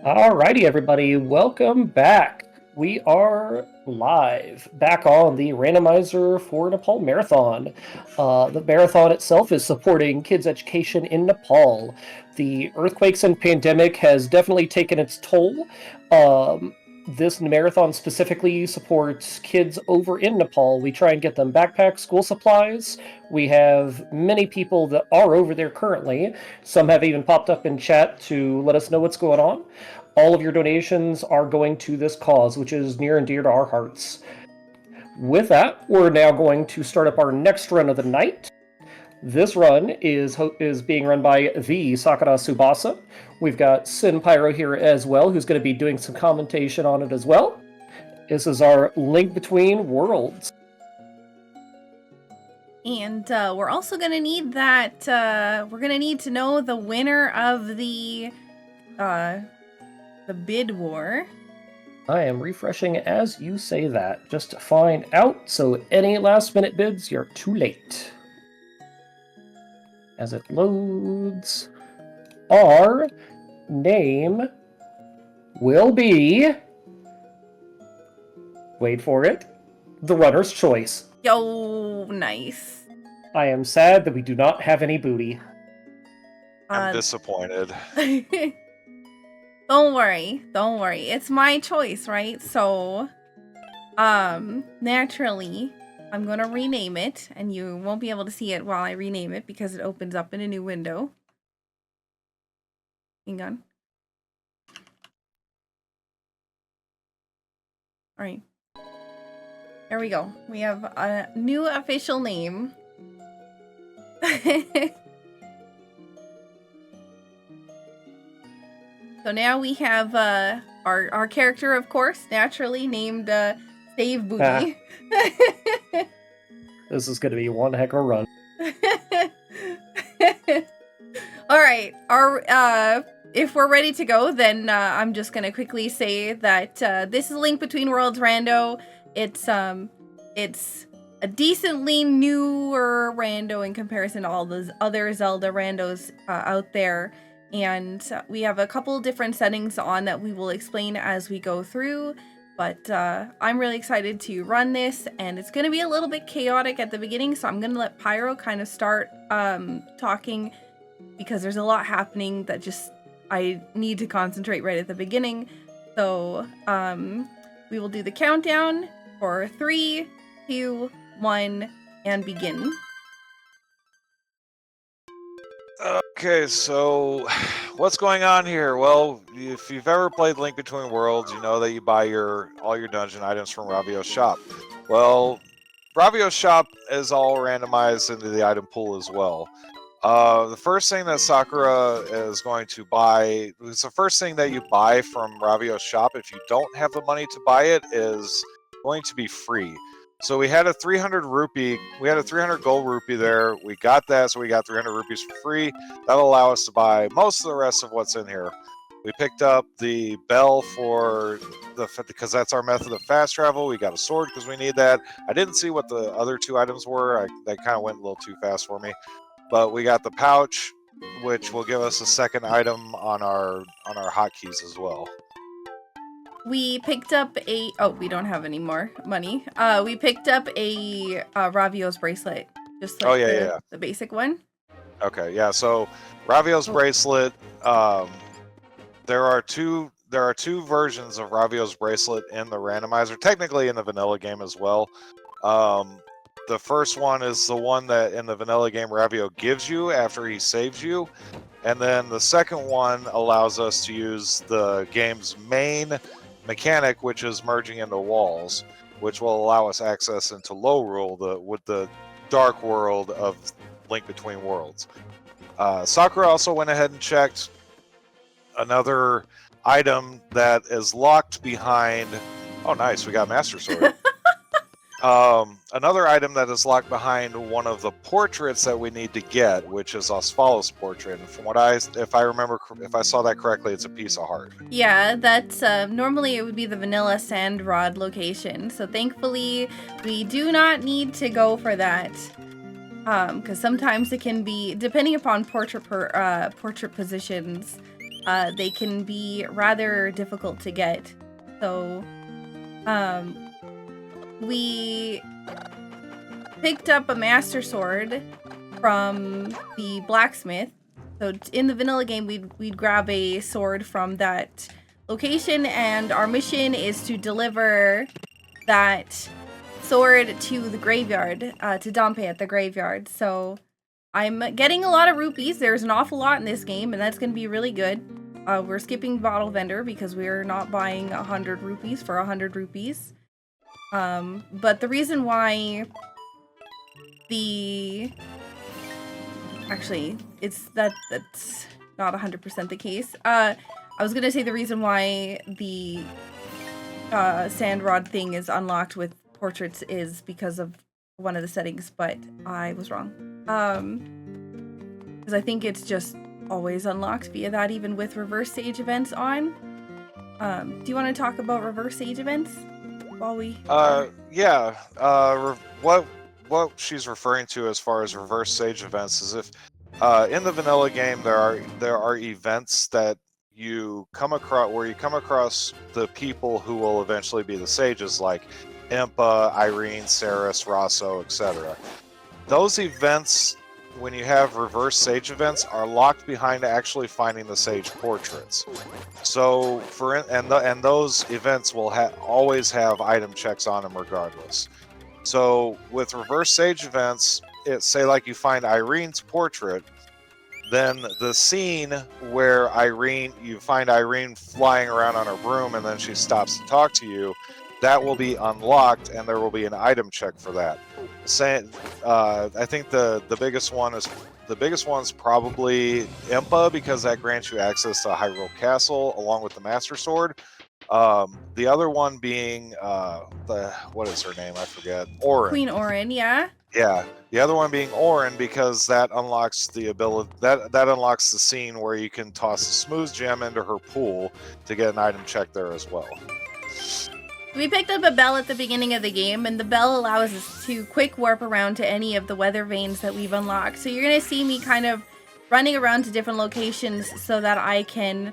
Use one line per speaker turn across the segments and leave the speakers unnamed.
Alrighty, everybody, welcome back. We are live back on the randomizer for Nepal Marathon. The marathon itself is supporting kids' education in Nepal. The earthquakes and pandemic has definitely taken its toll. This marathon specifically supports kids over in Nepal. We try and get them backpacks, school supplies. We have many people that are over there currently. Some have even popped up in chat to let us know what's going on. All of your donations are going to this cause, which is near and dear to our hearts. With that, we're now going to start up our next run of the night. This run is being run by the Sakura Tsubasa. We've got Sin Pyro here as well, who's going to be doing some commentation on it as well. This is our Link Between Worlds.
And we're also going to need that, we're going to need to know the winner of the bid war.
I am refreshing as you say that, just to find out, so any last minute bids, you're too late. As it loads, our name will be, wait for it, the runner's choice.
Yo, nice.
I am sad that we do not have any booty.
I'm disappointed.
Don't worry. It's my choice, right? So, naturally, I'm gonna rename it, and you won't be able to see it while I rename it because it opens up in a new window. Hang on. All right. There we go. We have a new official name. So now we have our character, of course, naturally named Save Booty.
This is going to be one heck of a run.
All right. If we're ready to go, then I'm just going to quickly say that this is Link Between Worlds Rando. It's a decently newer rando in comparison to all those other Zelda randos out there. And we have a couple different settings on that we will explain as we go through. But I'm really excited to run this, and it's going to be a little bit chaotic at the beginning, so I'm going to let Pyro kind of start talking, because there's a lot happening that just I need to concentrate right at the beginning. So we will do the countdown for 3, 2, 1, and begin.
Okay, so what's going on here? Well, if you've ever played Link Between Worlds, you know that you buy all your dungeon items from Ravio's shop. Well, Ravio's shop is all randomized into the item pool as well. The first thing that Sakura is going to buy, it's the first thing that you buy from Ravio's shop, if you don't have the money to buy it, is going to be free. So we had a 300 gold rupee there. We got that, so we got 300 rupees for free. That'll allow us to buy most of the rest of what's in here. We picked up the bell because that's our method of fast travel. We got a sword because we need that. I didn't see what the other two items were. They kind of went a little too fast for me. But we got the pouch, which will give us a second item on our hotkeys as well.
We picked up we don't have any more money. We picked up a Ravio's bracelet, just like the basic one.
Okay, yeah. So Ravio's bracelet. There are two versions of Ravio's bracelet in the randomizer. Technically, in the vanilla game as well. The first one is the one that in the vanilla game Ravio gives you after he saves you, and then the second one allows us to use the game's main mechanic, which is merging into walls, which will allow us access into Lorule, with the dark world of Link Between Worlds. Sakura also went ahead and checked another item that is locked behind. Oh, nice! We got Master Sword. Another item that is locked behind one of the portraits that we need to get, which is Osvaldo's portrait. And from if I saw that correctly, it's a piece of heart.
Yeah, that's normally it would be the vanilla sand rod location. So thankfully, we do not need to go for that. Because sometimes it can be, depending upon portrait positions, they can be rather difficult to get. So, we picked up a master sword from the blacksmith. So in the vanilla game, we'd grab a sword from that location, and our mission is to deliver that sword to the graveyard, to Dompe at the graveyard. So I'm getting a lot of rupees. There's an awful lot in this game, and that's going to be really good. We're skipping bottle vendor because we're not buying 100 rupees for 100 rupees. But the reason why actually, that's not 100% the case. I was gonna say the reason why the sand rod thing is unlocked with portraits is because of one of the settings, but I was wrong. Because I think it's just always unlocked via that, even with reverse sage events on. Do you want to talk about reverse sage events while we?
Yeah. What she's referring to as far as reverse sage events is if in the vanilla game there are events that you come across the people who will eventually be the sages, like Impa, Irene, Saris, Rosso, etc. Those events, when you have reverse sage events, are locked behind actually finding the sage portraits. So and those events will always have item checks on them regardless. So with reverse sage events, say like you find Irene's portrait, then the scene where you find Irene flying around on her broom and then she stops to talk to you, that will be unlocked and there will be an item check for that. I think the biggest one's probably Impa, because that grants you access to Lorule Castle along with the Master Sword. The other one being what is her name? I forget. Orin.
Queen Orin, yeah.
Yeah. The other one being Orin, because that unlocks the ability that unlocks the scene where you can toss a smooth gem into her pool to get an item check there as well.
We picked up a bell at the beginning of the game, and the bell allows us to quick warp around to any of the weather vanes that we've unlocked. So you're going to see me kind of running around to different locations so that I can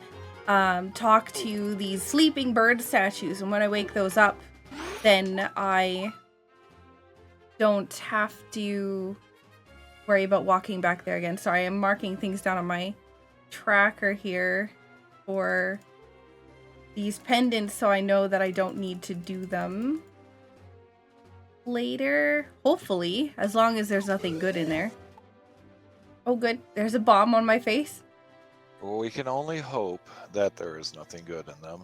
talk to these sleeping bird statues. And when I wake those up, then I don't have to worry about walking back there again. Sorry, I'm marking things down on my tracker here for these pendants so I know that I don't need to do them later. Hopefully, as long as there's nothing good in there. Oh good, there's a bomb on my face.
Well, we can only hope that there is nothing good in them.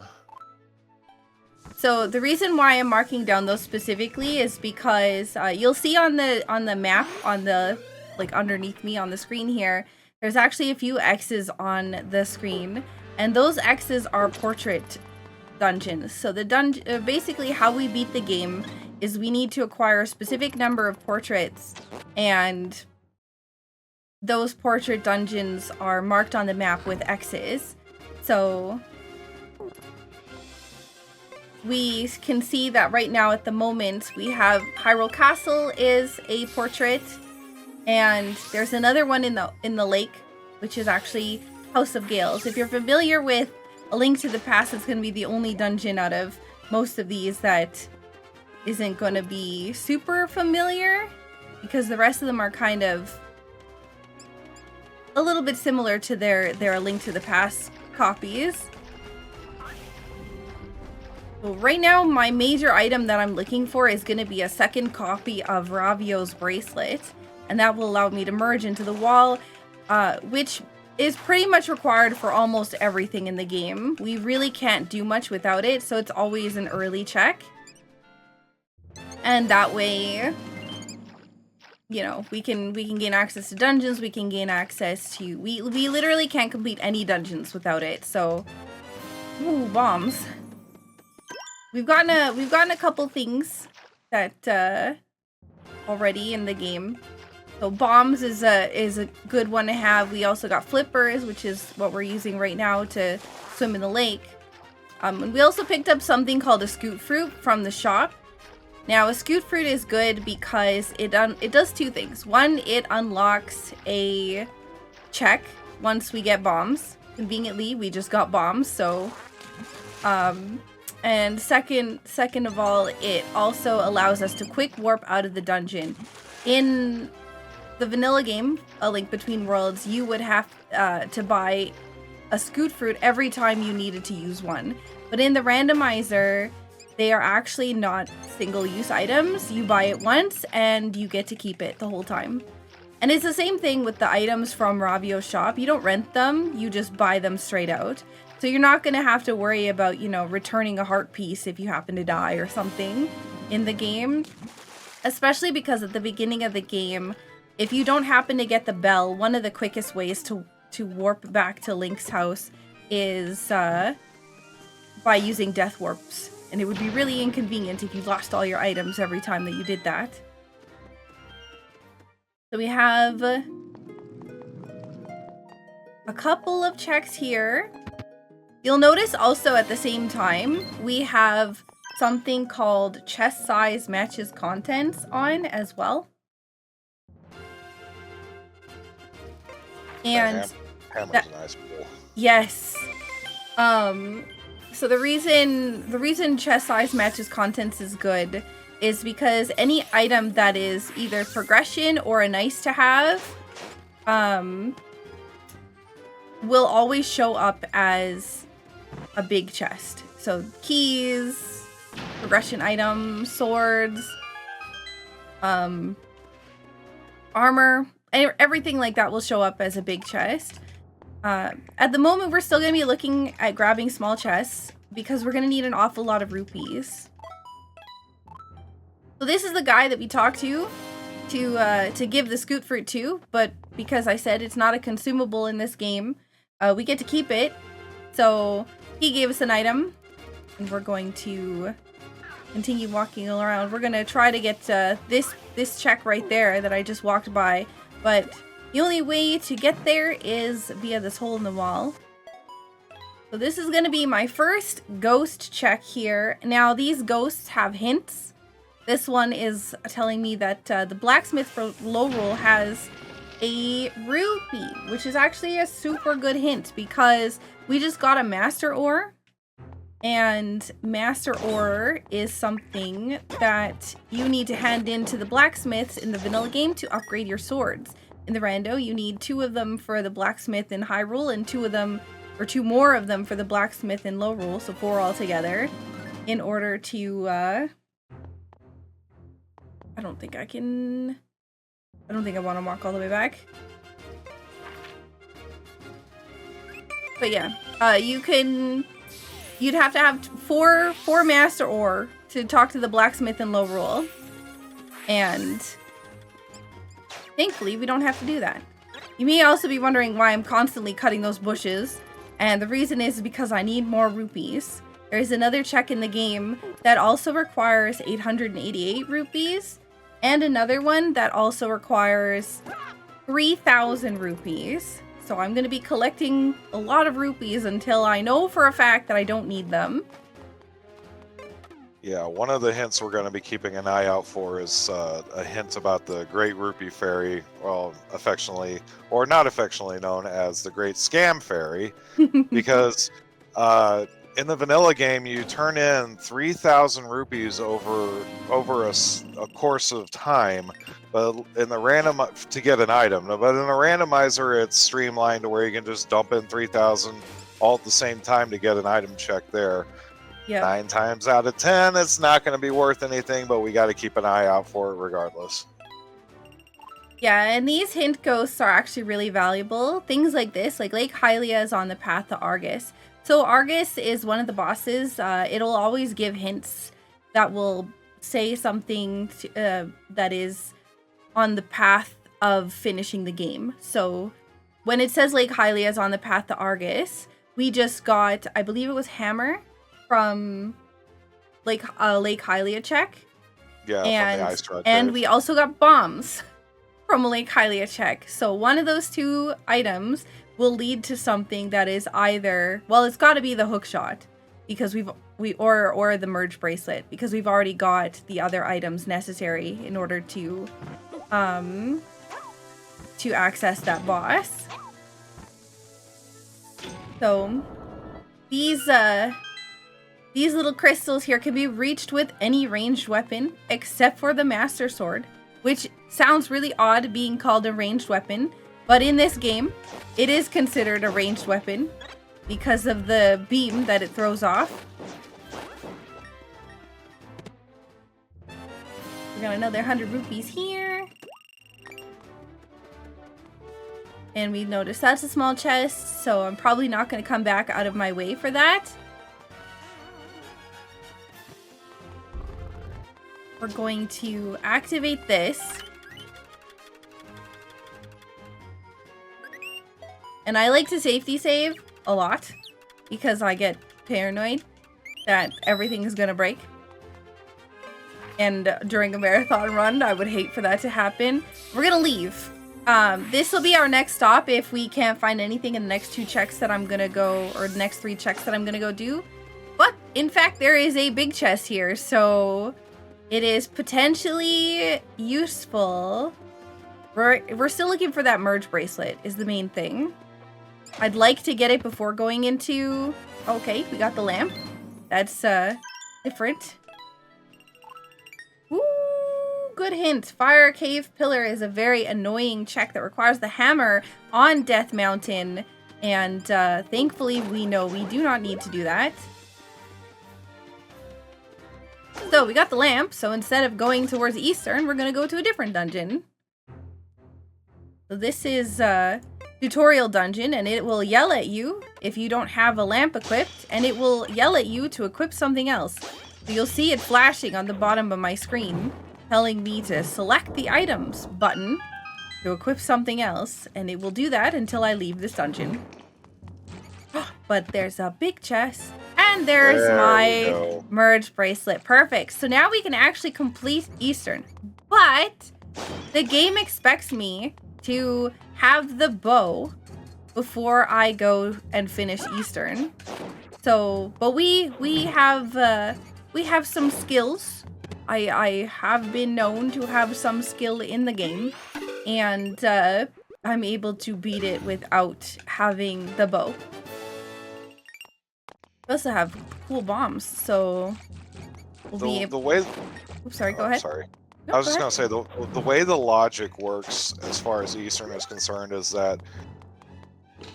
So the reason why I'm marking down those specifically is because you'll see on the map, on the underneath me on the screen here, there's actually a few X's on the screen, and those X's are portrait dungeons. So the basically how we beat the game is we need to acquire a specific number of portraits, and those portrait dungeons are marked on the map with X's. So we can see that right now at the moment we have Lorule Castle is a portrait, and there's another one in the lake, which is actually House of Gales. If you're familiar with A Link to the Past, it's going to be the only dungeon out of most of these that isn't going to be super familiar, because the rest of them are kind of a little bit similar to their A Link to the Past copies. Well, right now, my major item that I'm looking for is going to be a second copy of Ravio's bracelet, and that will allow me to merge into the wall, which is pretty much required for almost everything in the game. We really can't do much without it, so it's always an early check. And that way, you know, we can gain access to dungeons, we can gain access to... We literally can't complete any dungeons without it, so... Ooh, bombs. We've gotten a couple things that already in the game. So bombs is a good one to have. We also got flippers, which is what we're using right now to swim in the lake. And we also picked up something called a scoot fruit from the shop. Now a scoot fruit is good because it does two things. One, it unlocks a check once we get bombs. conveniently, we just got bombs, so... And second of all, it also allows us to quick warp out of the dungeon. In the vanilla game, A Link Between Worlds, you would have to buy a scoot fruit every time you needed to use one. But in the randomizer, they are actually not single-use items. You buy it once, and you get to keep it the whole time. And it's the same thing with the items from Ravio's shop. You don't rent them, you just buy them straight out. So you're not going to have to worry about, you know, returning a heart piece if you happen to die or something in the game. Especially because at the beginning of the game, if you don't happen to get the bell, one of the quickest ways to warp back to Link's house is by using death warps. And it would be really inconvenient if you lost all your items every time that you did that. So we have a couple of checks here. You'll notice also at the same time, we have something called chest size matches contents on as well. And
hammer's a nice pull.
Yes. So the reason chest size matches contents is good is because any item that is either progression or a nice to have will always show up as a big chest. So keys, progression items, swords, armor, everything like that will show up as a big chest. At the moment, we're still going to be looking at grabbing small chests because we're going to need an awful lot of rupees. So this is the guy that we talked to give the scoot fruit to, but because I said it's not a consumable in this game, we get to keep it. So he gave us an item, and we're going to continue walking around. We're going to try to get this check right there that I just walked by, but the only way to get there is via this hole in the wall. So this is going to be my first ghost check here. Now, these ghosts have hints. This one is telling me that the blacksmith for Lorule has a rupee, which is actually a super good hint because we just got a master ore, and master ore is something that you need to hand in to the blacksmiths in the vanilla game to upgrade your swords. In the rando, you need 2 of them for the blacksmith in Hyrule and 2 more of them for the blacksmith in Lorule, so 4 altogether, in order to I don't think I want to walk all the way back. But yeah, you'd have to have 4 master ore to talk to the blacksmith in Lorule. And thankfully, we don't have to do that. You may also be wondering why I'm constantly cutting those bushes. And the reason is because I need more rupees. There's another check in the game that also requires 888 rupees. And another one that also requires 3,000 rupees. So I'm going to be collecting a lot of rupees until I know for a fact that I don't need them.
Yeah, one of the hints we're going to be keeping an eye out for is a hint about the Great Rupee Fairy, well, affectionately, or not affectionately known as the Great Scam Fairy, because in the vanilla game, you turn in 3,000 rupees over a course of time, but in the to get an item. But in a randomizer, it's streamlined to where you can just dump in 3,000 all at the same time to get an item check there.
Yep.
9 times out of 10, it's not going to be worth anything, but we got to keep an eye out for it regardless.
Yeah, and these hint ghosts are actually really valuable. Things like this, like Lake Hylia is on the path to Argus. So Argus is one of the bosses. It'll always give hints that will say something that is on the path of finishing the game. So when it says Lake Hylia is on the path to Argus, we just got, I believe it was Hammer from Lake Hylia check.
Yeah,
and,
from the Ice Rod
and
Cave.
we also got bombs from a Lake Hylia check. So one of those 2 items will lead to something that is either, well, it's got to be the hook shot because or the merge bracelet because we've already got the other items necessary in order to access that boss. So these little crystals here can be reached with any ranged weapon except for the Master Sword, which sounds really odd being called a ranged weapon, but in this game, it is considered a ranged weapon because of the beam that it throws off. We got another 100 rupees here. And we notice that's a small chest, so I'm probably not going to come back out of my way for that. We're going to activate this. And I like to safety save a lot because I get paranoid that everything is going to break. And during a marathon run, I would hate for that to happen. We're going to leave. This will be our next stop if we can't find anything in the next 2 checks that I'm gonna go, or the next 3 checks that I'm gonna go do. But, in fact, there is a big chest here, so it is potentially useful. We're still looking for that merge bracelet, is the main thing. I'd like to get it before going into... Okay, we got the lamp. That's, different. Ooh! Good hint. Fire Cave Pillar is a very annoying check that requires the hammer on Death Mountain. And thankfully, we know we do not need to do that. So we got the lamp. So instead of going towards Eastern, we're going to go to a different dungeon. So this is a tutorial dungeon, and it will yell at you if you don't have a lamp equipped. And it will yell at you to equip something else. So you'll see it flashing on the bottom of my screen, telling me to select the items button to equip something else, and it will do that until I leave this dungeon. But there's a big chest, and there's my merge bracelet. Perfect. So now we can actually complete Eastern, but the game expects me to have the bow before I go and finish Eastern. So, but we have some skills. I have been known to have some skill in the game, and I'm able to beat it without having the bow. We also have cool bombs, so we'll be able...
The way...
Oops, sorry, go ahead.
Sorry.
No,
I was just going to say, the way the logic works as far as Eastern is concerned is that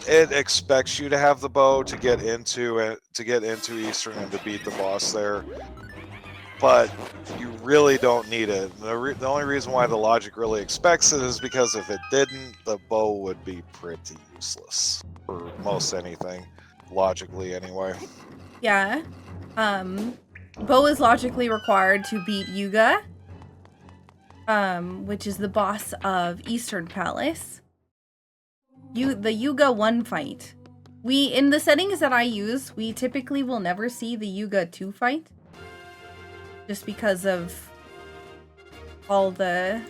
it expects you to have the bow to get into Eastern and to beat the boss there. But you really don't need it. The only reason why the logic really expects it is because if it didn't, the bow would be pretty useless for most anything, logically anyway.
Yeah. Bow is logically required to beat Yuga, which is the boss of Eastern Palace. The Yuga 1 fight. In the settings that I use, we typically will never see the Yuga 2 fight. Just because of all the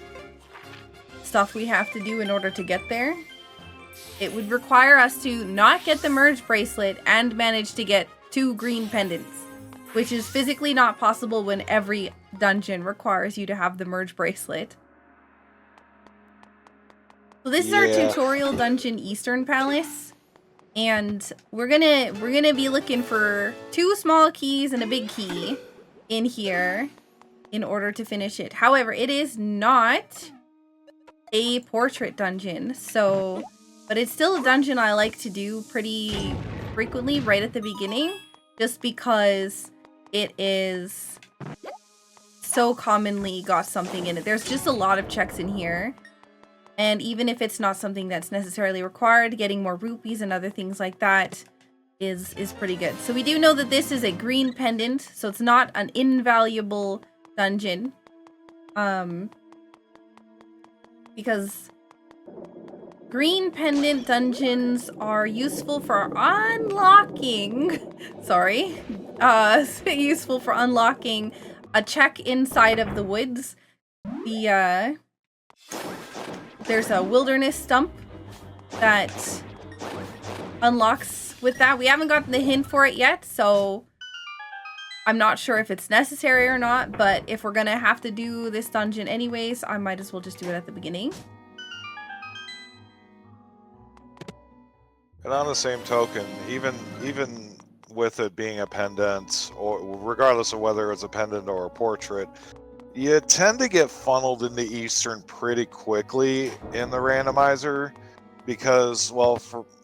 stuff we have to do in order to get there. It would require us to not get the merge bracelet and manage to get 2 green pendants, which is physically not possible when every dungeon requires you to have the merge bracelet. So this is our tutorial dungeon, Eastern Palace, and we're gonna be looking for 2 small keys and a big key in here in order to finish it. However, it is not a portrait dungeon, so, but it's still a dungeon I like to do pretty frequently right at the beginning, just because it is so commonly got something in it. There's just a lot of checks in here, and even if it's not something that's necessarily required, getting more rupees and other things like that is pretty good. So we do know that this is a green pendant, so it's not an invaluable dungeon. Because green pendant dungeons are useful for unlocking useful for unlocking a check inside of the woods. There's a wilderness stump that unlocks with that. We haven't gotten the hint for it yet, so I'm not sure if it's necessary or not, but if we're gonna have to do this dungeon anyways, I might as well just do it at the beginning.
And on the same token, even with it being a pendant, or regardless of whether it's a pendant or a portrait, you tend to get funneled into Eastern pretty quickly in the randomizer because, well,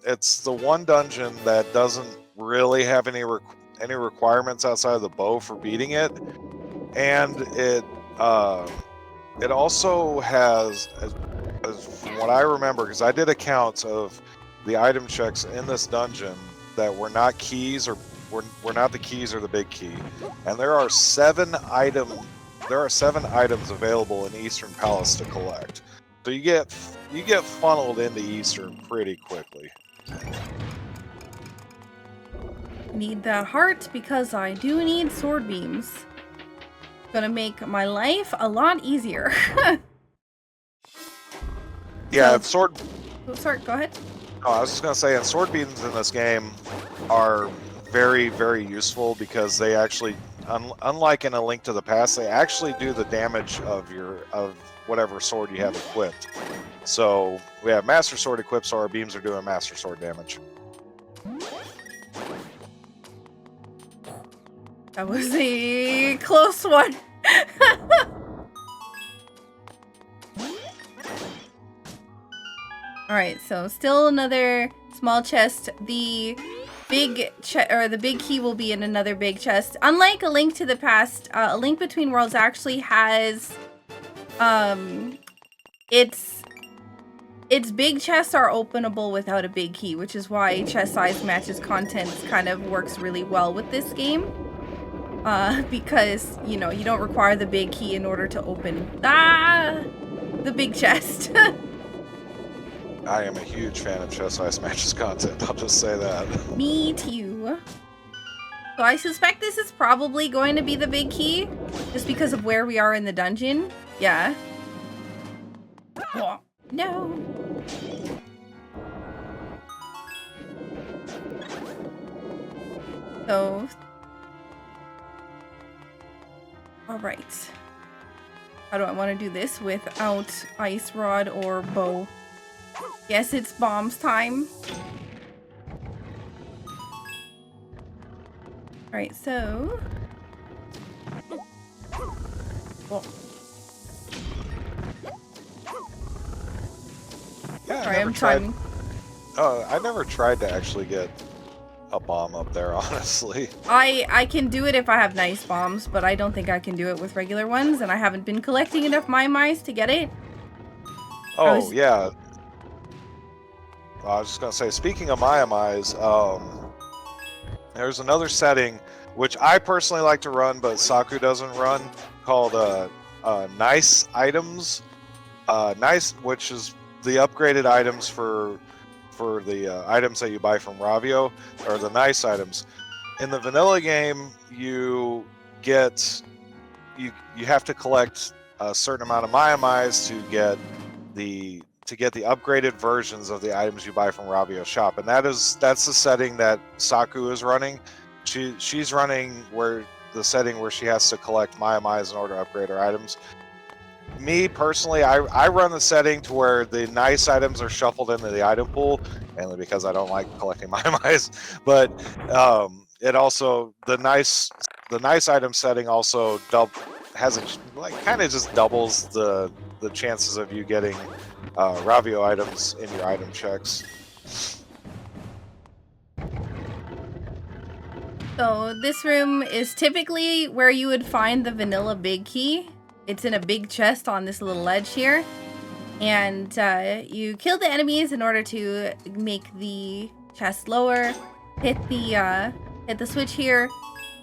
it's the one dungeon that doesn't really have any requirements outside of the bow for beating it, and it also has, from what I remember, because I did accounts of the item checks in this dungeon that were not keys or were not the keys or the big key, and there are 7 items available in Eastern Palace to collect. So you get funneled into Eastern pretty quickly.
Need that heart because I do need sword beams. Gonna make my life a lot easier.
Yeah,
Oh, sorry, go ahead.
Oh, I was just gonna say, and sword beams in this game are very, very useful because they actually, unlike in A Link to the Past, they actually do the damage of whatever sword you have equipped. So we have Master Sword equipped, so our beams are doing Master Sword damage.
That was a close one. Alright, so still another small chest. The big key will be in another big chest. Unlike A Link to the Past, A Link Between Worlds actually has its big chests are openable without a big key, which is why chest size matches contents kind of works really well with this game. Because, you know, you don't require the big key in order to open the big chest.
I am a huge fan of chest size matches content, I'll just say that.
Me too. So I suspect this is probably going to be the big key, just because of where we are in the dungeon. Yeah. Oh, no. So. Alright. How do I want to do this without ice rod or bow? Guess it's bombs time. Alright, so... Oh.
Yeah,
Sorry, I'm trying.
Oh, I never tried to actually get a bomb up there, honestly.
I can do it if I have nice bombs, but I don't think I can do it with regular ones, and I haven't been collecting enough mice to get it.
Oh, yeah. I was just gonna say, speaking of mice, there's another setting which I personally like to run, but Saku doesn't run, called nice items. Nice, which is the upgraded items for the items that you buy from Ravio, or the nice items. In the vanilla game, you have to collect a certain amount of mice to get the upgraded versions of the items you buy from Ravio's shop, and that's the setting that Saku is running. She's running the setting where she has to collect mice in order to upgrade her items. Me personally, I run the setting to where the nice items are shuffled into the item pool, mainly because I don't like collecting mice. But it also, the nice item setting also kind of just doubles the chances of you getting Ravio items in your item checks.
So this room is typically where you would find the vanilla big key. It's in a big chest on this little ledge here. And you kill the enemies in order to make the chest lower. Hit the switch here.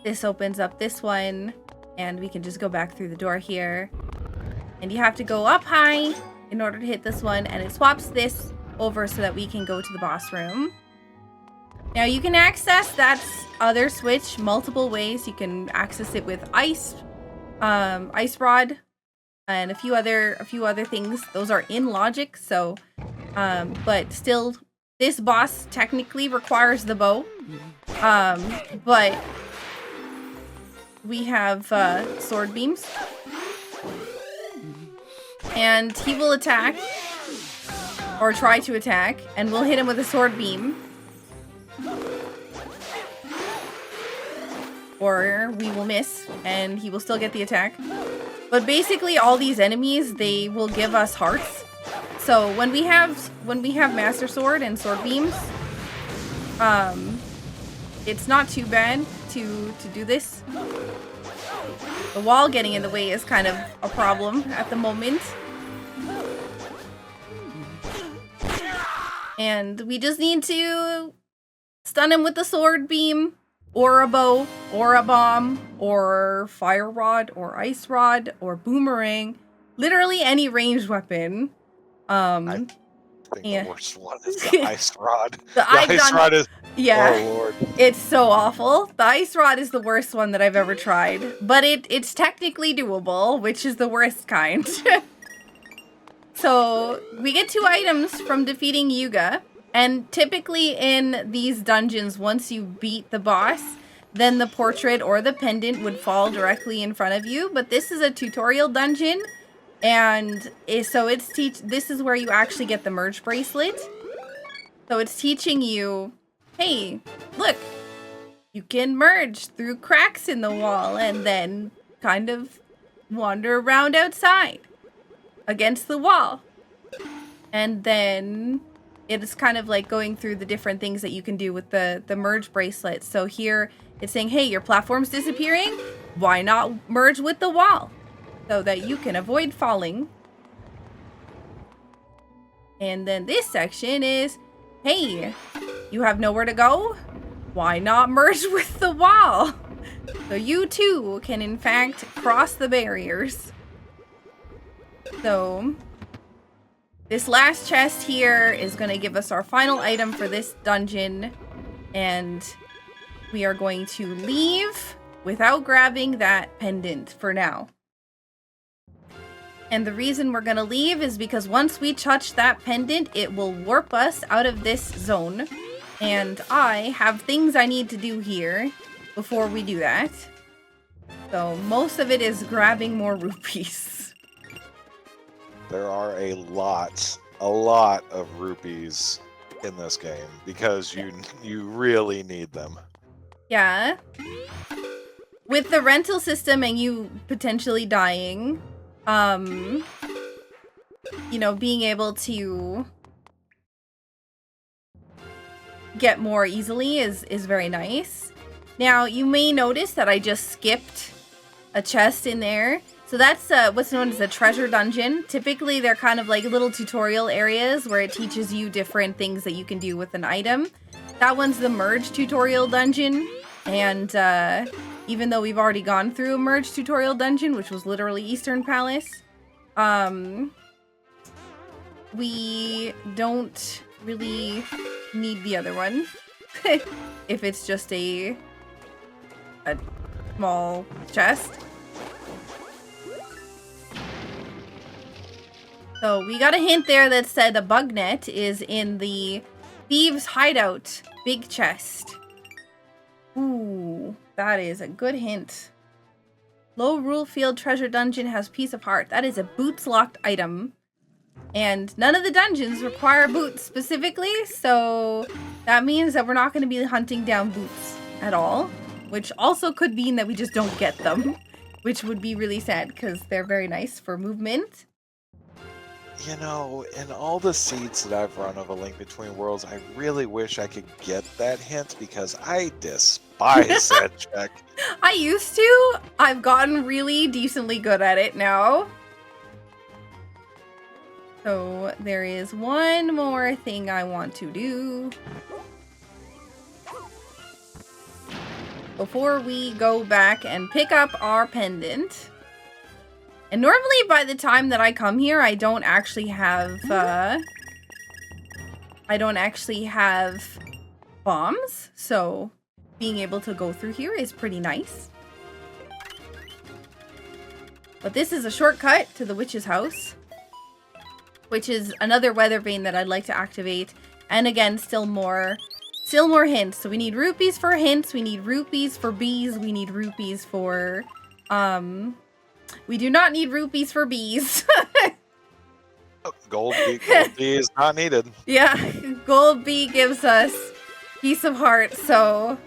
This opens up this one. And we can just go back through the door here. And you have to go up high in order to hit this one. And it swaps this over so that we can go to the boss room. Now you can access that other switch multiple ways. You can access it with ice rod, and a few other things. Those are in logic, so but still this boss technically requires the bow. But we have sword beams. And he will attack or try to attack, and we'll hit him with a sword beam. or we will miss, and he will still get the attack. But basically, all these enemies, they will give us hearts. So when we have Master Sword and Sword Beams, it's not too bad to do this. The wall getting in the way is kind of a problem at the moment. And we just need to stun him with the sword beam, or a bow, or a bomb, or fire rod, or ice rod, or boomerang. Literally any ranged weapon.
I think the worst one is the ice rod.
The
ice rod is...
Yeah.
Oh, Lord.
It's so awful. The ice rod is the worst one that I've ever tried. But it's technically doable, which is the worst kind. So, we get 2 items from defeating Yuga. And typically in these dungeons, once you beat the boss, then the portrait or the pendant would fall directly in front of you. But this is a tutorial dungeon. And so this is where you actually get the merge bracelet. So it's teaching you, hey, look, you can merge through cracks in the wall and then kind of wander around outside against the wall. And then it's kind of like going through the different things that you can do with the merge bracelet. So here it's saying, hey, your platform's disappearing. Why not merge with the wall so that you can avoid falling? And then this section is, hey, you have nowhere to go? Why not merge with the wall? So you too can in fact cross the barriers. So this last chest here is going to give us our final item for this dungeon. And we are going to leave without grabbing that pendant for now. And the reason we're going to leave is because once we touch that pendant, it will warp us out of this zone. And I have things I need to do here before we do that. So most of it is grabbing more rupees.
There are a lot of rupees in this game because you really need them.
Yeah. With the rental system and you potentially dying, you know, being able to get more easily is very nice. Now, you may notice that I just skipped a chest in there. So that's what's known as a treasure dungeon. Typically, they're kind of like little tutorial areas where it teaches you different things that you can do with an item. That one's the merge tutorial dungeon. And even though we've already gone through a merge tutorial dungeon, which was literally Eastern Palace, we don't really need the other one. If it's just a small chest. So we got a hint there that said a bug net is in the Thieves Hideout big chest. Ooh, that is a good hint. Lorule Field Treasure Dungeon has Piece of Heart. That is a boots locked item. And none of the dungeons require boots specifically, so that means that we're not going to be hunting down boots at all. Which also could mean that we just don't get them. Which would be really sad because they're very nice for movement.
You know, in all the seeds that I've run of A Link Between Worlds, I really wish I could get that hint because I despise that check.
I used to. I've gotten really decently good at it now. So there is one more thing I want to do before we go back and pick up our pendant. And normally by the time that I come here, I don't actually have bombs. So being able to go through here is pretty nice. But this is a shortcut to the witch's house, which is another weather vane that I'd like to activate. And again, still more hints. So we need rupees for hints, we need rupees for bees, we need rupees for we do not need rupees for bees.
Gold bee is not needed.
Yeah, gold bee gives us Piece of Heart, so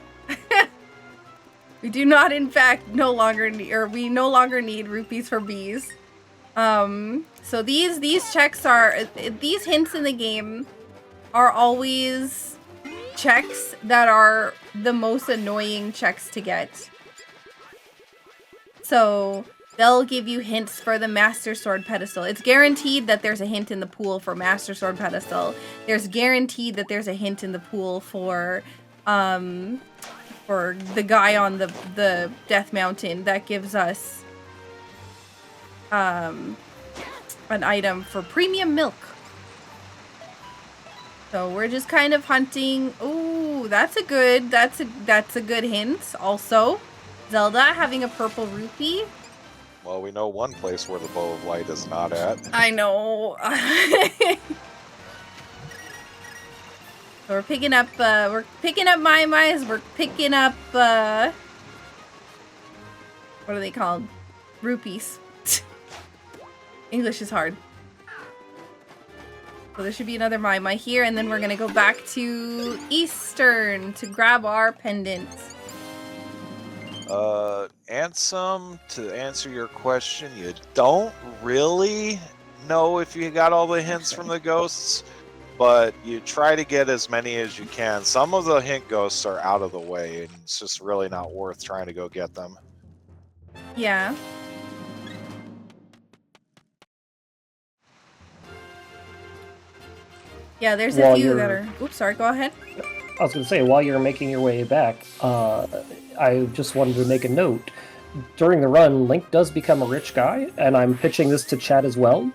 We do not, in fact, we no longer need rupees for bees. So these checks are, these hints in the game are always checks that are the most annoying checks to get. So they'll give you hints for the Master Sword pedestal. It's guaranteed that there's a hint in the pool for Master Sword pedestal. There's guaranteed that there's a hint in the pool for the guy on the Death Mountain that gives us an item for premium milk. So we're just kind of hunting. Ooh, that's a good hint. Also, Zelda having a purple rupee.
Well, we know one place where the Bow of Light is not at.
I know. So we're picking up Mai-Mais, we're picking up what are they called? Rupees. English is hard. So there should be another Mai-Mai here, and then we're gonna go back to Eastern to grab our pendants.
Ansem, to answer your question, you don't really know if you got all the hints from the ghosts, but you try to get as many as you can. Some of the hint ghosts are out of the way, and it's just really not worth trying to go get them.
Yeah. Yeah, there's a few that are... Oops, sorry, go ahead.
I was going to say, while you're making your way back, I just wanted to make a note. During the run, Link does become a rich guy, and I'm pitching this to chat as well.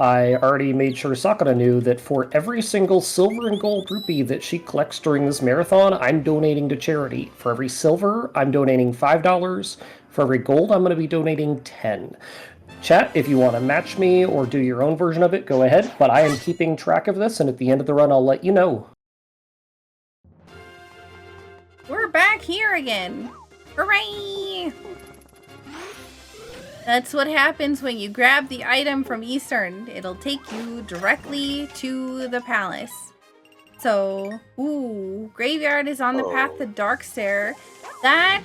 I already made sure Sakura knew that for every single silver and gold rupee that she collects during this marathon, I'm donating to charity. For every silver, I'm donating $5. For every gold, I'm going to be donating 10. Chat, if you want to match me or do your own version of it, go ahead, but I am keeping track of this, and at the end of the run, I'll let you know.
We're back here again. Hooray! That's what happens when you grab the item from Eastern. It'll take you directly to the palace. So, ooh, Graveyard is on the path to Darkstair. That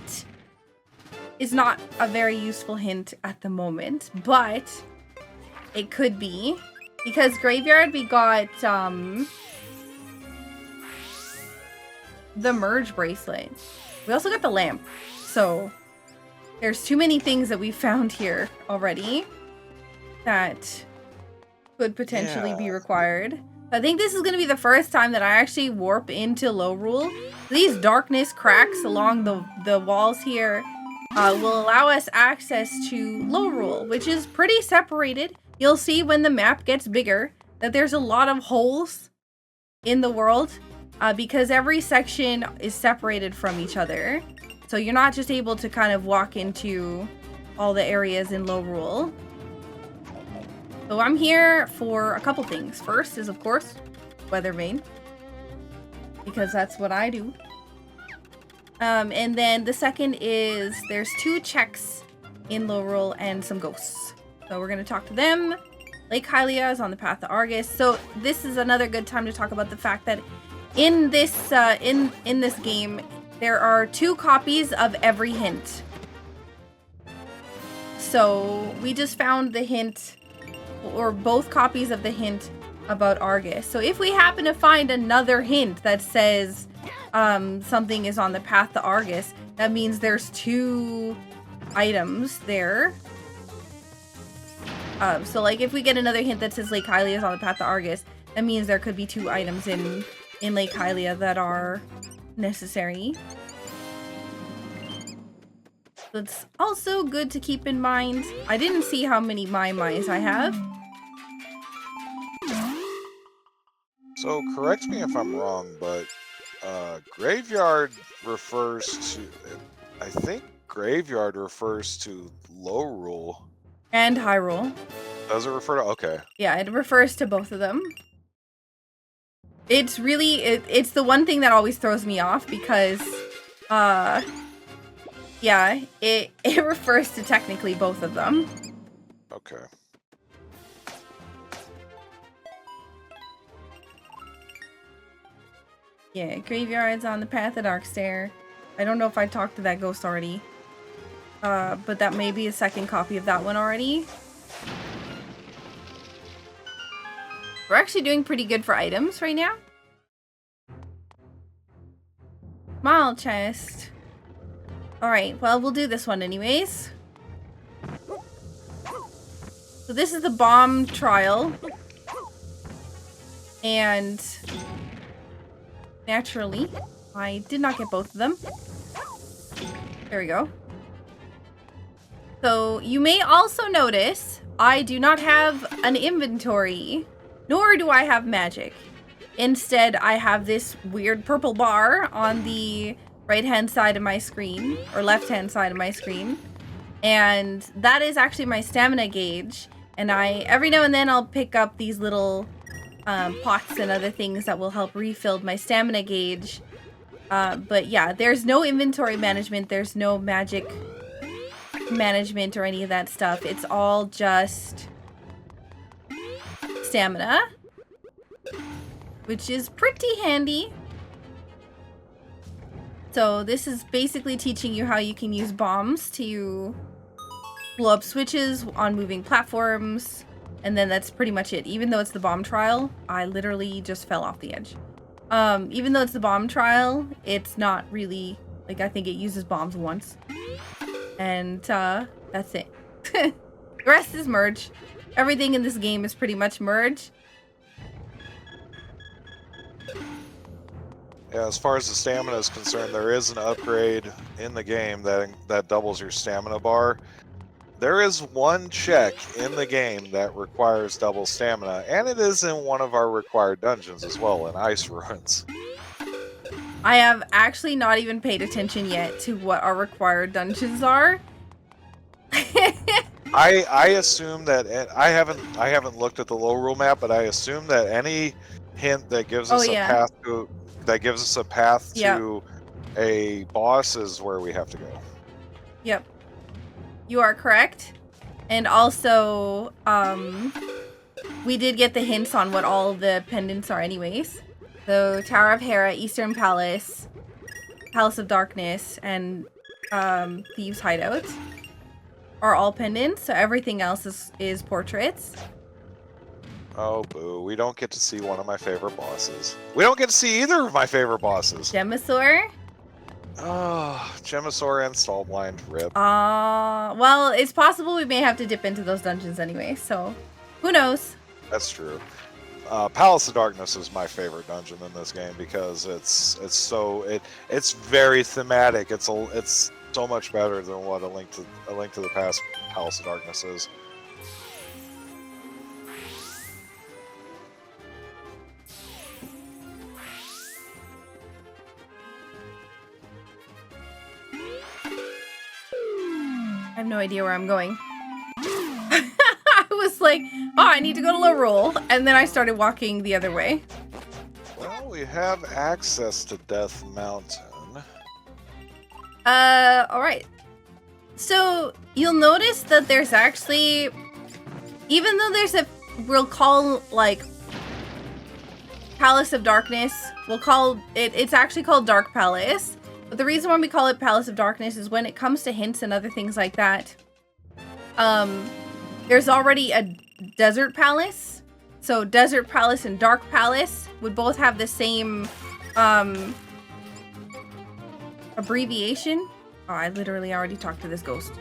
is not a very useful hint at the moment, but it could be. Because Graveyard, we got, the Merge Bracelet. We also got the lamp. So there's too many things that we found here already that could potentially be required. I think this is going to be the first time that I actually warp into Lorule. These darkness cracks along the walls here will allow us access to Lorule, which is pretty separated. You'll see when the map gets bigger that there's a lot of holes in the world because every section is separated from each other. So you're not just able to kind of walk into all the areas in Lorule. So I'm here for a couple things. First is, of course, Weather Vane, because that's what I do. And then the second is there's 2 checks in Lorule and some ghosts. So we're going to talk to them. Lake Hylia is on the path to Argus. So this is another good time to talk about the fact that in this in this game, there are 2 copies of every hint. So we just found the hint, or both copies of the hint about Argus. So if we happen to find another hint that says something is on the path to Argus, that means there's 2 items there. So like if we get another hint that says Lake Hylia is on the path to Argus, that means there could be 2 items in Lake Hylia that are necessary. That's also good to keep in mind. I didn't see how many Mai-Mais I have.
So correct me if I'm wrong, but Graveyard refers to, I think Graveyard refers to Lorule.
And Hyrule.
Does it refer to, okay.
Yeah, it refers to both of them. It's really, it's the one thing that always throws me off because, yeah, it refers to technically both of them.
Okay.
Yeah, Graveyard's on the path of Darkstair. I don't know if I talked to that ghost already. But that may be a second copy of that one already. We're actually doing pretty good for items right now. Smile chest. Alright, well, we'll do this one anyways. So this is the bomb trial. And naturally, I did not get both of them. There we go. So you may also notice I do not have an inventory, nor do I have magic. Instead, I have this weird purple bar on the right-hand side of my screen, or left-hand side of my screen. And that is actually my stamina gauge. And every now and then I'll pick up these little pots and other things that will help refill my stamina gauge. But yeah, there's no inventory management, there's no magic management or any of that stuff. It's all just stamina, which is pretty handy. So this is basically teaching you how you can use bombs to blow up switches on moving platforms, and then that's pretty much it. Even though it's the bomb trial, I literally just fell off the edge. Even though it's the bomb trial, it's not really, like, I think it uses bombs once. And that's it. The rest is merge. Everything in this game is pretty much merge.
Yeah, as far as the stamina is concerned, there is an upgrade in the game that doubles your stamina bar. There is one check in the game that requires double stamina, and it is in one of our required dungeons as well, in Ice Ruins.
I have actually not even paid attention yet to what our required dungeons are.
I assume that I haven't looked at the Lorule map, but I assume that any hint that gives us a path to a boss is where we have to go.
Yep. You are correct. And also, we did get the hints on what all the pendants are anyways. So, Tower of Hera, Eastern Palace, Palace of Darkness, and Thieves Hideout are all pendants. So everything else is portraits.
Oh, boo. We don't get to see one of my favorite bosses. We don't get to see either of my favorite bosses.
Gemasaur.
Oh, Gemasaur and Stallblind, rip.
Well, it's possible we may have to dip into those dungeons anyway, so who knows?
That's true. Palace of Darkness is my favorite dungeon in this game because it's very thematic. It's so much better than what a Link to the Past Palace of Darkness is.
I have no idea where I'm going. I was like, oh, I need to go to Lorule, and then I started walking the other way.
Well, we have access to Death Mountain.
Alright. So, you'll notice that there's actually, even though there's we'll call, like, Palace of Darkness, we'll call it's actually called Dark Palace. But the reason why we call it Palace of Darkness is when it comes to hints and other things like that, there's already a Desert Palace. So Desert Palace and Dark Palace would both have the same abbreviation. Oh, I literally already talked to this ghost.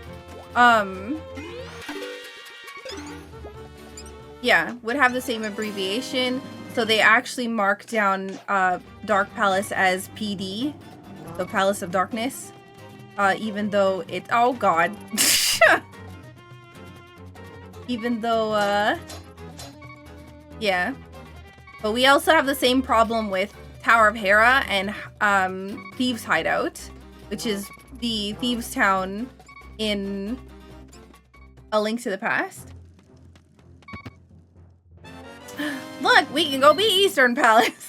Yeah, would have the same abbreviation. So they actually mark down Dark Palace as PD. So Palace of Darkness, even though it's, oh god, even though, yeah, but we also have the same problem with Tower of Hera and Thieves Hideout, which is the Thieves Town in A Link to the Past. Look, we can go be Eastern Palace.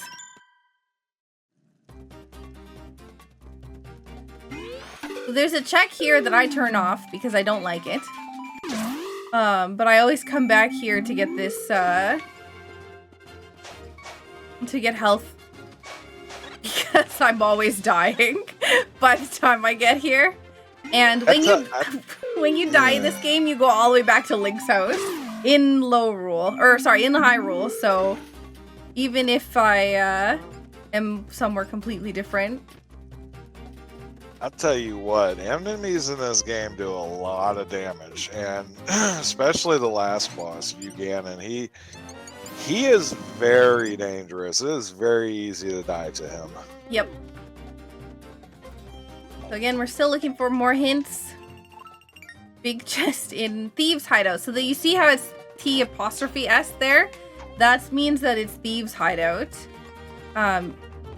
There's a check here that I turn off because I don't like it. But I always come back here to get this, to get health. Because because I'm always dying by the time I get here. And when you die in this game, you go all the way back to Link's house in in Hyrule. So even if I am somewhere completely different.
I'll tell you what, enemies in this game do a lot of damage, and especially the last boss, Ganon. He is very dangerous. It is very easy to die to him.
Yep. So again, we're still looking for more hints. Big chest in Thieves Hideout. So that you see how it's T''S there? That means that it's Thieves Hideout.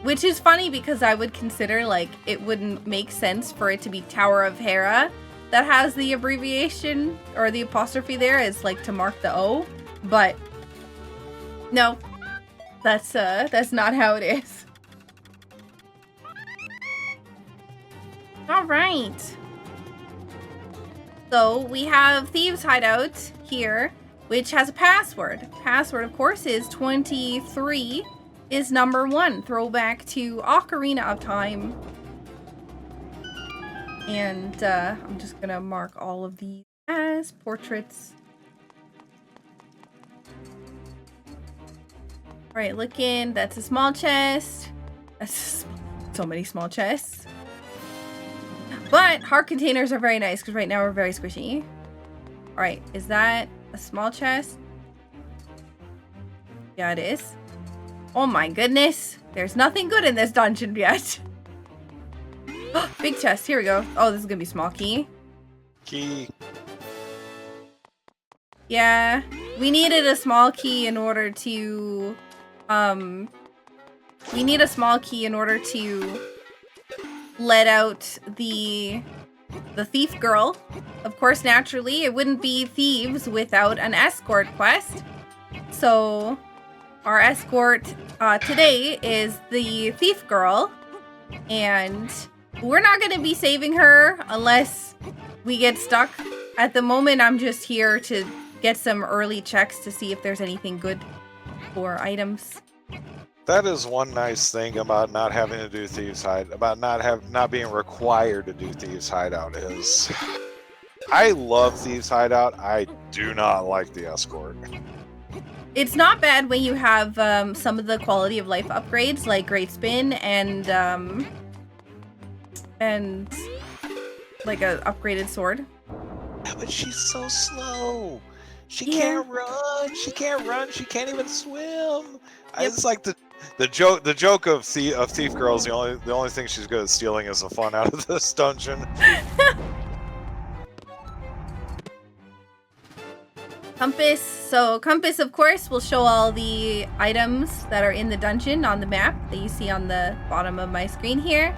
Which is funny because I would consider, like, it wouldn't make sense for it to be Tower of Hera that has the abbreviation or the apostrophe there as, like, to mark the O. But no, that's not how it is. All right. So we have Thieves Hideout here, which has a password. Password, of course, is 23 is number 1. Throwback to Ocarina of Time. And I'm just gonna mark all of these as portraits. All right, look in. That's a small chest. That's so many small chests. But heart containers are very nice because right now we're very squishy. All right, is that a small chest? Yeah, it is. Oh my goodness. There's nothing good in this dungeon yet. Big chest. Here we go. Oh, this is going to be small key.
Key.
Yeah. We needed a small key in order to... We need a small key in order to let out the thief girl. Of course, naturally, it wouldn't be thieves without an escort quest. So... our escort today is the thief girl, and we're not going to be saving her unless we get stuck. At the moment, I'm just here to get some early checks to see if there's anything good for items.
That is one nice thing about not having to do Thieves Hideout, about not being required to do Thieves Hideout is, I love Thieves Hideout. I do not like the escort.
It's not bad when you have some of the quality of life upgrades like Great Spin and like a upgraded sword.
But she's so slow. She can't run. She can't run. She can't even swim.
Yep.
It's like the joke of Thief Girl is the only thing she's good at stealing is the fun out of this dungeon.
Compass. So compass, of course, will show all the items that are in the dungeon on the map that you see on the bottom of my screen here.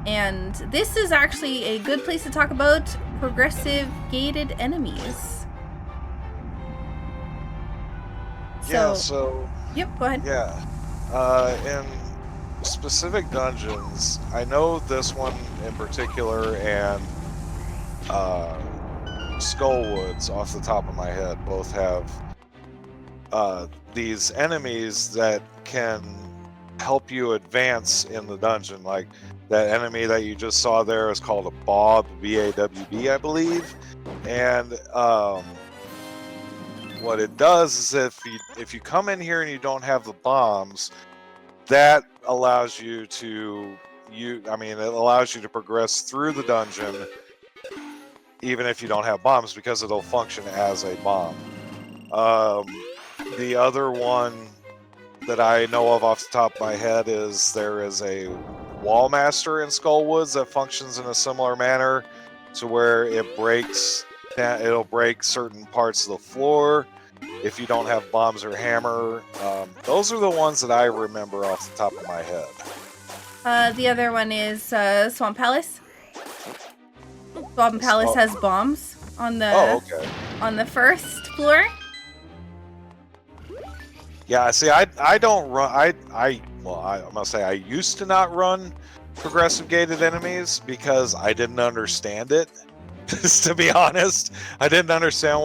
And this is actually a good place to talk about progressive gated enemies. So, yep, go ahead.
Yeah. In specific dungeons, I know this one in particular and Skullwoods, off the top of my head, both have these enemies that can help you advance in the dungeon. Like that enemy that you just saw there is called a Bob, B-A-W-B, I believe. And what it does is if you come in here and you don't have the bombs, that allows you to it allows you to progress through the dungeon even if you don't have bombs, because it'll function as a bomb. The other one that I know of off the top of my head is there is a Wallmaster in Skullwoods that functions in a similar manner to where it'll break certain parts of the floor if you don't have bombs or hammer. Those are the ones that I remember off the top of my head.
The other one is Swamp Palace. Swamp Palace has bombs on the first floor.
Yeah, see, I don't run. I must say I used to not run progressive gated enemies because I didn't understand it. To be honest, I didn't understand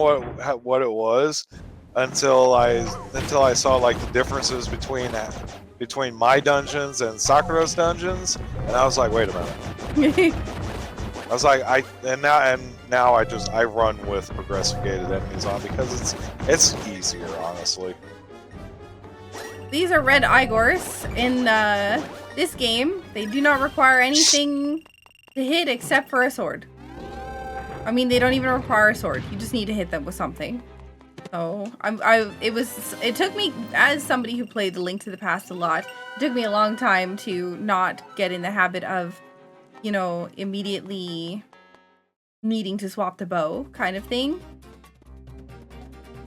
what it was until I saw like the differences between between my dungeons and Sakura's dungeons, and I was like, wait a minute. I was like, now I run with progressive gated enemies on because it's easier, honestly.
These are red Igors in this game. They do not require anything to hit except for a sword. I mean, they don't even require a sword. You just need to hit them with something. So it took me, as somebody who played The Link to the Past a lot, it took me a long time to not get in the habit of, you know, immediately needing to swap the bow kind of thing.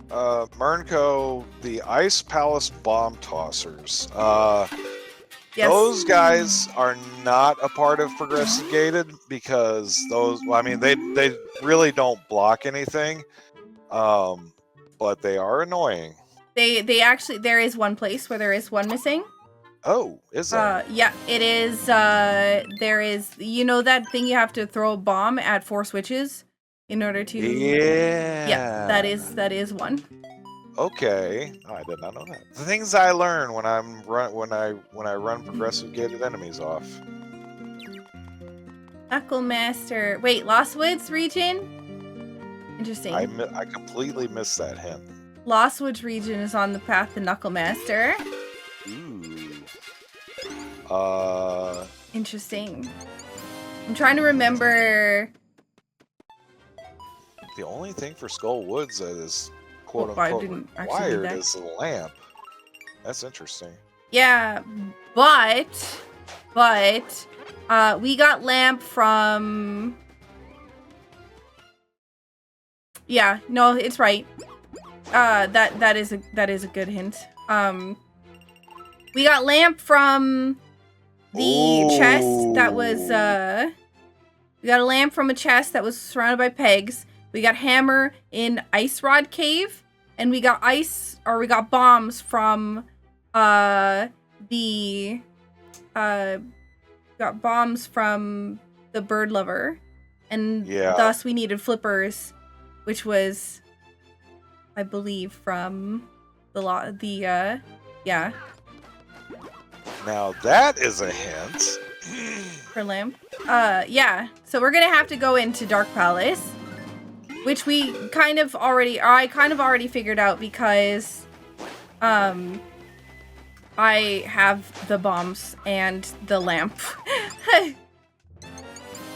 Mernco, the Ice Palace Bomb Tossers.
Yes.
Those guys are not a part of progressive gated because those, well, I mean, they really don't block anything, but they are annoying.
They actually, there is one place where there is one missing.
Oh, is there?
Yeah, it is. There is, you know, that thing you have to throw a bomb at 4 switches in order to. Yeah, that is one.
Okay, I did not know that. The things I learn when I run progressive gated enemies off.
Knuckle Master. Wait, Lost Woods region? Interesting.
I completely missed that hint.
Lost Woods region is on the path to Knuckle Master.
Ooh.
Interesting. I'm trying to remember.
The only thing for Skull Woods that is quote
I
unquote
didn't actually read
required
that.
is the lamp. That's interesting.
Yeah, but we got lamp from. Yeah, no, it's right. That is a good hint. We got lamp from the chest that was we got a lamp from a chest that was surrounded by pegs. We got hammer in Ice Rod Cave, and we got bombs from got bombs from the bird lover, and thus we needed flippers, which was, I believe, from yeah.
Now that is a hint.
For lamp. Yeah. So we're gonna have to go into Dark Palace, which I kind of already figured out because, I have the bombs and the lamp,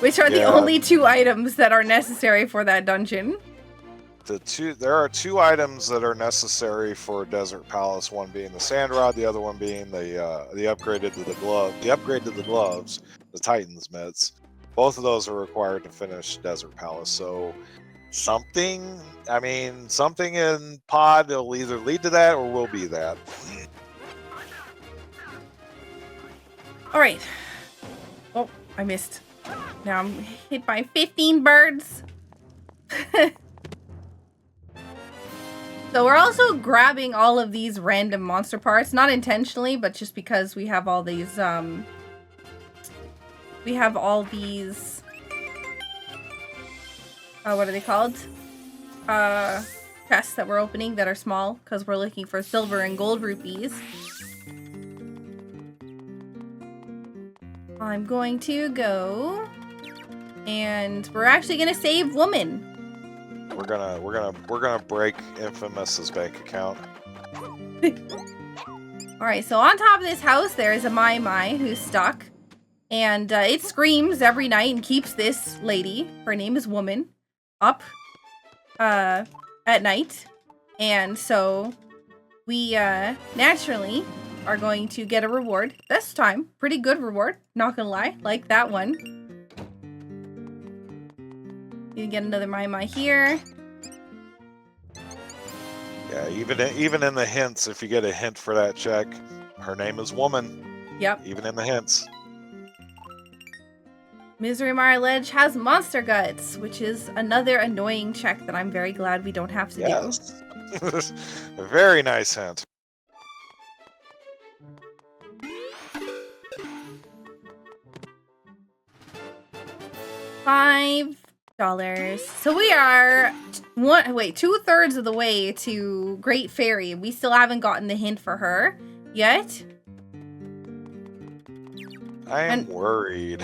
which are the only 2 items that are necessary for that dungeon.
There are 2 items that are necessary for Desert Palace. One being the sand rod, the other one being the upgrade to the glove. The upgrade to the gloves, the Titan's mitts. Both of those are required to finish Desert Palace. So something in Pod will either lead to that or will be that.
All right. Oh, I missed. Now I'm hit by 15 birds. So we're also grabbing all of these random monster parts, not intentionally, but just because we have all these, what are they called? Chests that we're opening that are small, because we're looking for silver and gold rupees. I'm going to go, and we're actually gonna save woman.
We're gonna break Infamous's bank account.
Alright, so on top of this house there is a Mai who's stuck. And it screams every night and keeps this lady, her name is Woman, up at night. And so we naturally are going to get a reward. This time, pretty good reward, not gonna lie, like that one. You can get another Mai here.
Yeah, even in the hints, if you get a hint for that check, her name is Woman.
Yep.
Even in the hints.
Misery Mire Ledge has monster guts, which is another annoying check that I'm very glad we don't have to do.
A very nice hint.
$5. So we are 2/3 of the way to Great Fairy. We still haven't gotten the hint for her yet.
I am
And-
worried.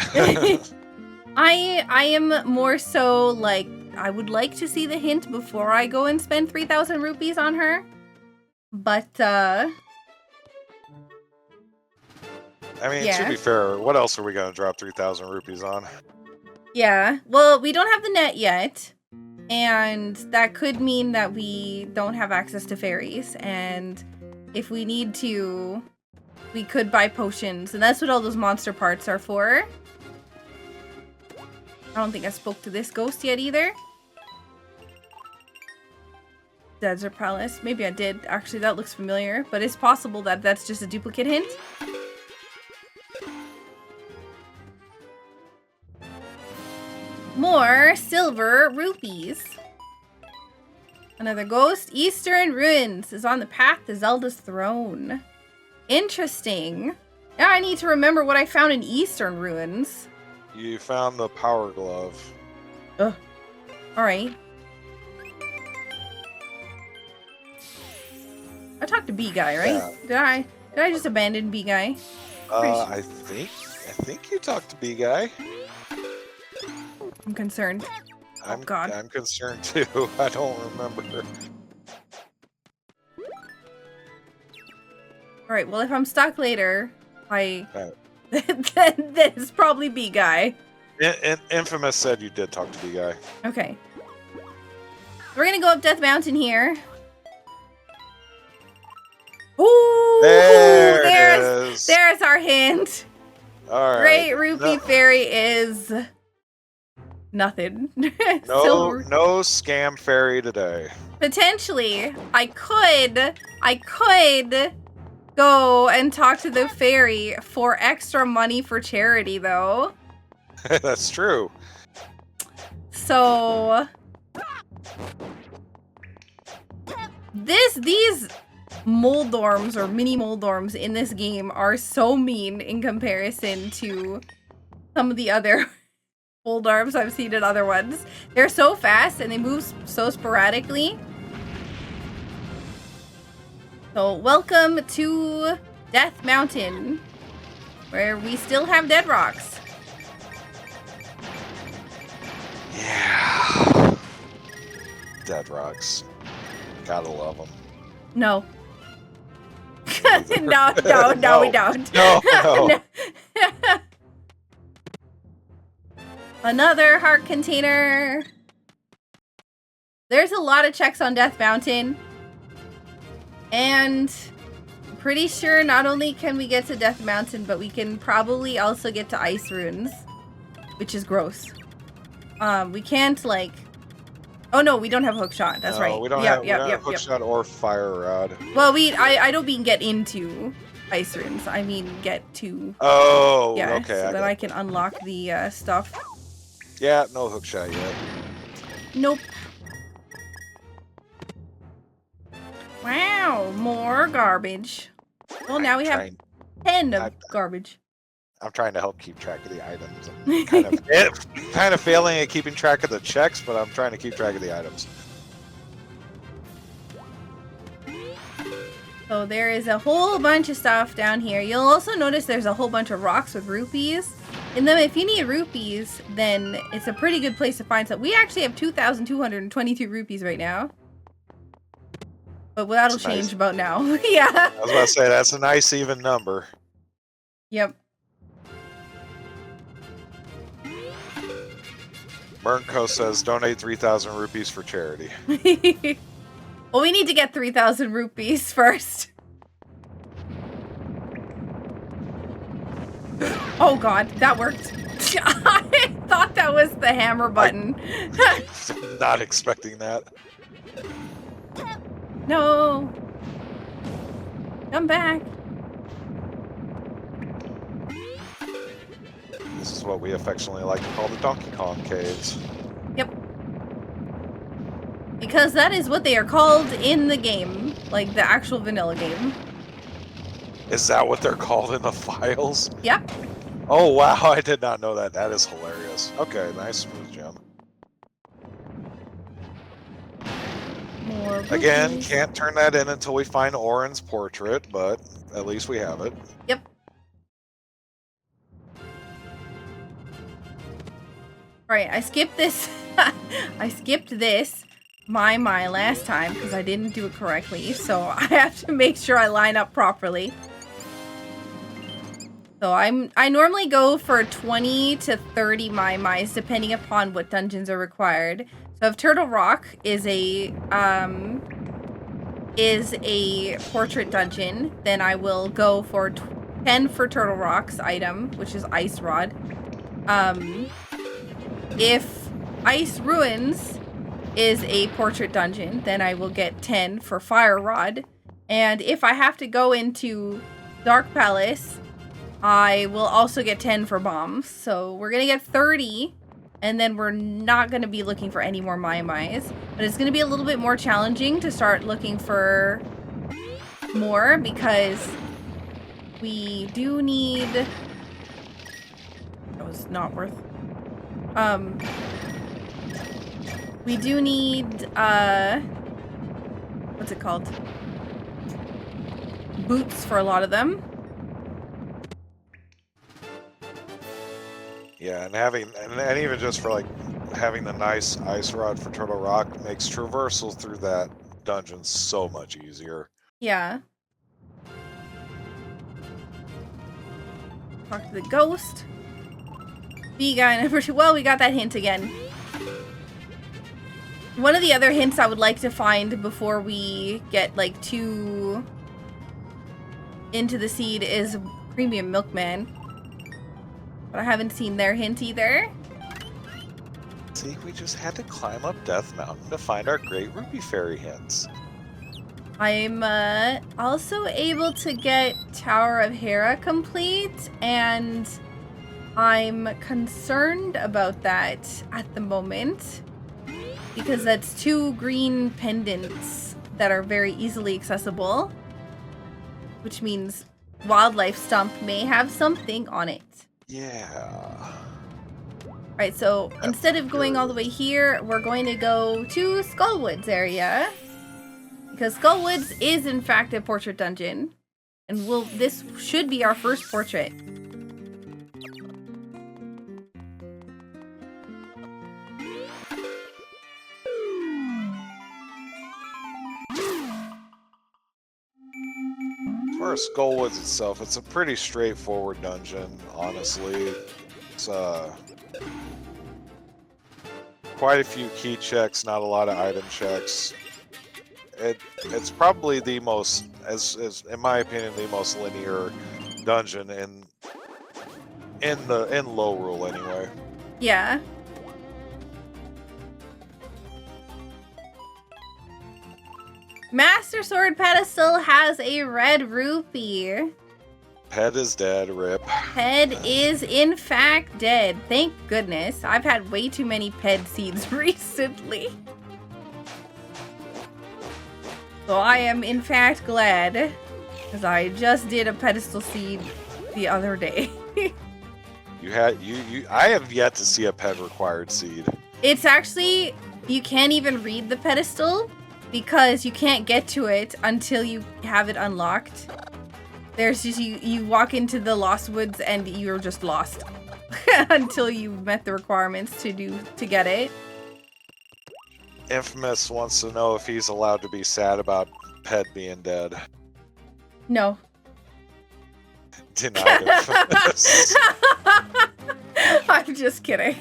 I am more so like I would like to see the hint before I go and spend 3,000 rupees on her. But
I mean,
Yeah.
to be fair, what else are we gonna drop 3,000 rupees on?
yeah, well, we don't have the net yet. And that could mean that we don't have access to fairies. And if we need to, we could buy potions. And that's what all those monster parts are for. I don't think I spoke to this ghost yet either. Desert Palace. Maybe I did. Actually, that looks familiar. But it's possible that that's just a duplicate hint. More silver rupees. Another ghost. Eastern Ruins is on the path to Zelda's throne. Interesting. Now I need to remember what I found in Eastern Ruins.
You found the power glove.
Ugh. Alright. I talked to B guy, right?
Yeah.
Did I just abandon B guy?
I think you talked to B guy.
I'm concerned.
I'm
God.
I'm concerned too. I don't remember.
Alright, well if I'm stuck later,
Right.
then it's probably B guy.
Infamous said you did talk to B guy.
Okay. We're gonna go up Death Mountain here. Ooh! There's our hint.
All right.
Great Rupee Fairy is nothing.
No scam fairy today.
Potentially, I could go and talk to the fairy for extra money for charity, though.
That's true.
So these Moldorms or mini Moldorms in this game are so mean in comparison to some of the other Moldorms I've seen in other ones. They're so fast and they move so sporadically. So welcome to Death Mountain, where we still have dead rocks.
Yeah. Dead rocks. Gotta love them.
No. no, we don't.
No.
Another heart container. There's a lot of checks on Death Mountain. And I'm pretty sure not only can we get to Death Mountain, but we can probably also get to Ice Ruins, which is gross. We can't like... Oh no, we don't have hook shot. That's right.
We don't have hook shot or fire rod.
Well, I don't mean get into Ice Ruins. I mean get to...
Oh,
yeah,
okay.
so that I can unlock the stuff.
Yeah, no hook shot yet.
Nope. Wow, more garbage. Well, now we have 10 of garbage.
I'm trying to help keep track of the items. I'm kind of failing at keeping track of the checks, but I'm trying to keep track of the items.
So there is a whole bunch of stuff down here. You'll also notice there's a whole bunch of rocks with rupees in them. If you need rupees, then it's a pretty good place to find some. We actually have 2,222 rupees right now. But that'll change about now. Yeah.
I was about to say, that's a nice even number.
Yep.
Burnco says, donate 3,000 rupees for charity.
Well, we need to get 3,000 rupees first. Oh god, that worked. I thought that was the hammer button.
Not expecting that.
No. Come back.
This is what we affectionately like to call the Donkey Kong caves.
Yep. Because that is what they are called in the game. Like the actual vanilla game.
Is that what they're called in the files?
Yep.
Oh wow, I did not know that. That is hilarious. Okay, nice smooth gem.
More
Again,
rupees.
can't turn that in until we find Oren's portrait, but at least we have it.
Yep. Alright, I skipped this. I skipped this my last time because I didn't do it correctly. So I have to make sure I line up properly. So I normally go for 20 to 30 my depending upon what dungeons are required. So if Turtle Rock is a portrait dungeon, then I will go for 10 for Turtle Rock's item, which is Ice Rod. If Ice Ruins is a portrait dungeon, then I will get 10 for Fire Rod. And if I have to go into Dark Palace, I will also get 10 for bombs. So we're gonna get 30, and then we're not gonna be looking for any more Mai-Mais. But it's gonna be a little bit more challenging to start looking for more because we do need... That was not worth... We do need, what's it called? Boots for a lot of them.
Yeah, and even just for like having the nice ice rod for Turtle Rock makes traversal through that dungeon so much easier.
Yeah. Talk to the ghost. B guy number 2. Well, we got that hint again. One of the other hints I would like to find before we get like too into the seed is Premium Milkman. But I haven't seen their hint either.
See, we just had to climb up Death Mountain to find our Great Ruby Fairy hints.
I'm also able to get Tower of Hera complete, and I'm concerned about that at the moment because that's 2 green pendants that are very easily accessible, which means Wildlife Stump may have something on it.
Yeah.
Alright, so instead of going all the way here, we're going to go to Skullwoods area. Because Skullwoods is in fact a portrait dungeon. And this should be our first portrait.
As far as Skullwoods itself, it's a pretty straightforward dungeon, honestly. It's quite a few key checks, not a lot of item checks. It's probably the most, as in my opinion, the most linear dungeon in Lorule anyway.
Yeah. Master Sword Pedestal has a red rupee.
Ped is dead, rip.
Ped is in fact dead. Thank goodness. I've had way too many Ped seeds recently. So I am in fact glad, because I just did a pedestal seed the other day.
I have yet to see a Ped required seed.
It's actually, you can't even read the pedestal because you can't get to it until you have it unlocked. There's just, you walk into the Lost Woods and you're just lost until you've met the requirements to get it.
Infamous wants to know if he's allowed to be sad about Ped being dead.
No.
Denied Infamous.
I'm just kidding.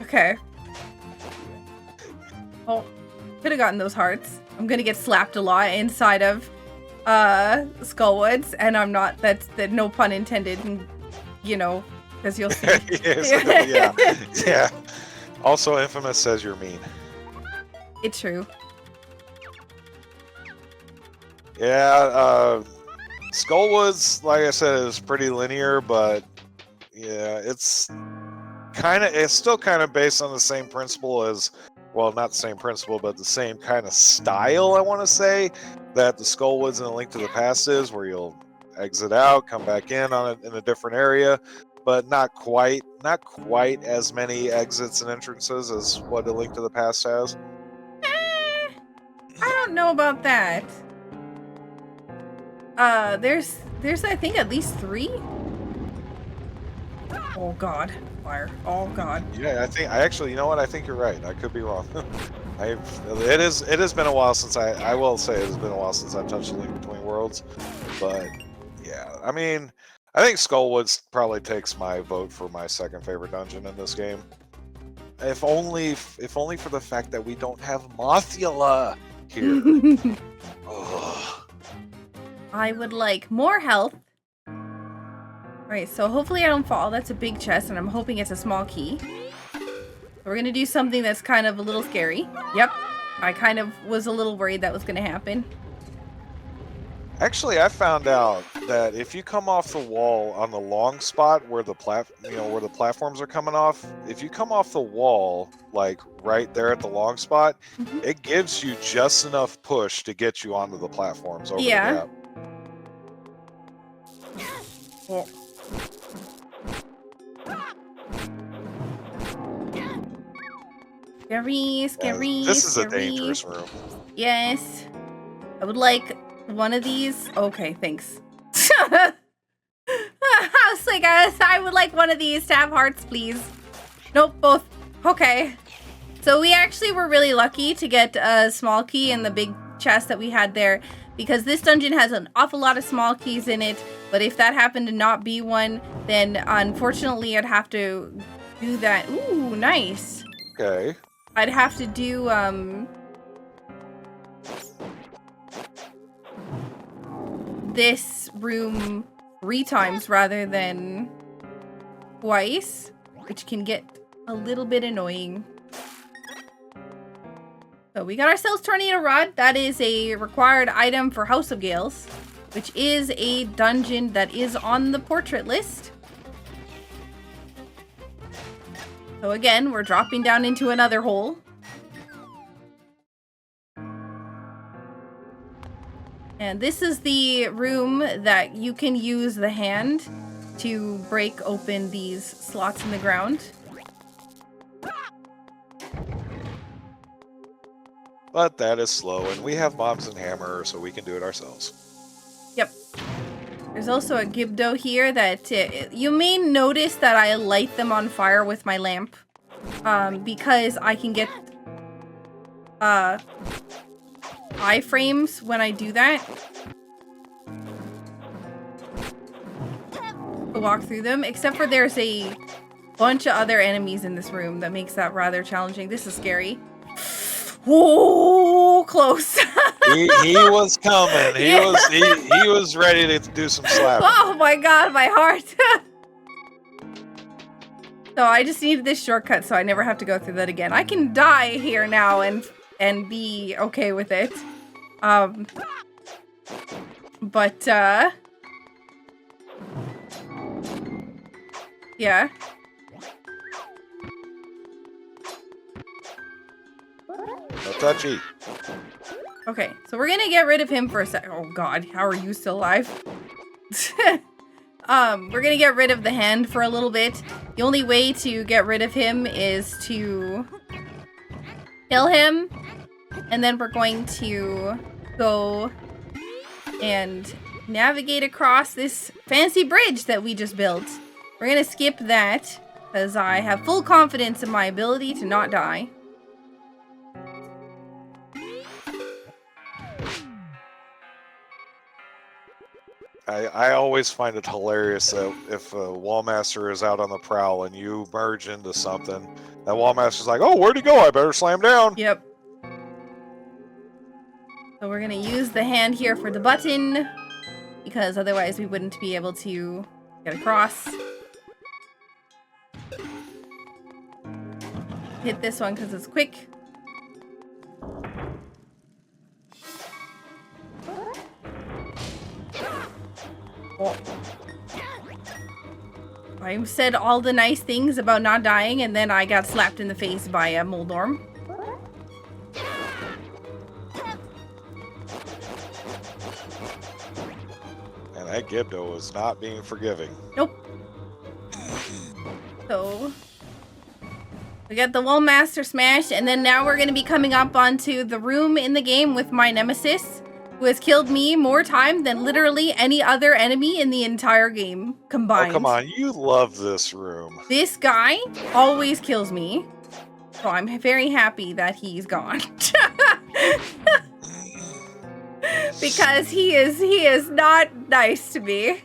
Okay. Well, could have gotten those hearts. I'm gonna get slapped a lot inside of Skullwoods, and I'm not. That's no pun intended. And, you know, because you'll see.
Yes, yeah. Also, Infamous says you're mean.
It's true.
Yeah, Skullwoods, like I said, is pretty linear, but yeah, it's still kind of based on the same principle as, well, not the same principle, but the same kind of style, I want to say, that the Skullwoods in A Link to the Past is, where you'll exit out, come back in in a different area, but not quite as many exits and entrances as what A Link to the Past has.
I don't know about that. There's I think at least 3. Oh god, fire. Oh god.
Yeah, I actually, you know what? I think you're right. I could be wrong. It has been a while since I will say it has been a while since I've touched Link Between Worlds, but yeah, I mean, I think Skullwoods probably takes my vote for my second favorite dungeon in this game. If only for the fact that we don't have Mothula here. Ugh.
I would like more health. Alright, so hopefully I don't fall. That's a big chest, and I'm hoping it's a small key. We're gonna do something that's kind of a little scary. Yep, I kind of was a little worried that was gonna happen.
Actually, I found out that if you come off the wall on the long spot where the where the platforms are coming off, if you come off the wall, like right there at the long spot, it gives you just enough push to get you onto the platforms over the gap.
Oh. Scary.
This is a dangerous room.
Yes. I would like one of these. Okay, thanks. I was like, I would like one of these to have hearts, please. Nope, both. Okay. So we actually were really lucky to get a small key in the big chest that we had there, because this dungeon has an awful lot of small keys in it, but if that happened to not be one, then unfortunately I'd have to do that. Ooh, nice.
Okay.
I'd have to do, this room 3 times rather than twice, which can get a little bit annoying. So we got ourselves Tornado Rod. That is a required item for House of Gales, which is a dungeon that is on the portrait list. So again, we're dropping down into another hole. And this is the room that you can use the hand to break open these slots in the ground.
But that is slow, and we have mobs and hammer, so we can do it ourselves.
Yep. There's also a Gibdo here that you may notice that I light them on fire with my lamp, because I can get iframes when I do that. To walk through them, except for there's a bunch of other enemies in this room that makes that rather challenging. This is scary. Whoa, close.
he was coming. He was ready to do some slapping.
Oh my god, my heart. So I just needed this shortcut so I never have to go through that again. I can die here now and be okay with it. But yeah.
No touchy.
Okay, so we're gonna get rid of him for a sec. Oh god, how are you still alive? We're gonna get rid of the hand for a little bit. The only way to get rid of him is to kill him, and then we're going to go and navigate across this fancy bridge that we just built. We're gonna skip that because I have full confidence in my ability to not die.
I always find it hilarious that if a Wallmaster is out on the prowl and you merge into something, that Wallmaster's like, oh, where'd he go? I better slam down.
Yep. So we're gonna use the hand here for the button, because otherwise we wouldn't be able to get across. Hit this one because it's quick. Oh. I said all the nice things about not dying, and then I got slapped in the face by a Moldorm.
And that Gibdo was not being forgiving.
Nope. So we got the Wallmaster smash, and then now we're going to be coming up onto the room in the game with my nemesis. who has killed me more time than literally any other enemy in the entire game combined.
Oh, come on. You love this room.
This guy always kills me. So I'm very happy that he's gone. Because he is not nice to me.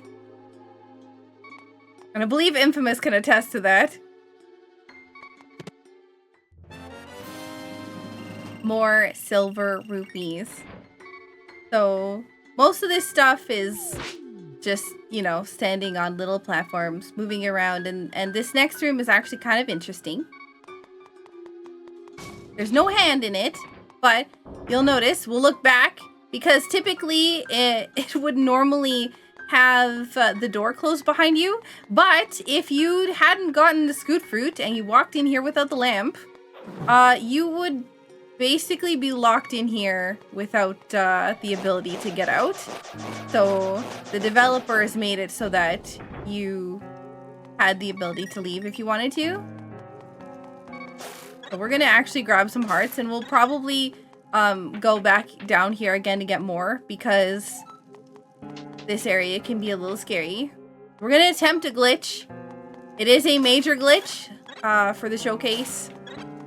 And I believe Infamous can attest to that. More silver rupees. So most of this stuff is just, you know, standing on little platforms, moving around, and this next room is actually kind of interesting. There's no hand in it, but you'll notice, we'll look back, because typically it would normally have the door closed behind you, but if you hadn't gotten the scoot fruit and you walked in here without the lamp, you would basically be locked in here without the ability to get out. So the developers made it so that you had the ability to leave if you wanted to. So we're gonna actually grab some hearts, and we'll probably go back down here again to get more, because this area can be a little scary. We're gonna attempt a glitch. It is a major glitch for the showcase.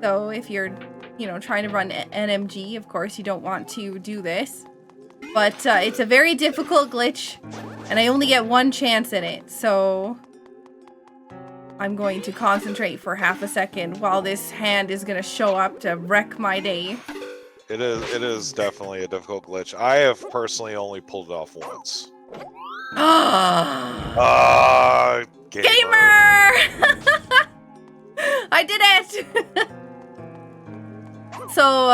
So if you're, you know, trying to run NMG, of course you don't want to do this. But it's a very difficult glitch, and I only get one chance at it, so I'm going to concentrate for half a second while this hand is gonna show up to wreck my day.
It is definitely a difficult glitch. I have personally only pulled it off once.
Gamer! I did it! So,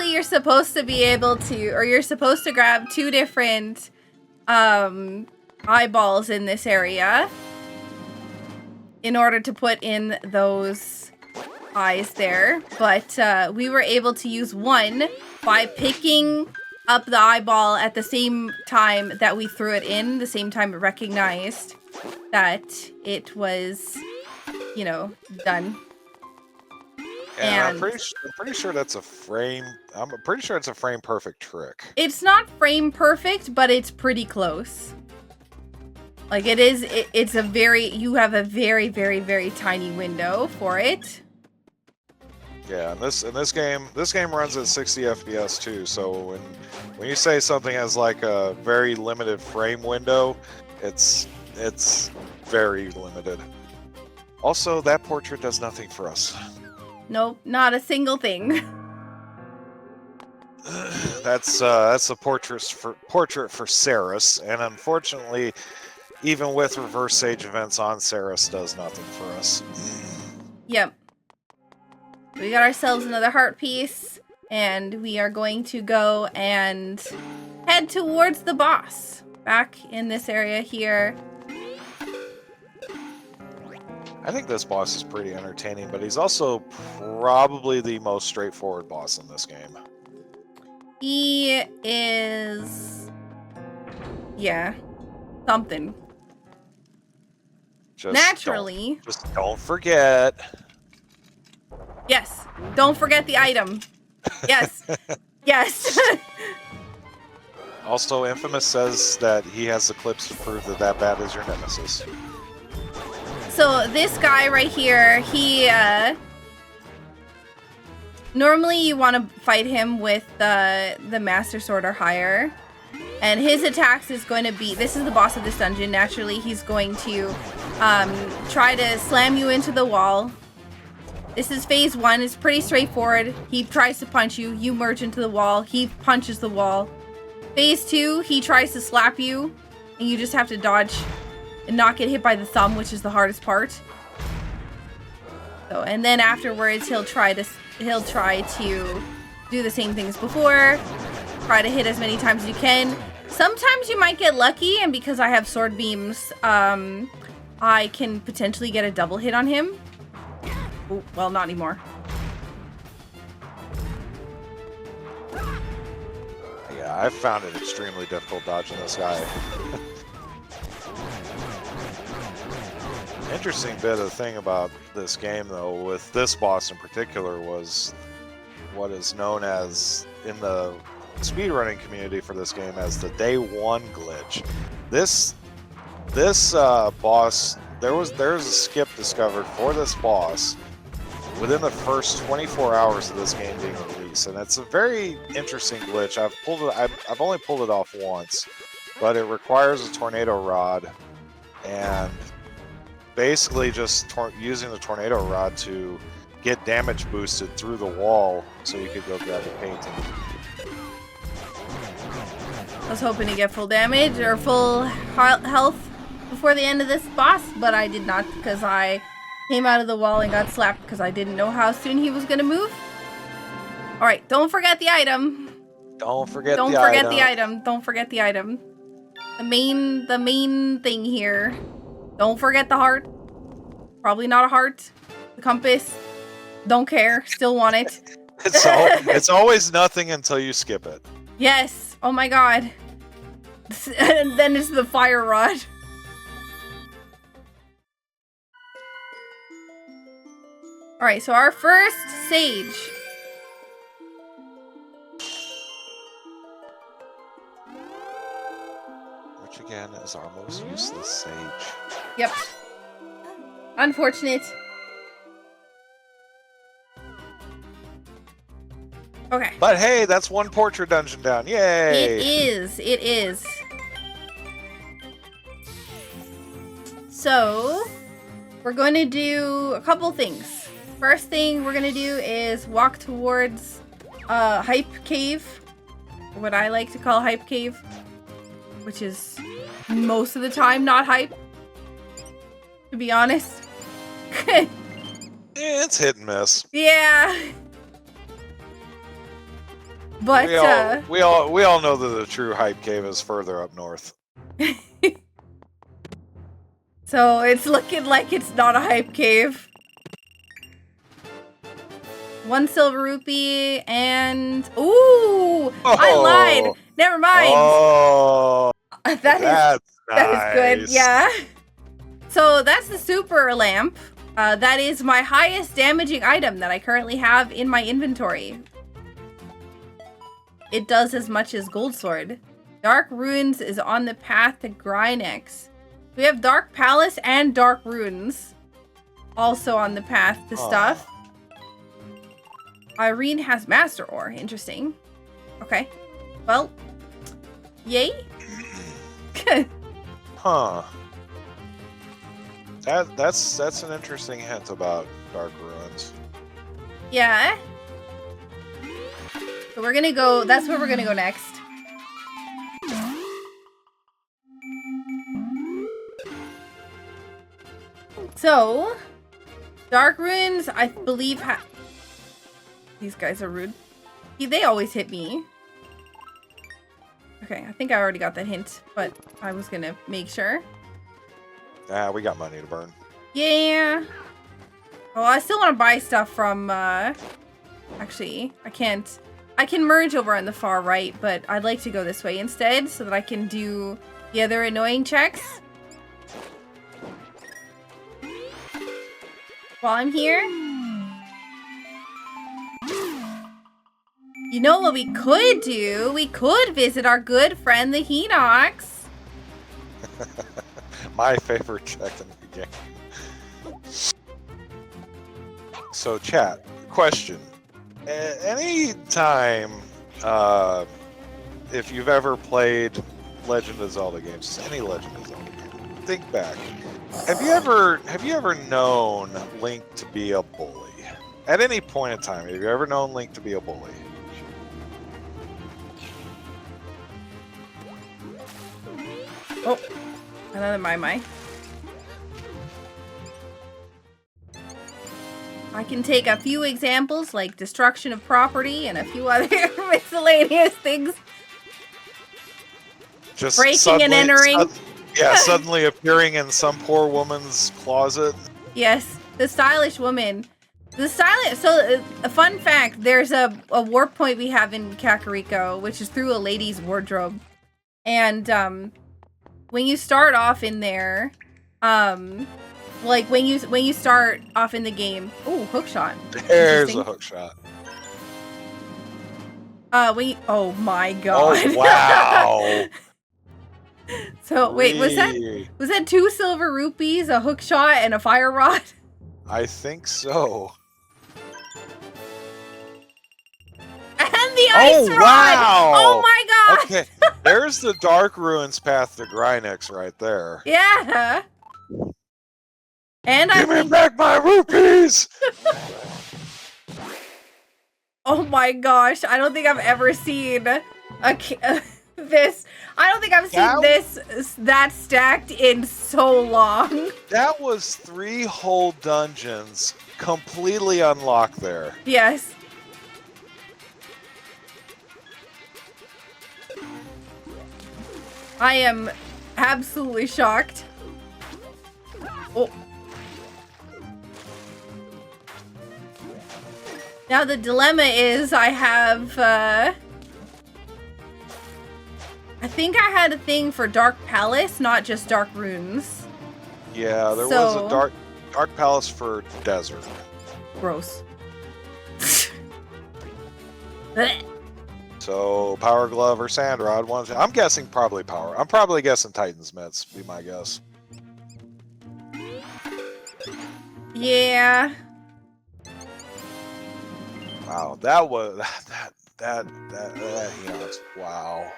you're supposed to be able to, or you're supposed to grab 2 different, eyeballs in this area in order to put in those eyes there. But, we were able to use one by picking up the eyeball at the same time that we threw it in, the same time it recognized that it was, you know, done.
And I'm pretty sure that's a frame. I'm pretty sure it's a frame perfect trick.
It's not frame perfect, but it's pretty close. Like it is. It's a very. You have a very, very, very tiny window for it.
Yeah, and this game runs at 60 FPS too. So when you say something has like a very limited frame window, it's very limited. Also, that portrait does nothing for us.
Nope, not a single thing.
That's a portrait for Ceres, and unfortunately, even with reverse sage events on, Ceres does nothing for us.
Yep. We got ourselves another heart piece, and we are going to go and head towards the boss. Back in this area here.
I think this boss is pretty entertaining, but he's also probably the most straightforward boss in this game.
He is... yeah. Something. Naturally.
Just don't forget.
Yes. Don't forget the item. Yes. Yes.
Also, Infamous says that he has the clips to prove that that bat is your nemesis.
So this guy right here, he normally you want to fight him with the Master Sword or higher, and his attacks is going to be, this is the boss of this dungeon. Naturally, he's going to try to slam you into the wall. This is phase 1. It's pretty straightforward. He tries to punch you, you merge into the wall, he punches the wall. Phase 2, he tries to slap you, and you just have to dodge and not get hit by the thumb, which is the hardest part. So, and then afterwards, he'll try to do the same things before. Try to hit as many times as you can. Sometimes you might get lucky, and because I have sword beams, I can potentially get a double hit on him. Ooh, well, not anymore.
Yeah, I've found it extremely difficult dodging this guy. Interesting bit of thing about this game, though, with this boss in particular, was what is known as, in the speedrunning community for this game as the day one glitch. This boss, there's a skip discovered for this boss within the first 24 hours of this game being released, and it's a very interesting glitch. I've only pulled it off once, but it requires a tornado rod, and basically just using the tornado rod to get damage boosted through the wall so you could go grab the painting.
I was hoping to get full damage or full health before the end of this boss, but I did not because I came out of the wall and got slapped because I didn't know how soon he was going to move. Alright, don't forget the item.
Don't forget
the item. Don't forget the item. The main thing here. Don't forget the heart. Probably not a heart. The compass. Don't care. Still want it.
It's always nothing until you skip it.
Yes. Oh my god. And then it's the fire rod. Alright, so our first sage.
Which again is our most useless sage.
Yep. Unfortunate. Okay.
But hey, that's one portrait dungeon down. Yay!
It is. So, we're going to do a couple things. First thing we're going to do is walk towards Hype Cave. What I like to call Hype Cave. Which is most of the time not hype. To be honest.
It's hit and miss.
Yeah. But
we all know that the true hype cave is further up north.
So it's looking like it's not a hype cave. 1 silver rupee and ooh, I lied. Never mind.
Oh,
that is good. Yeah. So that's the super lamp. That is my highest damaging item that I currently have in my inventory. It does as much as Gold Sword. Dark Ruins is on the path to Grynex. We have Dark Palace and Dark Ruins also on the path to stuff. Irene has Master Ore. Interesting. Okay. Well, yay.
Huh. That's an interesting hint about Dark Ruins.
Yeah. So we're gonna go, that's where we're gonna go next. So, Dark Ruins, I believe, these guys are rude. They always hit me. Okay, I think I already got that hint, but I was gonna make sure.
We got money to burn.
Yeah. Oh, I still want to buy stuff from, actually, I can't. I can merge over on the far right, but I'd like to go this way instead so that I can do the other annoying checks. While I'm here. You know what we could do? We could visit our good friend, the Hinox.
My favorite check in the game. So, chat, question. Any time, if you've ever played Legend of Zelda games, any Legend of Zelda game, think back. Have you ever known Link to be a bully? At any point in time, have you ever known Link to be a bully?
Oh, another my. I can take a few examples like destruction of property and a few other miscellaneous things.
Just
breaking and entering.
Suddenly appearing in some poor woman's closet.
Yes, the stylish woman. So, a fun fact, there's a warp point we have in Kakariko, which is through a lady's wardrobe. And, when you start off in there, like when you start off in the game, ooh, hook shot.
There's a hook shot.
Wait. Oh my god.
Oh, wow.
So, wait, was
Really?
that 2 silver rupees, a hook shot, and a fire rod?
I think so.
And the ice rod!
Wow!
Oh my god!
Okay, there's the Dark Ruins path to Grynix right there.
Yeah! And
Give me back my rupees!
oh my gosh, I don't think I've ever seen this. I don't think I've seen this that stacked in so long.
That was 3 whole dungeons completely unlocked there.
Yes. I am absolutely shocked. Oh. Now the dilemma is I have, I think I had a thing for Dark Palace, not just Dark Runes.
Yeah, there was a Dark Palace for Desert.
Gross.
So, Power Glove or Sand Rod. I'm guessing probably Power. I'm probably guessing Titan's Mitts, be my guess.
Yeah.
Wow, that was that Hinox. Wow.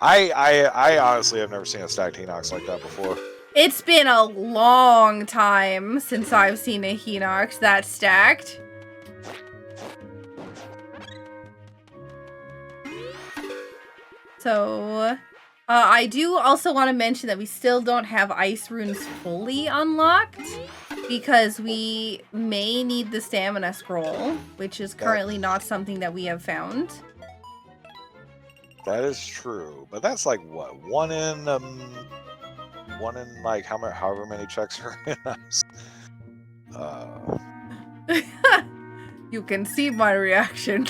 I honestly have never seen a stacked Hinox like that before.
It's been a long time since I've seen a Hinox that stacked. So, I do also want to mention that we still don't have Ice Runes fully unlocked because we may need the Stamina Scroll, which is currently not something that we have found.
That is true, but that's like what, one in like however many checks are in us.
You can see my reaction.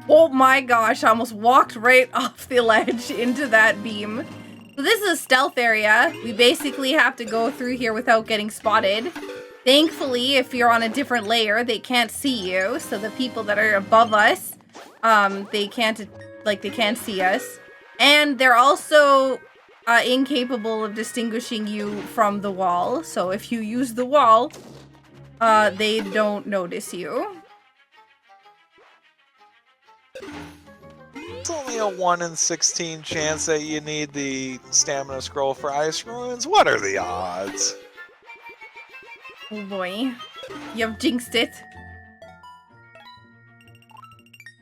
Oh my gosh, I almost walked right off the ledge into that beam. So this is a stealth area. We basically have to go through here without getting spotted. Thankfully, if you're on a different layer, they can't see you. So the people that are above us, they can't see us. And they're also incapable of distinguishing you from the wall. So if you use the wall, they don't notice you.
It's only a 1 in 16 chance that you need the Stamina Scroll for Ice Ruins. What are the odds?
Oh boy. You've jinxed it.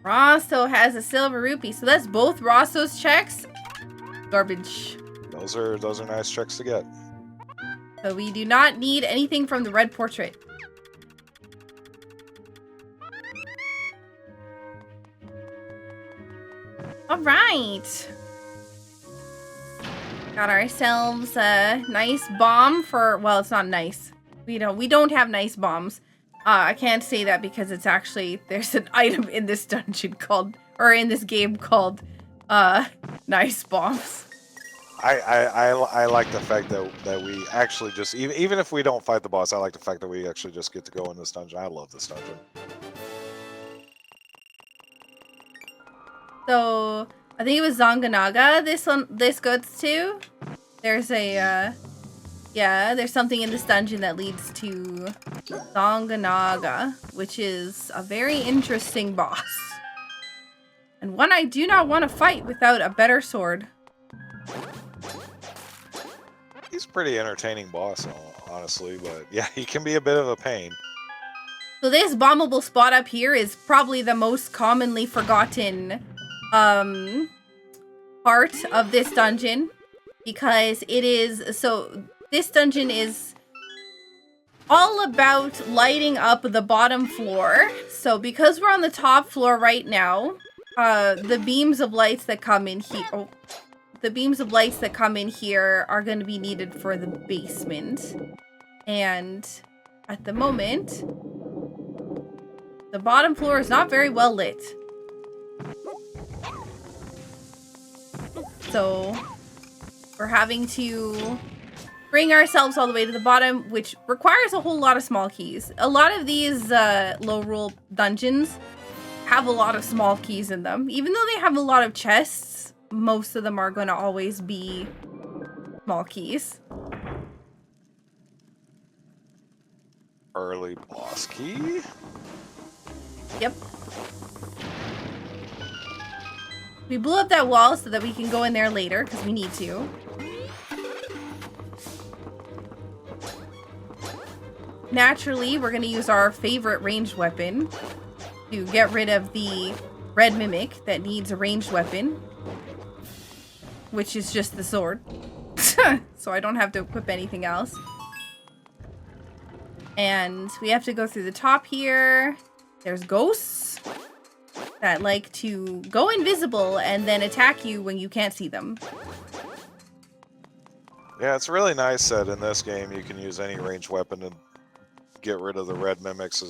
Rosso has a silver rupee, so that's both Rosso's checks. Garbage.
Those are nice checks to get.
So we do not need anything from the red portrait. All right. Got ourselves a nice bomb for, well, it's not nice. We don't have nice bombs. I can't say that because it's actually, there's an item in this dungeon called, or in this game called, nice bombs.
I like the fact that we actually just, even if we don't fight the boss, I like the fact that we actually just get to go in this dungeon. I love this dungeon.
So, I think it was Zonganaga this goes to. There's a, yeah, there's something in this dungeon that leads to Zonganaga, which is a very interesting boss. And one I do not want to fight without a better sword.
He's a pretty entertaining boss, honestly, but yeah, he can be a bit of a pain.
So this bombable spot up here is probably the most commonly forgotten part of this dungeon, because it is, so this dungeon is all about lighting up the bottom floor. So because we're on the top floor right now, the beams of lights that come in here, the beams of lights that come in here are going to be needed for the basement. And at the moment, the bottom floor is not very well lit. So we're having to bring ourselves all the way to the bottom, which requires a whole lot of small keys. A lot of these Lorule dungeons have a lot of small keys in them. Even though they have a lot of chests, most of them are going to always be small keys.
Early boss key?
Yep. We blew up that wall so that we can go in there later, because we need to. Naturally, we're going to use our favorite ranged weapon to get rid of the red mimic that needs a ranged weapon, which is just the sword. So I don't have to equip anything else. And we have to go through the top here. There's ghosts that like to go invisible and then attack you when you can't see them.
Yeah, it's really nice that in this game you can use any ranged weapon to get rid of the red mimics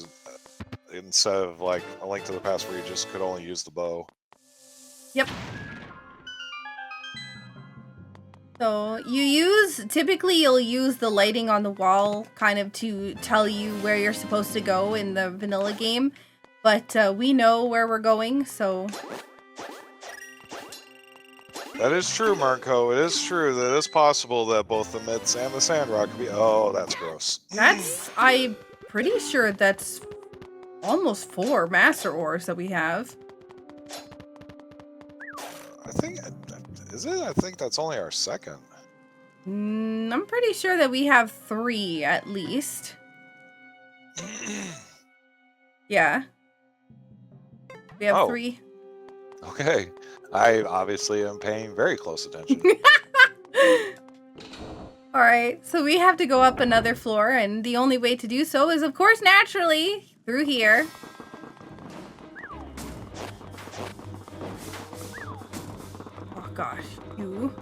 instead of like A Link to the Past where you just could only use the bow.
Yep. So typically you'll use the lighting on the wall kind of to tell you where you're supposed to go in the vanilla game, but we know where we're going, so.
That is true, Marco. It is true that it is possible that both the myths and the sandrock could be. Oh, that's gross.
I'm pretty sure that's almost 4 master ores that we have.
I think, is it? I think that's only our second.
I'm pretty sure that we have 3 at least. Yeah. We have 3.
Okay. I obviously am paying very close attention.
Alright, so we have to go up another floor, and the only way to do so is, of course, naturally, through here. Oh gosh, you.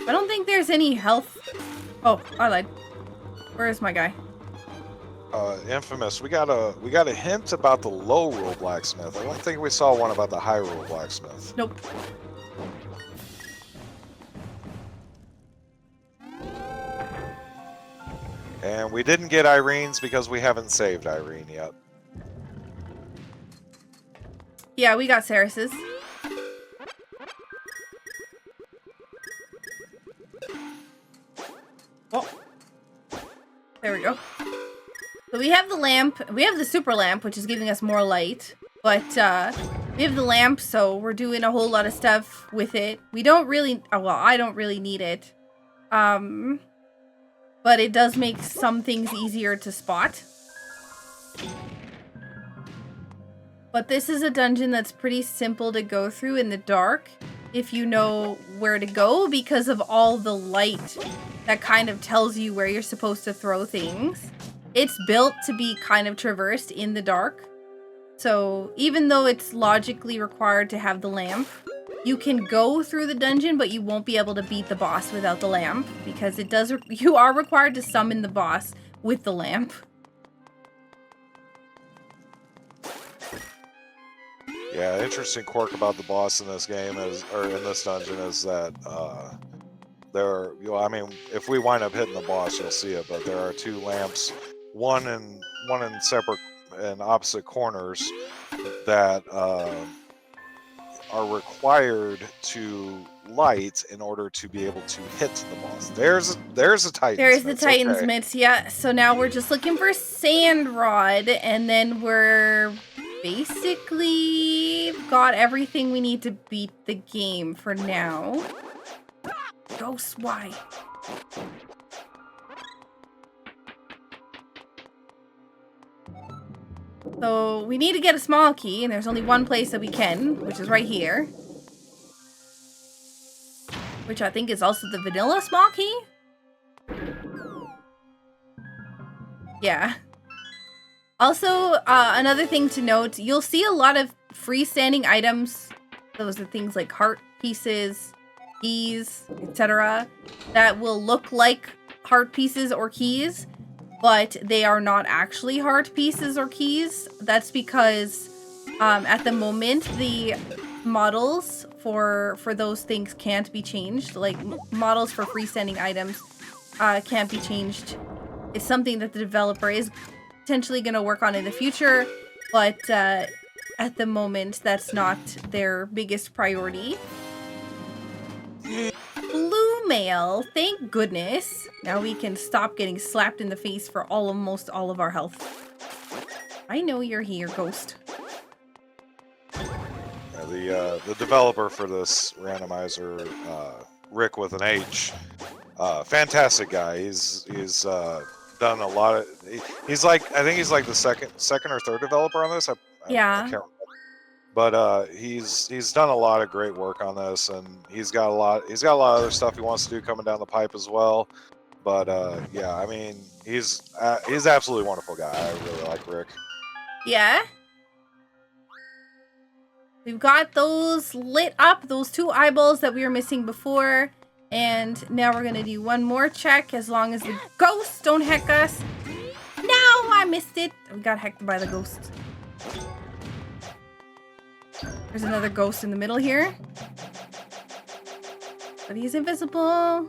I don't think there's any health. Oh, I lied. Where is my guy?
Infamous. We got a hint about the low rule blacksmith. I don't think we saw one about the high rule blacksmith.
Nope.
And we didn't get Irene's because we haven't saved Irene yet.
Yeah, we got Ceres's. Oh. There we go. So we have the lamp. We have the super lamp, which is giving us more light. But we have the lamp, so we're doing a whole lot of stuff with it. We don't really... Oh, well, I don't really need it. But it does make some things easier to spot. But this is a dungeon that's pretty simple to go through in the dark if you know where to go because of all the light that kind of tells you where you're supposed to throw things. It's built to be kind of traversed in the dark. So even though it's logically required to have the lamp, you can go through the dungeon, but you won't be able to beat the boss without the lamp because it does. You are required to summon the boss with the lamp.
Yeah, interesting quirk about the boss in this game is, or in this dungeon, is that there are, you know, I mean, if we wind up hitting the boss, you'll see it, but there are 2 lamps, one in separate and opposite corners that are required to light in order to be able to hit the boss. There's a Titan's
There's the
mitts,
Titan's
okay.
mitts, yeah. So now we're just looking for Sand Rod, and then we're basically got everything we need to beat the game for now. Ghost, why? So we need to get a small key, and there's only one place that we can, which is right here. Which I think is also the vanilla small key. Yeah. Also, another thing to note, you'll see a lot of freestanding items. Those are things like heart pieces, keys, etc. that will look like heart pieces or keys, but they are not actually heart pieces or keys. That's because at the moment, the models for those things can't be changed. Like, models for freestanding items can't be changed it's something that the developer is potentially going to work on in the future, but at the moment, that's not their biggest priority. Blue mail, thank goodness. Now we can stop getting slapped in the face for almost all of our health. I know you're here, ghost.
Yeah, the developer for this randomizer, Rick with an H, fantastic guy. He's done a lot of. He's like, I think he's like the second or third developer on this. I
Yeah.
can't remember. But he's done a lot of great work on this, and he's got a lot of other stuff he wants to do coming down the pipe as well. But yeah, I mean, he's absolutely wonderful guy. I really like Rick.
Yeah. We've got those lit up, those 2 eyeballs that we were missing before. And now we're going to do one more check as long as the ghosts don't heck us. No, I missed it. We got hecked by the ghost. There's another ghost in the middle here. But he's invisible.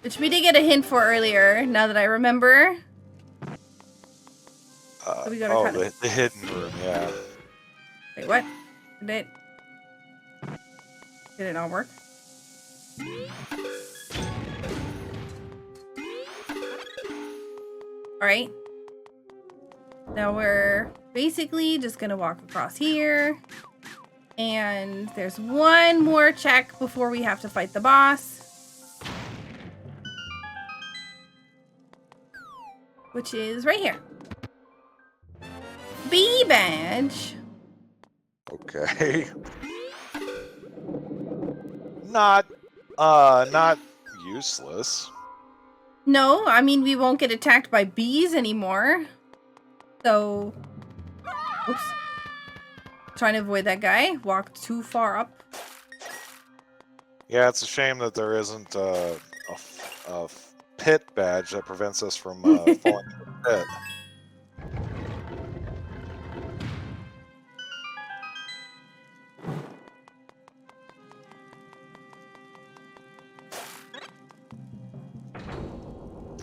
Which we did get a hint for earlier, now that I remember. So we gotta kind of...
the hidden room, yeah.
Wait, what? Did it not work? Alright. Now we're basically just gonna walk across here. And there's one more check before we have to fight the boss. Which is right here. B badge.
Okay. Not useless.
No, I mean, we won't get attacked by bees anymore. So, oops. Trying to avoid that guy. Walked too far up.
Yeah, it's a shame that there isn't a pit badge that prevents us from falling into the pit.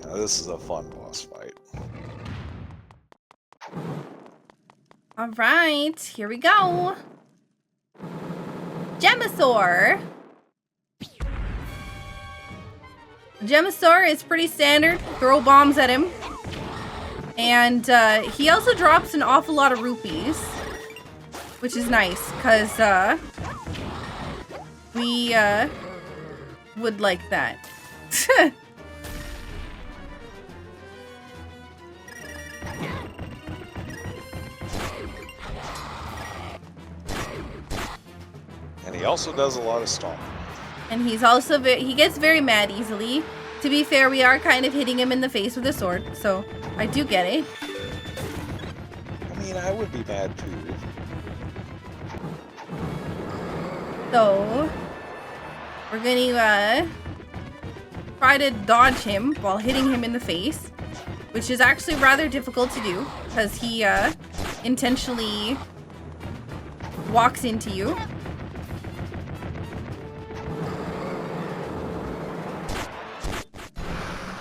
Now, this is a fun boss fight.
All right, here we go. Gemasaur. Gemasaur is pretty standard. Throw bombs at him. And he also drops an awful lot of rupees. Which is nice, because we would like that.
And he also does a lot of stomping.
And he's also he gets very mad easily. To be fair, we are kind of hitting him in the face with a sword, so I do get it.
I mean, I would be mad too.
So we're gonna try to dodge him while hitting him in the face, which is actually rather difficult to do because he intentionally walks into you.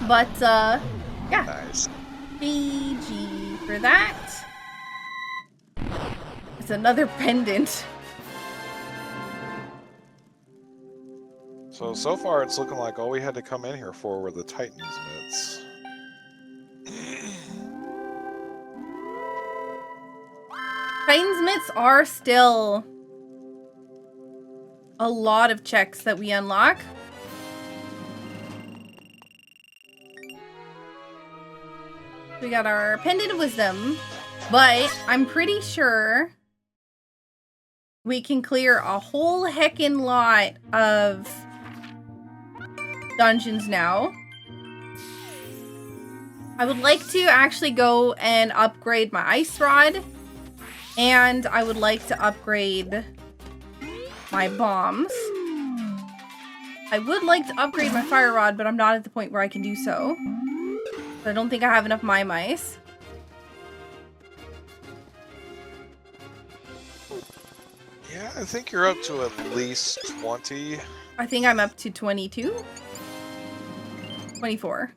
But, yeah.
Nice.
GG for that. It's another pendant.
So far it's looking like all we had to come in here for were the Titan's mitts.
Titan's mitts are still a lot of checks that we unlock. We got our Pendant of Wisdom, but I'm pretty sure we can clear a whole heckin' lot of dungeons now. I would like to actually go and upgrade my Ice Rod, and I would like to upgrade my bombs. I would like to upgrade my Fire Rod, but I'm not at the point where I can do so. I don't think I have enough Mime Ice.
Yeah, I think you're up to at least 20.
I think I'm up to 22? 24.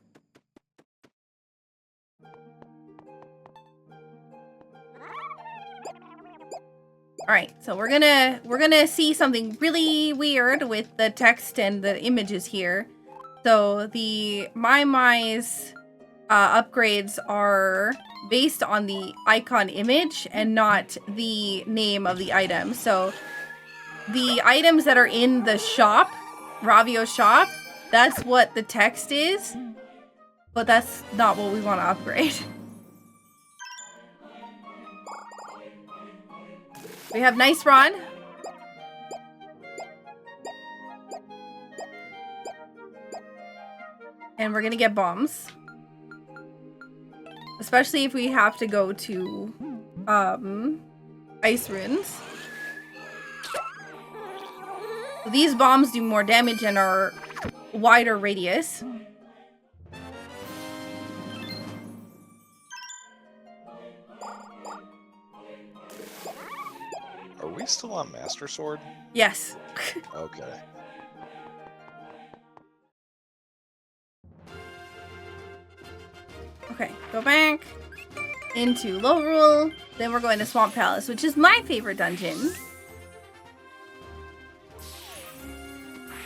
Alright, so we're gonna see something really weird with the text and the images here. So the My upgrades are based on the icon image and not the name of the item. So the items that are in the shop, Ravio's shop, that's what the text is, but that's not what we want to upgrade. We have Nice Rod. And we're gonna get bombs. Especially if we have to go to, ice runes. So these bombs do more damage and are wider radius.
Are we still on Master Sword?
Yes.
Okay.
Okay, go back into Lorule. Then we're going to Swamp Palace, which is my favorite dungeon.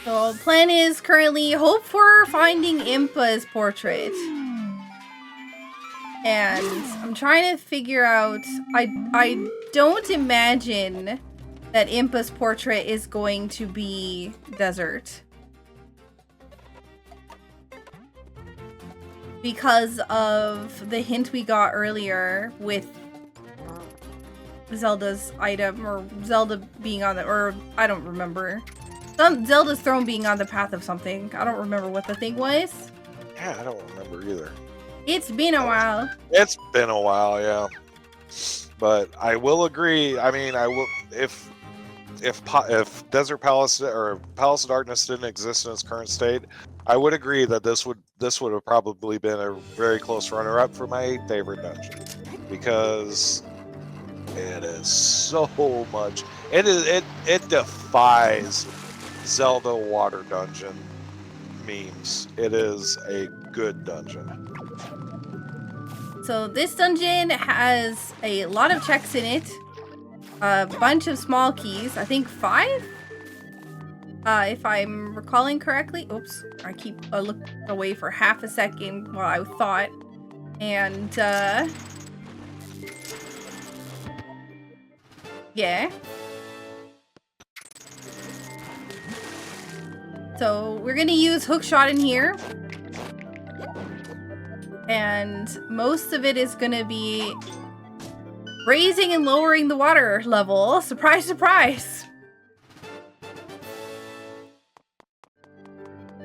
So plan is currently hope for finding Impa's portrait. And I'm trying to figure out, I don't imagine that Impa's portrait is going to be desert. Because of the hint we got earlier with Zelda's item, or Zelda being on the, or I don't remember. Zelda's throne being on the path of something. I don't remember what the thing was.
Yeah, I don't remember either.
It's been a while.
It's been a while, yeah. But I will agree. I mean, I will if Desert Palace or Palace of Darkness didn't exist in its current state, I would agree that this would have probably been a very close runner-up for my favorite dungeon, because it is so much. It defies Zelda water dungeon memes. It is a good dungeon.
So this dungeon has a lot of checks in it, a bunch of small keys, I think 5? If I'm recalling correctly. Oops, I keep looked away for half a second while I thought. And, yeah. So we're gonna use hookshot in here. And most of it is gonna be raising and lowering the water level. Surprise, surprise!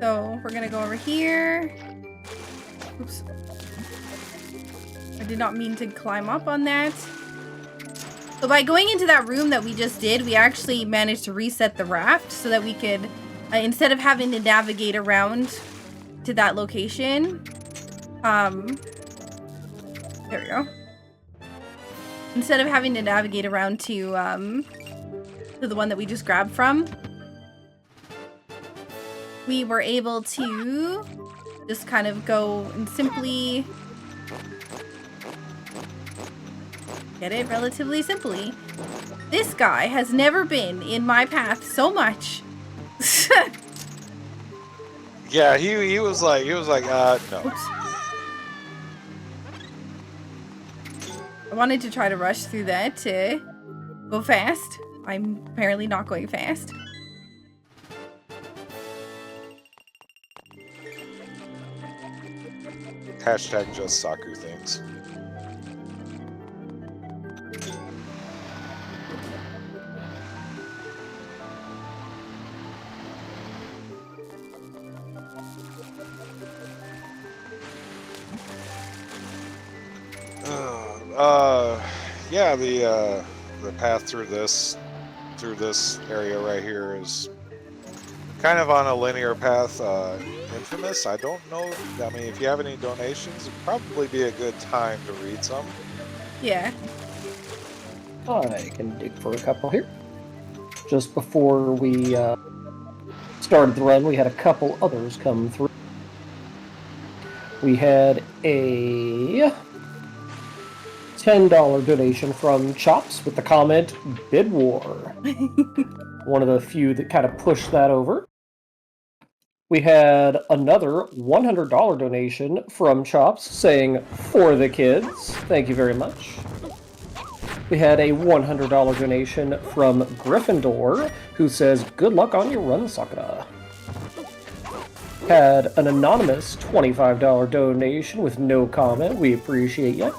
So we're gonna go over here. Oops. I did not mean to climb up on that. So by going into that room that we just did, we actually managed to reset the raft so that we could, instead of having to navigate around to that location, there we go. Instead of having to navigate around to the one that we just grabbed from, we were able to just kind of go and simply get it relatively simply. This guy has never been in my path so much.
Yeah, he was like no.
Oops. I wanted to try to rush through that to go fast. I'm apparently not going fast.
Hashtag just Saku things. Yeah, the path through this area right here is kind of on a linear path. Infamous. I don't know. I mean, if you have any donations, it'd probably be a good time to read some.
Yeah.
I can dig for a couple here. just before we started the run, we had a couple others come through. We had a $10 donation from Chops with the comment, Bid War. One of the few that kind of pushed that over. We had another $100 donation from Chops saying, for the kids. Thank you very much. We had a $100 donation from Gryffindor, who says, good luck on your run, Sakura. Had an anonymous $25 donation with no comment. We appreciate you.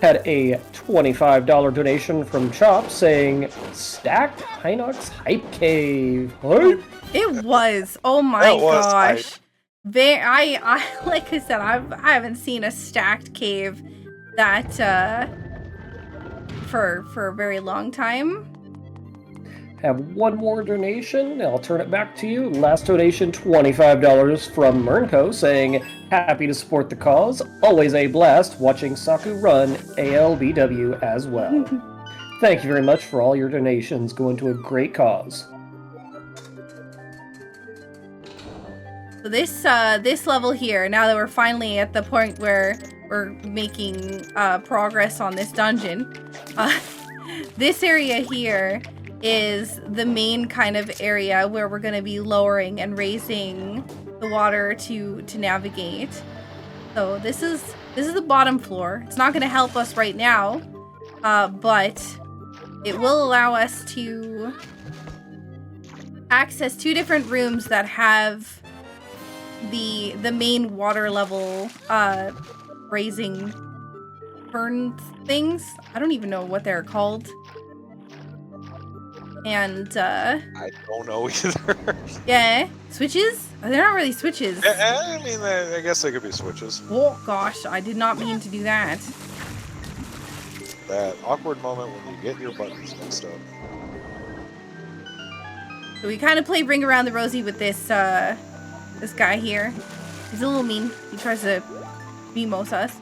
Had a $25 donation from Chop saying, stacked Hinox Hype Cave. Hype?
It was. Oh my gosh. I like I said, I haven't seen a stacked cave that for a very long time.
Have one more donation. I'll turn it back to you. Last donation, $25 from Mernco, saying, happy to support the cause. Always a blast watching Saku run ALBW as well. Thank you very much for all your donations going to a great cause.
So this level here, now that we're finally at the point where we're making progress on this dungeon, this area here is the main kind of area where we're going to be lowering and raising the water to navigate. So this is the bottom floor. It's not going to help us right now, but it will allow us to access two different rooms that have the main water level raising burn things. I don't even know what they're called. And
I don't know either.
yeah, switches? They're not really switches.
I mean, I guess they could be switches.
Oh gosh, I did not mean to do that.
That awkward moment when you get your buttons mixed up.
So we kind of play Bring Around the Rosie with this this guy here. He's a little mean. He tries to BMOS us.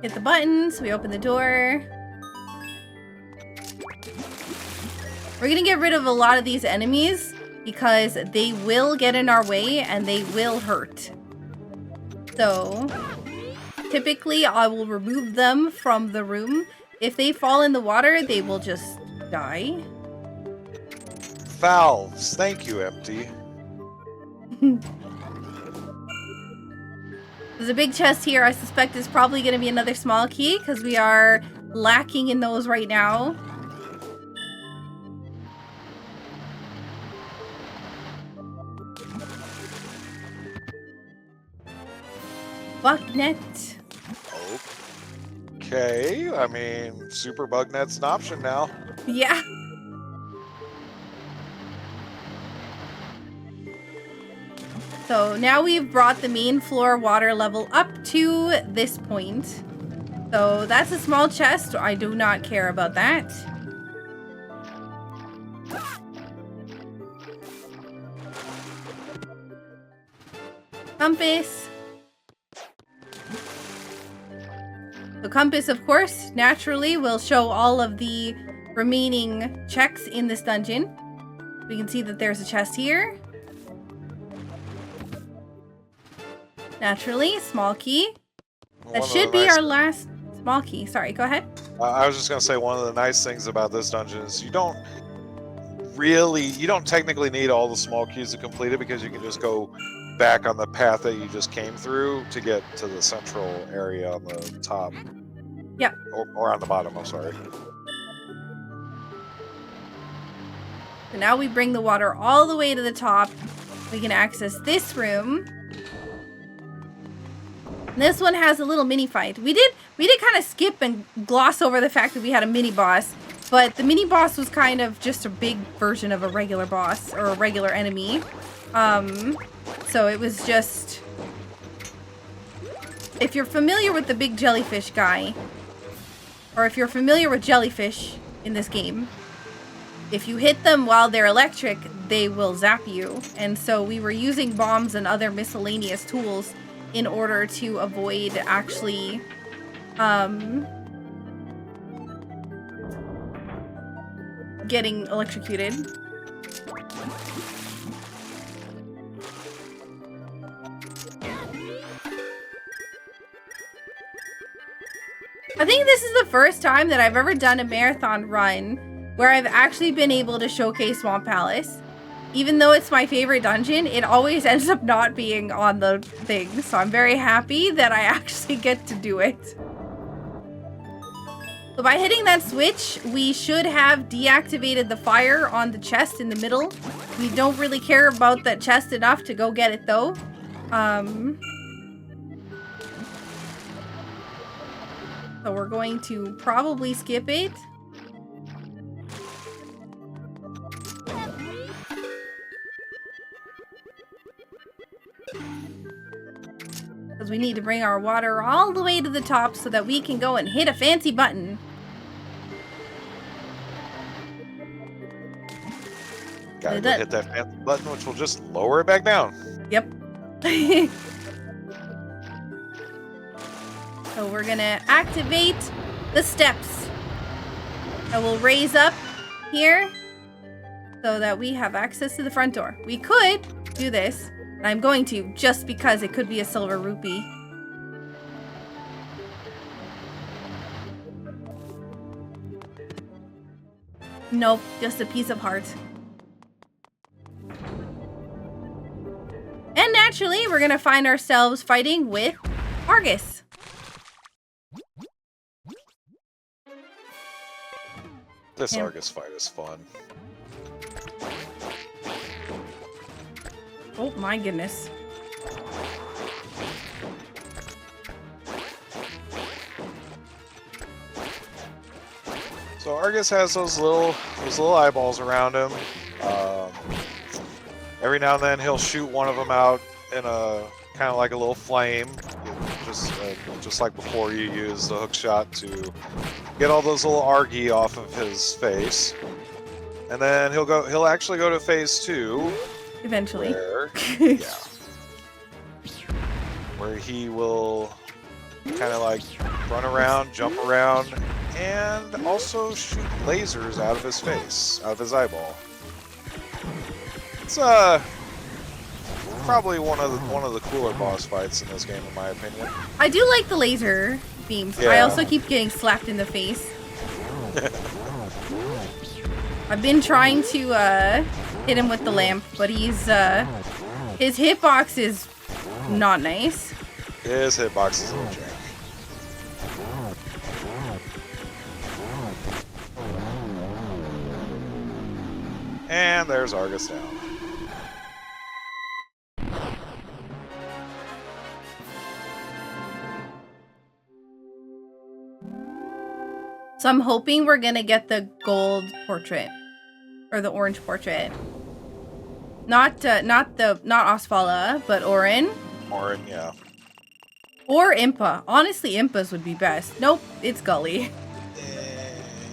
Hit the buttons. We open the door. We're gonna get rid of a lot of these enemies because they will get in our way and they will hurt. So typically I will remove them from the room. If they fall in the water, they will just die.
Valves, thank you, Empty.
There's a big chest here. I suspect it's probably going to be another small key because we are lacking in those right now. Bugnet.
Okay, I mean, Super Bugnet's an option now.
Yeah. So now we've brought the main floor water level up to this point. So that's a small chest. I do not care about that. Compass. The compass, of course, naturally will show all of the remaining checks in this dungeon. We can see that there's a chest here. Naturally, small key. That should be our last small key. Sorry, go ahead.
I was just going to say one of the nice things about this dungeon is you don't technically need all the small keys to complete it because you can just go back on the path that you just came through to get to the central area on the top.
Yep.
Or on the bottom, I'm sorry.
So now we bring the water all the way to the top. We can access this room. And this one has a little mini fight. We did kind of skip and gloss over the fact that we had a mini boss, but the mini boss was kind of just a big version of a regular boss or a regular enemy. So it was just, if you're familiar with the big jellyfish guy, or if you're familiar with jellyfish in this game, if you hit them while they're electric, they will zap you. And so we were using bombs and other miscellaneous tools in order to avoid actually getting electrocuted. I think this is the first time that I've ever done a marathon run where I've actually been able to showcase Swamp Palace. Even though it's my favorite dungeon, it always ends up not being on the thing. So I'm very happy that I actually get to do it. So by hitting that switch, we should have deactivated the fire on the chest in the middle. We don't really care about that chest enough to go get it though. So we're going to probably skip it. Because we need to bring our water all the way to the top so that we can go and hit a fancy button.
Gotta go hit that fancy button, which will just lower it back down.
Yep. So we're gonna activate the steps. I will raise up here so that we have access to the front door. We could do this, and I'm going to just because it could be a silver rupee. Nope, just a piece of heart. And naturally, we're gonna find ourselves fighting with Argus.
This Argus fight is fun.
Oh my goodness.
So Argus has those little eyeballs around him. Every now and then he'll shoot one of them out in a kind of like a little flame, just like before you use the hook shot to get all those little argy off of his face. And then he'll actually go to phase 2
eventually.
Where he will kind of like run around, jump around, and also shoot lasers out of his face, out of his eyeball. It's probably one of the cooler boss fights in this game, in my opinion.
I do like the laser beams.
Yeah.
I also keep getting slapped in the face. I've been trying to hit him with the lamp, but his hitbox is not nice.
His hitbox is a little jank. And there's Argus down.
So I'm hoping we're gonna get the gold portrait. Or the orange portrait. Not Osvala, but Orin.
Orin, yeah.
Or Impa. Honestly, Impa's would be best. Nope, it's Gully.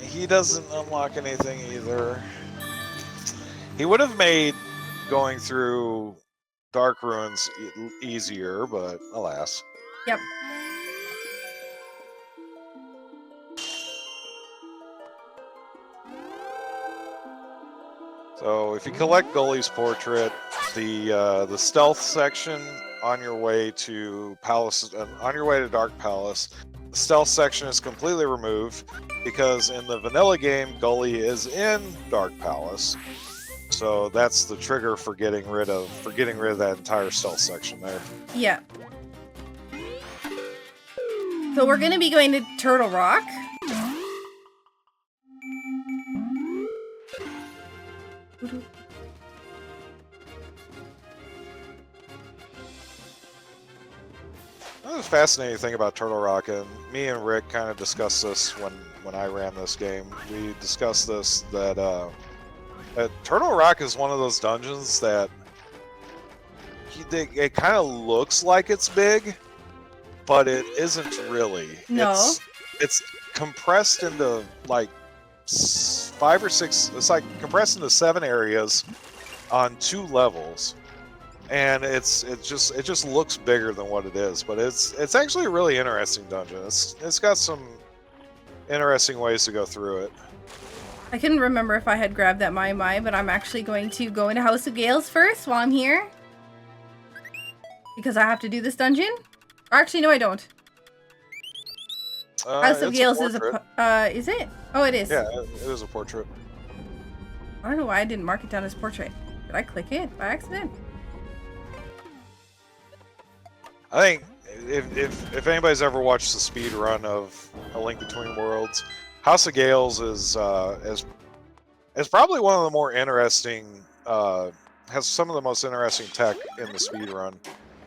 He doesn't unlock anything either. He would have made going through Dark Ruins easier, but alas.
Yep.
So if you collect Gully's portrait, the stealth section on your way to Dark Palace, the stealth section is completely removed because in the vanilla game, Gully is in Dark Palace. So that's the trigger for getting rid of that entire stealth section there.
Yeah. So we're gonna be going to Turtle Rock.
The fascinating thing about Turtle Rock, and me and Rick kind of discussed this when I ran this game. We discussed this that Turtle Rock is one of those dungeons that it kind of looks like it's big, but it isn't really.
No.
It's compressed into like 5 or 6. It's like compressed into 7 areas on 2 levels. And it just looks bigger than what it is, but it's actually a really interesting dungeon. It's got some interesting ways to go through it.
I couldn't remember if I had grabbed that my, but I'm actually going to go into House of Gales first while I'm here. Because I have to do this dungeon. Or actually, no, I don't. House of Gales is is it? Oh, it is.
Yeah, it is a portrait.
I don't know why I didn't mark it down as portrait. Did I click it by accident?
I think if anybody's ever watched the speed run of A Link Between Worlds, House of Gales is probably one of the more interesting. Has some of the most interesting tech in the speed run.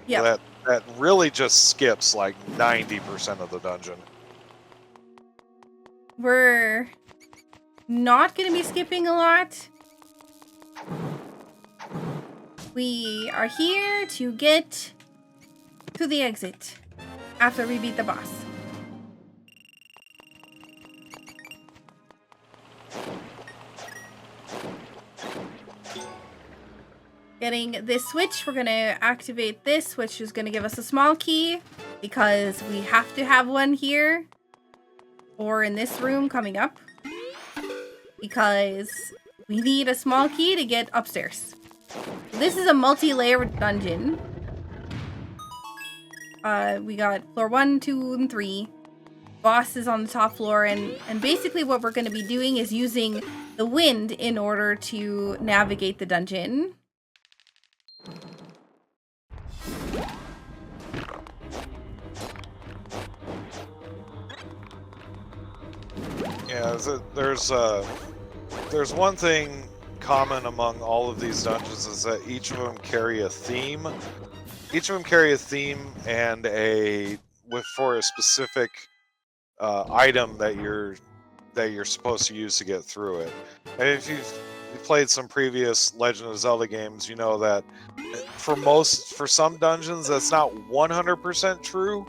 Yeah.
That really just skips like 90% of the dungeon.
We're not going to be skipping a lot. We are here to get to the exit after we beat the boss. Getting this switch, we're going to activate this, which is going to give us a small key because we have to have one here or in this room coming up because we need a small key to get upstairs. This is a multi-layered dungeon. We got floor 1, 2, and 3. Boss is on the top floor, and basically what we're going to be doing is using the wind in order to navigate the dungeon.
Yeah, there's one thing common among all of these dungeons is that each of them carry a theme. Each of them carry a theme and for a specific item that you're supposed to use to get through it. And if you've played some previous Legend of Zelda games, you know that for some dungeons that's not 100% true.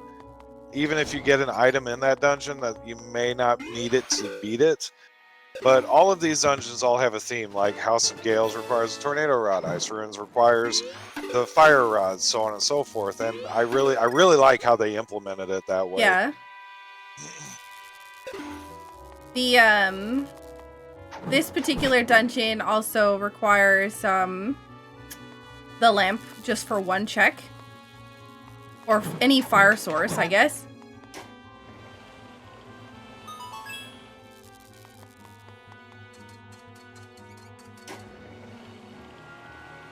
Even if you get an item in that dungeon that you may not need it to beat it. But all of these dungeons all have a theme, like House of Gales requires a tornado rod, Ice Ruins requires the fire rods, so on and so forth. And I really like how they implemented it that way.
Yeah. The this particular dungeon also requires the lamp just for one check. Or any fire source, I guess.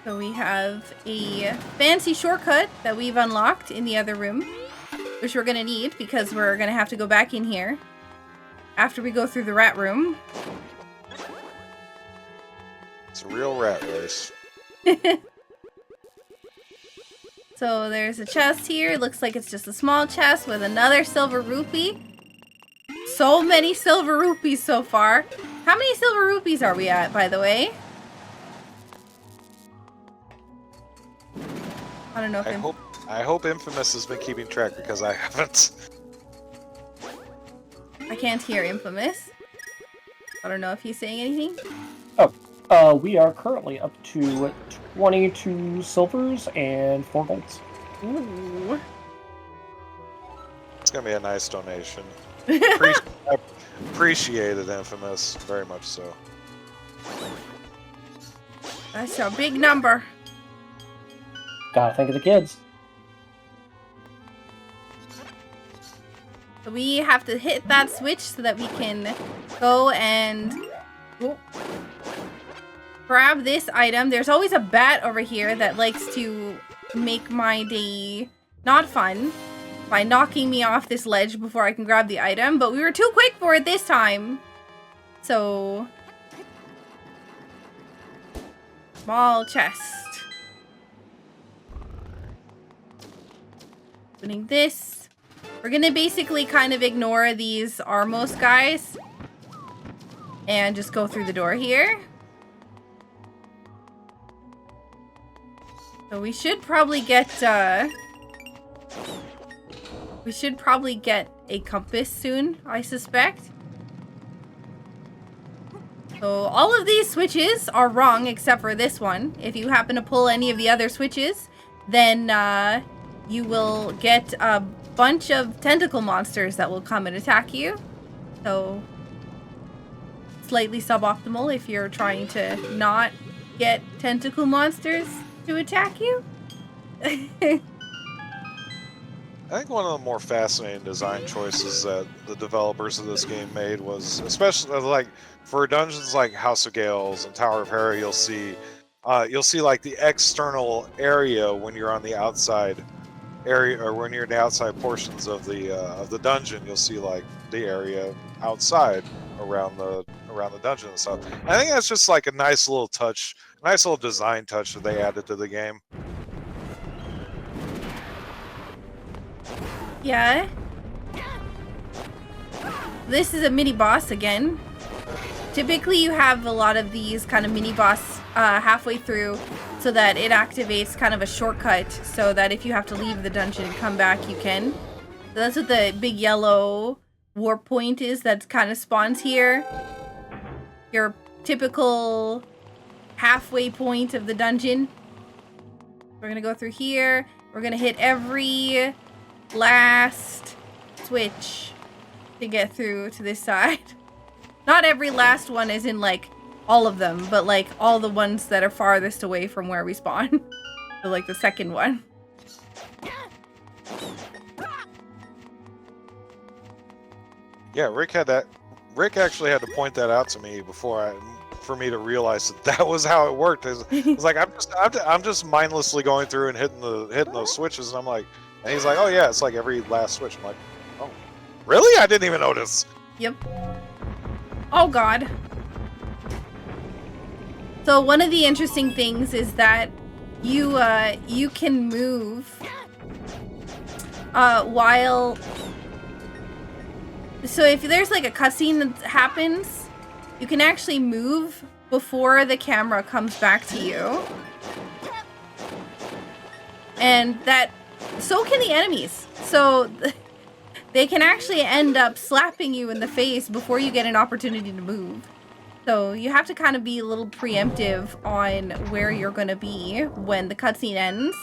So we have a fancy shortcut that we've unlocked in the other room, which we're going to need because we're going to have to go back in here after we go through the rat room.
It's a real rat race.
So there's a chest here. Looks like it's just a small chest with another silver rupee. So many silver rupees so far. How many silver rupees are we at, by the way? I don't know if
I hope Infamous has been keeping track because I haven't.
I can't hear Infamous. I don't know if he's saying anything.
We are currently up to 22 silvers and 4 golds.
Ooh.
It's gonna be a nice donation. Appreciated, Infamous, very much so.
That's a big number.
Gotta think of the kids.
So we have to hit that switch so that we can go and grab this item. There's always a bat over here that likes to make my day not fun by knocking me off this ledge before I can grab the item, but we were too quick for it this time. So, small chest. Opening this. We're gonna basically kind of ignore these Armos guys and just go through the door here. So we should probably get a compass soon, I suspect. So all of these switches are wrong except for this one. If you happen to pull any of the other switches, then you will get a bunch of tentacle monsters that will come and attack you. So slightly suboptimal if you're trying to not get tentacle monsters to attack you.
I think one of the more fascinating design choices that the developers of this game made was, especially like for dungeons like House of Gales and Tower of Hera, you'll see like the external area when you're on the outside area, or when you're in the outside portions of the dungeon, you'll see like the area outside around the dungeon and stuff. I think that's just like a nice little touch, nice little design touch that they added to the game.
Yeah. This is a mini boss again. Typically you have a lot of these kind of mini boss halfway through so that it activates kind of a shortcut so that if you have to leave the dungeon and come back, you can. So that's what the big yellow warp point is that kind of spawns here. Your typical halfway point of the dungeon. We're gonna go through here. We're gonna hit every last switch to get through to this side. Not every last one is in like all of them, but like all the ones that are farthest away from where we spawn. So like the second one.
Yeah, Rick actually had to point that out to me for me to realize that was how it worked. It's like I'm just mindlessly going through and hitting those switches, and I'm like, and he's like, oh yeah, it's like every last switch. I'm like, oh, really? I didn't even notice.
Yep. Oh god. So one of the interesting things is that you can move while. So if there's like a cutscene that happens, you can actually move before the camera comes back to you. And that, so can the enemies. So they can actually end up slapping you in the face before you get an opportunity to move. So you have to kind of be a little preemptive on where you're going to be when the cutscene ends.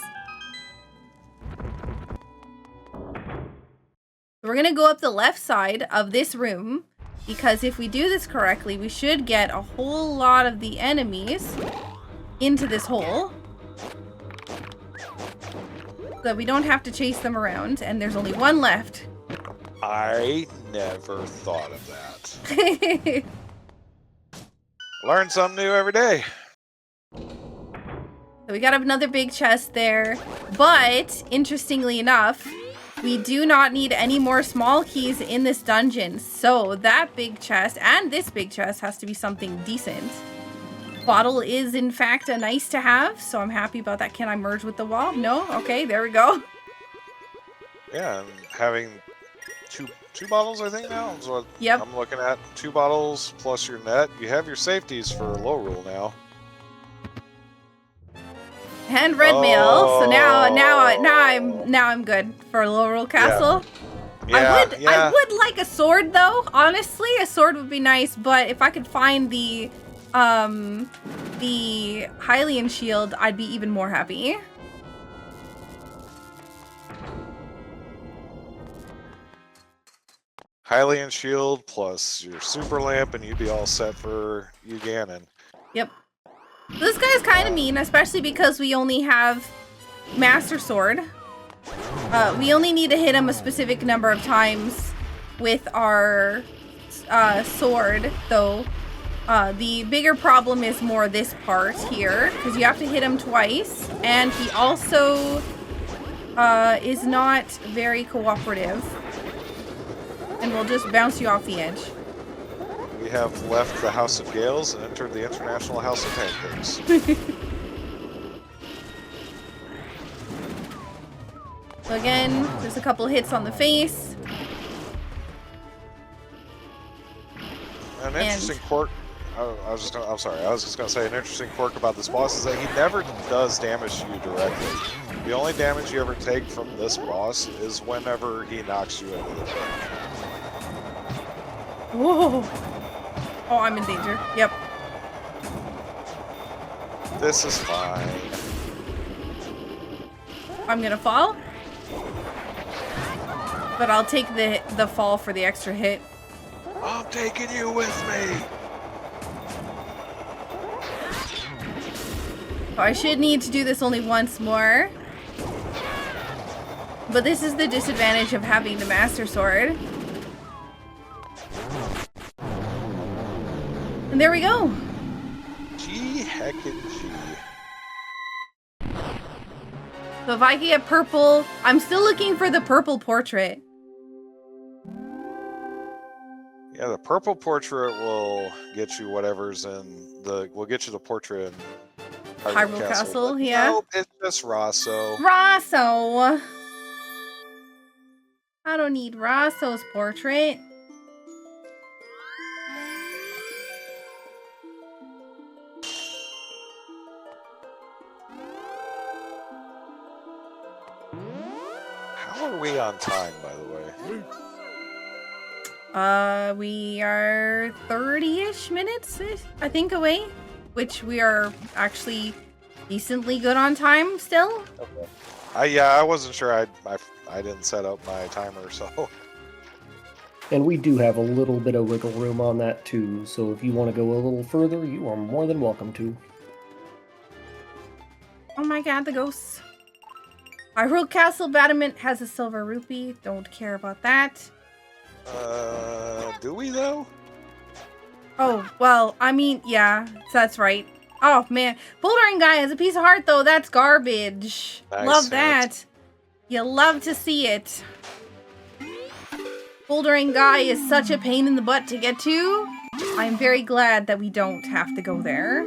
We're going to go up the left side of this room, because if we do this correctly, we should get a whole lot of the enemies into this hole. So that we don't have to chase them around, and there's only one left.
I never thought of that. Learn something new every day.
So we got another big chest there, but interestingly enough, we do not need any more small keys in this dungeon. So that big chest and this big chest has to be something decent. Bottle is in fact a nice to have, so I'm happy about that. Can I merge with the wall? No? Okay, there we go.
Yeah, and having two bottles, I think now is what
Yep.
I'm looking at. 2 bottles plus your net. You have your safeties for Lorule now.
And red mail. So now I'm good for Lorule Castle.
Yeah.
I would like a sword though. Honestly, a sword would be nice, but if I could find the Hylian shield, I'd be even more happy.
Hylian shield plus your super lamp, and you'd be all set for Ganon.
Yep. This guy's kind of mean, especially because we only have Master Sword. We only need to hit him a specific number of times with our sword, though. The bigger problem is more this part here, because you have to hit him twice, and he also is not very cooperative, and will just bounce you off the edge.
We have left the House of Gales and entered the International House of Pancakes.
So again, there's a couple hits on the face.
An interesting quirk. I was just gonna say an interesting quirk about this boss is that he never does damage to you directly. The only damage you ever take from this boss is whenever he knocks you into the pit.
Whoa! Oh, I'm in danger. Yep.
This is fine.
I'm gonna fall. But I'll take the fall for the extra hit.
I'm taking you with me.
So I should need to do this only once more. But this is the disadvantage of having the Master Sword. And there we go.
Gee heckin' gee.
So if I can get purple, I'm still looking for the purple portrait.
Yeah, the purple portrait will get you whatever's in the. Will get you the portrait in
Hyrule Castle,
but
yeah.
No, it's just Rosso.
Rosso! I don't need Rosso's portrait.
How are we on time, by the way?
We are 30-ish minutes, I think, away. Which we are actually decently good on time still.
Okay. Yeah, I wasn't sure. I didn't set up my timer, so.
And we do have a little bit of wiggle room on that too, so if you want to go a little further, you are more than welcome to.
Oh my god, the ghosts. Lorule Castle battlement has a silver rupee. Don't care about that.
Do we though?
Oh, well, I mean, yeah, that's right. Oh, man. Bouldering guy has a piece of heart, though. That's garbage.
Nice.
Love that. You love to see it. Bouldering guy is such a pain in the butt to get to. I'm very glad that we don't have to go there.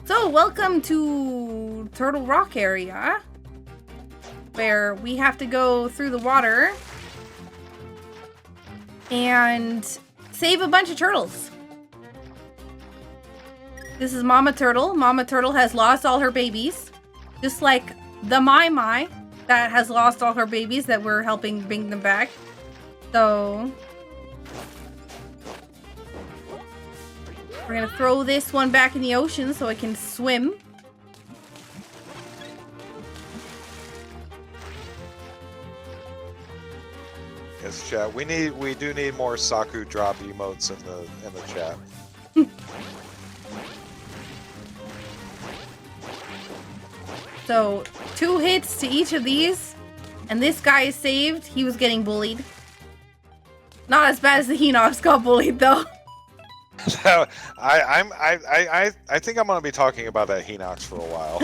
So, welcome to Turtle Rock area, where we have to go through the water and save a bunch of turtles. This is Mama Turtle. Mama Turtle has lost all her babies, just like the Mai that has lost all her babies that we're helping bring them back. So we're gonna throw this one back in the ocean so it can swim.
Yes, chat. We do need more Saku drop emotes in the chat.
So 2 hits to each of these, and this guy is saved. He was getting bullied. Not as bad as the Hinox got bullied though.
I think I'm gonna be talking about that Hinox for a while.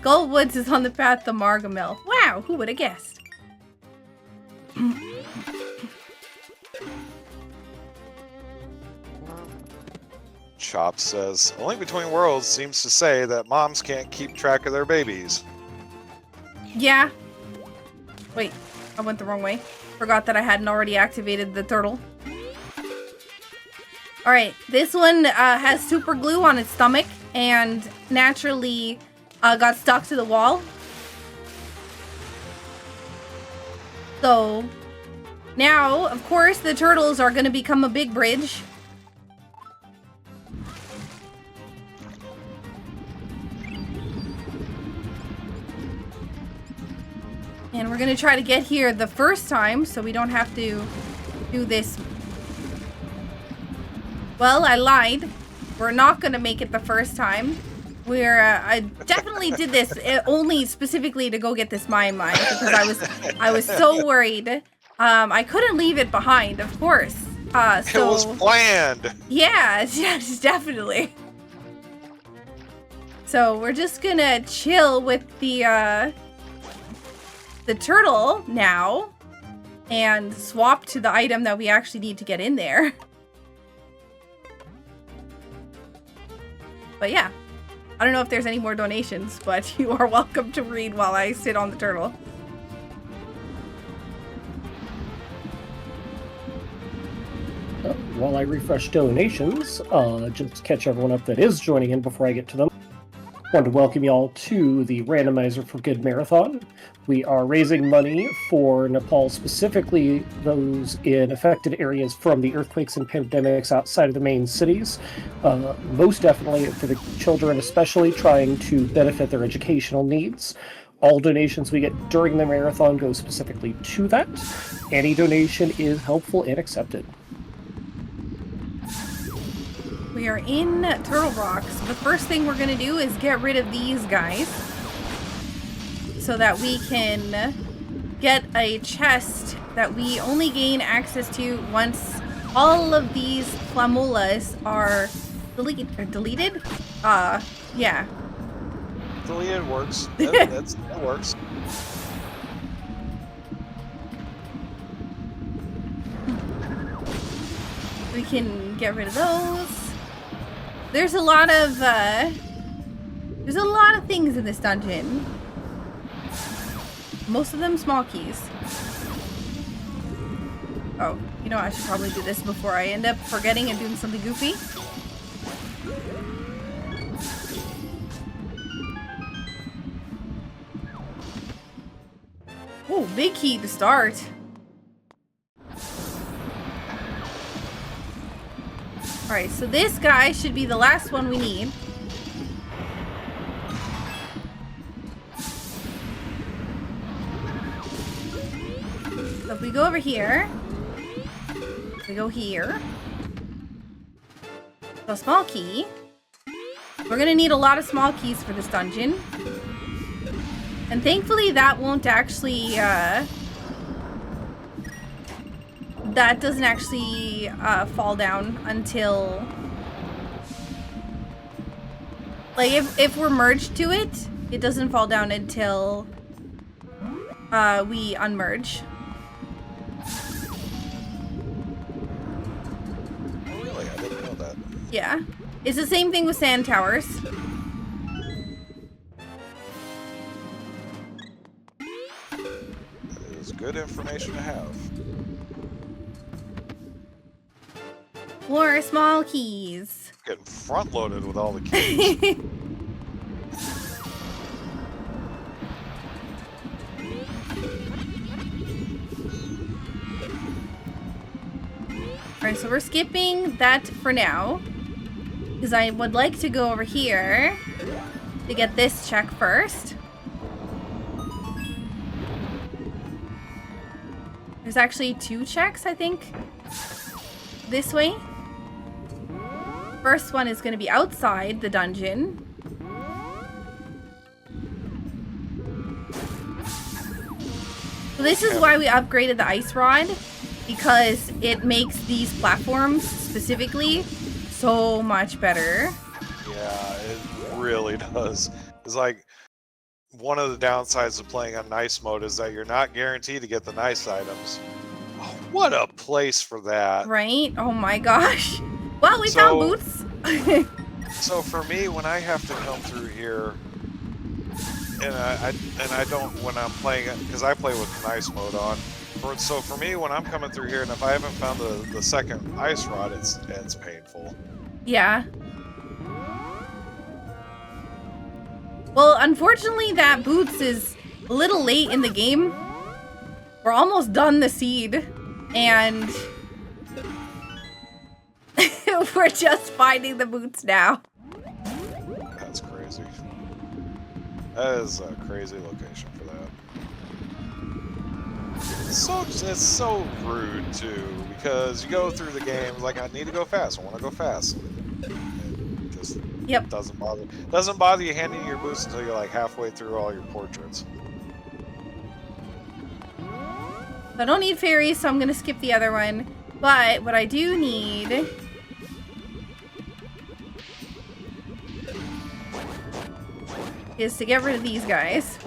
Goldwoods is on the path to Margamel. Wow, who would have guessed?
Chop says, "A Link Between Worlds seems to say that moms can't keep track of their babies."
Yeah. Wait, I went the wrong way. Forgot that I hadn't already activated the turtle. Alright, this one has super glue on its stomach and naturally got stuck to the wall. So now, of course, the turtles are going to become a big bridge. And we're going to try to get here the first time so we don't have to do this. Well, I lied. We're not going to make it the first time. I definitely did this only specifically to go get this mine because I was so worried. I couldn't leave it behind, of course. It
was planned.
Yeah, yes, definitely. So we're just gonna chill with the turtle now and swap to the item that we actually need to get in there. But yeah. I don't know if there's any more donations, but you are welcome to read while I sit on the turtle.
While I refresh donations, just to catch everyone up that is joining in before I get to them, I wanted to welcome you all to the Randomizer for Good Marathon. We are raising money for Nepal, specifically those in affected areas from the earthquakes and pandemics outside of the main cities. Most definitely for the children, especially trying to benefit their educational needs. All donations we get during the marathon go specifically to that. Any donation is helpful and accepted.
We are in Turtle Rock. So the first thing we're gonna do is get rid of these guys so that we can get a chest that we only gain access to once all of these flamulas are deleted? Yeah.
Deleted works. That works.
We can get rid of those. There's a lot of things in this dungeon. Most of them small keys. Oh, you know, I should probably do this before I end up forgetting and doing something goofy. Oh, big key to start. Alright, so this guy should be the last one we need. So if we go over here, we go here. So small key. We're gonna need a lot of small keys for this dungeon. And thankfully that won't actually, that doesn't actually fall down until, like, if we're merged to it, it doesn't fall down until we unmerge.
Oh, really? I didn't know that.
Yeah. It's the same thing with sand towers.
That is good information to have.
More small keys.
Getting front loaded with all the keys.
Alright, so we're skipping that for now. Because I would like to go over here to get this check first. There's actually 2 checks, I think, this way. First one is going to be outside the dungeon. So this is why we upgraded the ice rod, because it makes these platforms specifically so much better.
Yeah, it really does. It's like one of the downsides of playing on nice mode is that you're not guaranteed to get the nice items. Oh, what a place for that.
Right? Oh my gosh. Well, we found boots.
So for me, when I have to come through here, and I don't, when I'm playing it, because I play with nice mode on. So for me, when I'm coming through here, and if I haven't found the second ice rod, it's painful.
Yeah. Well, unfortunately, that boots is a little late in the game. We're almost done the seed, and we're just finding the boots now.
That's crazy. That is a crazy location for that. It's so rude too, because you go through the game like, I need to go fast. I want to go fast. It just doesn't bother you handing you your boots until you're like halfway through all your portraits.
I don't need fairies, so I'm gonna skip the other one. But what I do need is to get rid of these guys.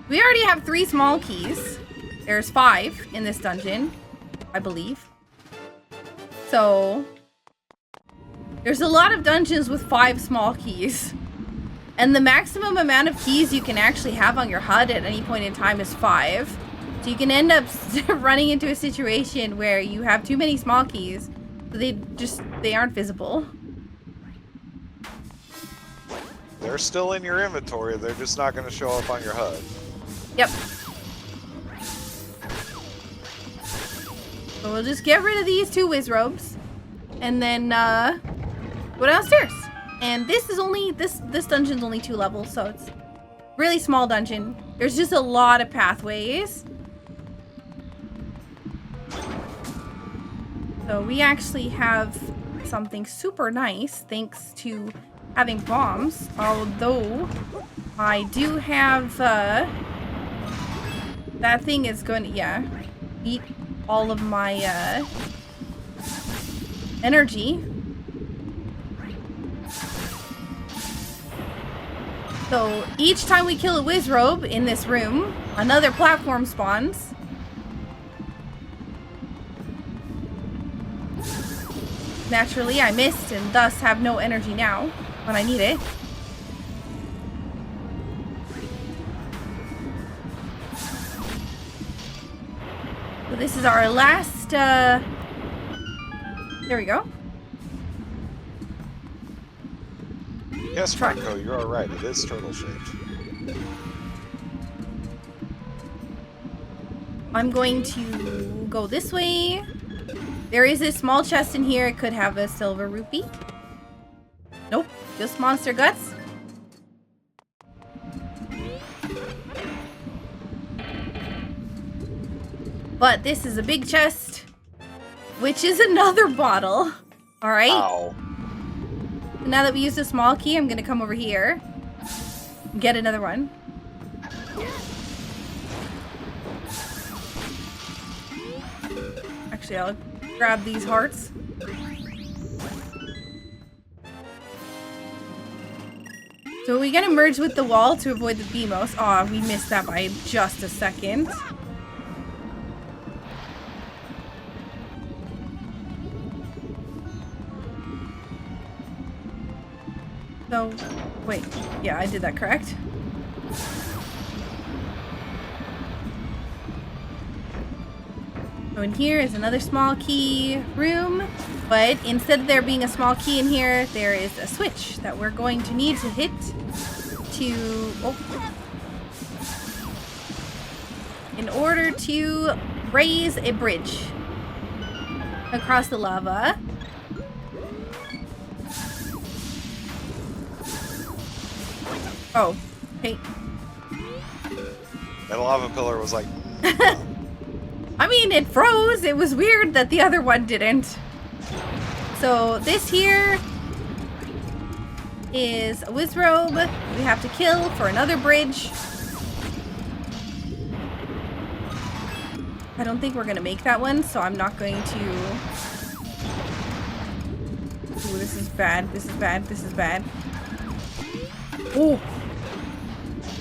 We already have 3 small keys. There's 5 in this dungeon, I believe. So there's a lot of dungeons with 5 small keys. And the maximum amount of keys you can actually have on your HUD at any point in time is 5. So you can end up running into a situation where you have too many small keys, so they aren't visible.
They're still in your inventory, they're just not going to show up on your HUD.
Yep. So we'll just get rid of these 2 whiz robes, and then go downstairs. And this is only this dungeon's only 2 levels, so it's really small dungeon. There's just a lot of pathways. So we actually have something super nice thanks to having bombs. Although I do have that thing is going to eat all of my energy. So each time we kill a Wizrobe in this room, another platform spawns. Naturally, I missed and thus have no energy now when I need it. So this is our last, there we go.
Yes, Franco, you are right. It is turtle-shaped.
I'm going to go this way. There is a small chest in here. It could have a silver rupee. Nope, just monster guts. But this is a big chest, which is another bottle. All right.
Ow.
Now that we used a small key, I'm gonna come over here and get another one. Actually, I'll grab these hearts. So we gotta merge with the wall to avoid the BMOS. Aw, we missed that by just a second. So, wait. Yeah, I did that correct. So in here is another small key room, but instead of there being a small key in here, there is a switch that we're going to need to hit to... in order to raise a bridge across the lava. Oh, hey.
That lava pillar was like...
I mean, it froze. It was weird that the other one didn't. So this here is a Wizrobe we have to kill for another bridge. I don't think we're going to make that one, so I'm not going to... Ooh, this is bad. This is bad. This is bad. Ooh.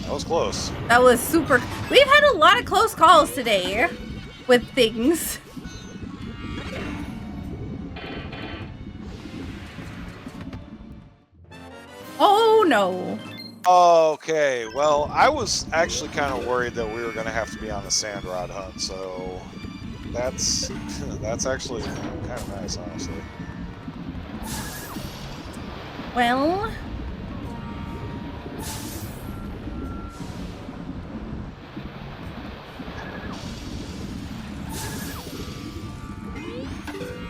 That was close.
That was super... We've had a lot of close calls today with things. Oh, no.
Okay, well, I was actually kind of worried that we were going to have to be on a sand rod hunt, so that's actually kind of nice, honestly.
Well...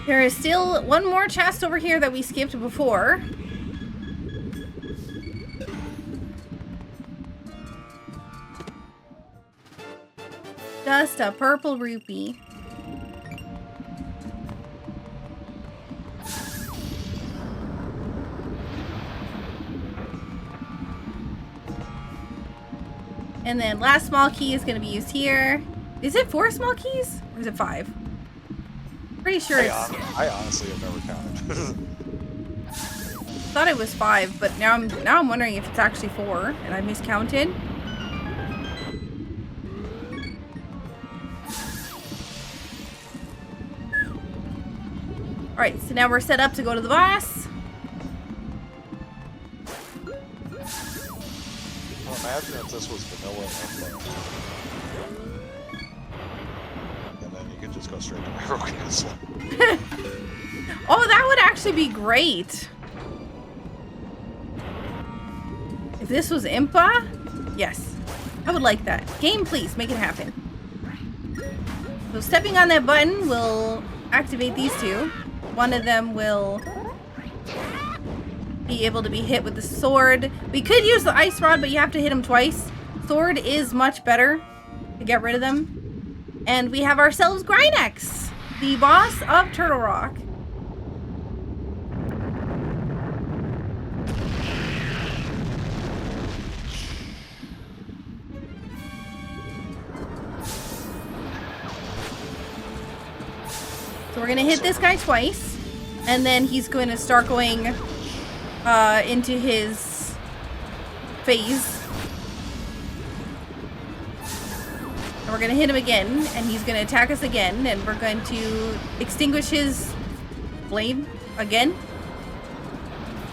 There is still one more chest over here that we skipped before. Just a purple rupee. And then last small key is going to be used here. Is it 4 small keys? Or is it 5? Pretty sure
I honestly have never counted.
thought it was 5, but now I'm wondering if it's actually 4 and I miscounted. Alright, so now we're set up to go to the boss.
Well, imagine if this was vanilla info. And then you could just go straight to Lorule Castle.
Oh, that would actually be great. If this was Impa, yes. I would like that. Game, please, make it happen. So stepping on that button will activate these two. One of them will be able to be hit with the sword. We could use the ice rod, but you have to hit them twice. Sword is much better to get rid of them. And we have ourselves Grynex. the boss of Turtle Rock. So we're gonna hit this guy twice, and then he's going to start going into his phase. And we're gonna hit him again, and he's gonna attack us again, and we're going to extinguish his flame again.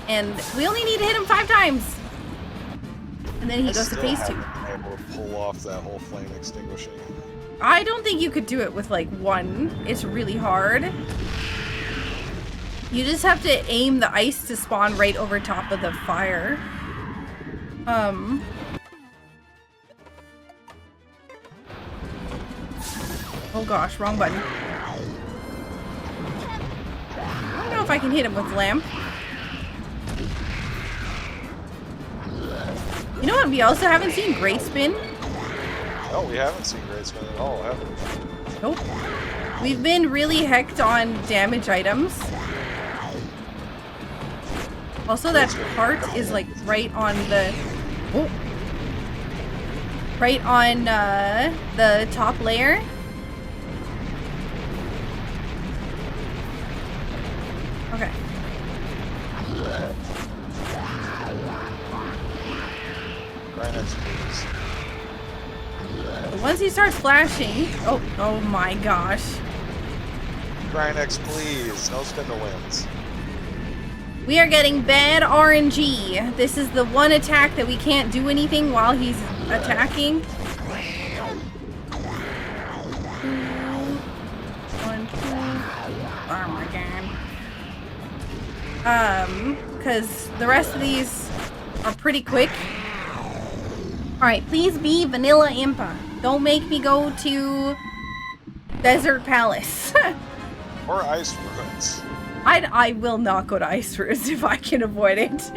And we only need to hit him 5 times. And then he goes to phase 2.
Able to pull off that whole flame extinguishing.
I don't think you could do it with like 1. It's really hard. You just have to aim the ice to spawn right over top of the fire. Oh gosh, wrong button. I don't know if I can hit him with lamp. You know what? We also haven't seen Great Spin.
No, we haven't seen Great Spin at all, have we?
Nope. We've been really hecked on damage items. Also, that heart is like right on the... Oh. Right on the top layer. Okay.
Grindix, please.
Once he starts flashing... Oh my gosh.
Grindix, please. No spin to wins.
We are getting bad RNG. This is the one attack that we can't do anything while he's attacking. 2, 1, 2. Oh my god. Because the rest of these are pretty quick. Alright, please be Vanilla Impa. Don't make me go to Desert Palace.
Or Ice Ruins.
I will not go to Ice Ruins if I can avoid it.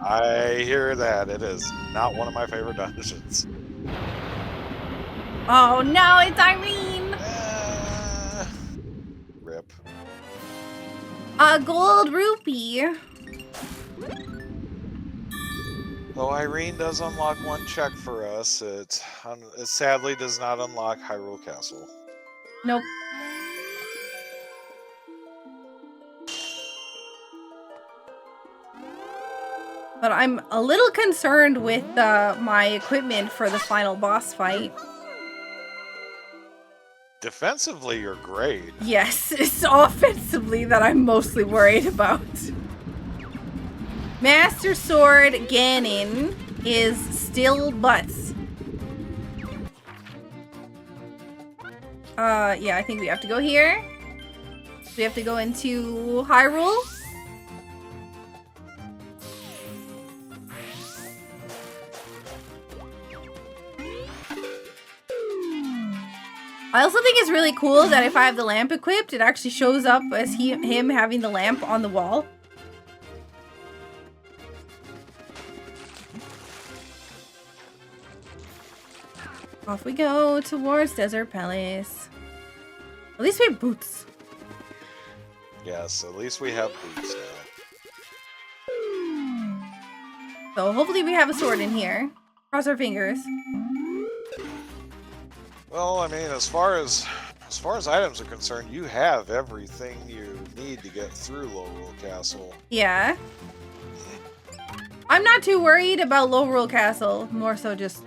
I hear that. It is not one of my favorite dungeons.
Oh no, it's Irene!
Rip.
A gold rupee.
Though Irene does unlock one check for us, it sadly does not unlock Lorule Castle.
Nope. But I'm a little concerned with my equipment for the final boss fight.
Defensively, you're great.
Yes, it's offensively that I'm mostly worried about. Master Sword Ganon is still butts. Yeah, I think we have to go here. We have to go into Hyrule. I also think it's really cool that if I have the lamp equipped, it actually shows up as him having the lamp on the wall. Off we go towards Desert Palace. At least we have boots.
Yes, at least we have boots now.
So hopefully we have a sword in here. Cross our fingers.
Well, I mean, as far as items are concerned, you have everything you need to get through Lorule Castle.
Yeah. I'm not too worried about Lorule Castle. More so just...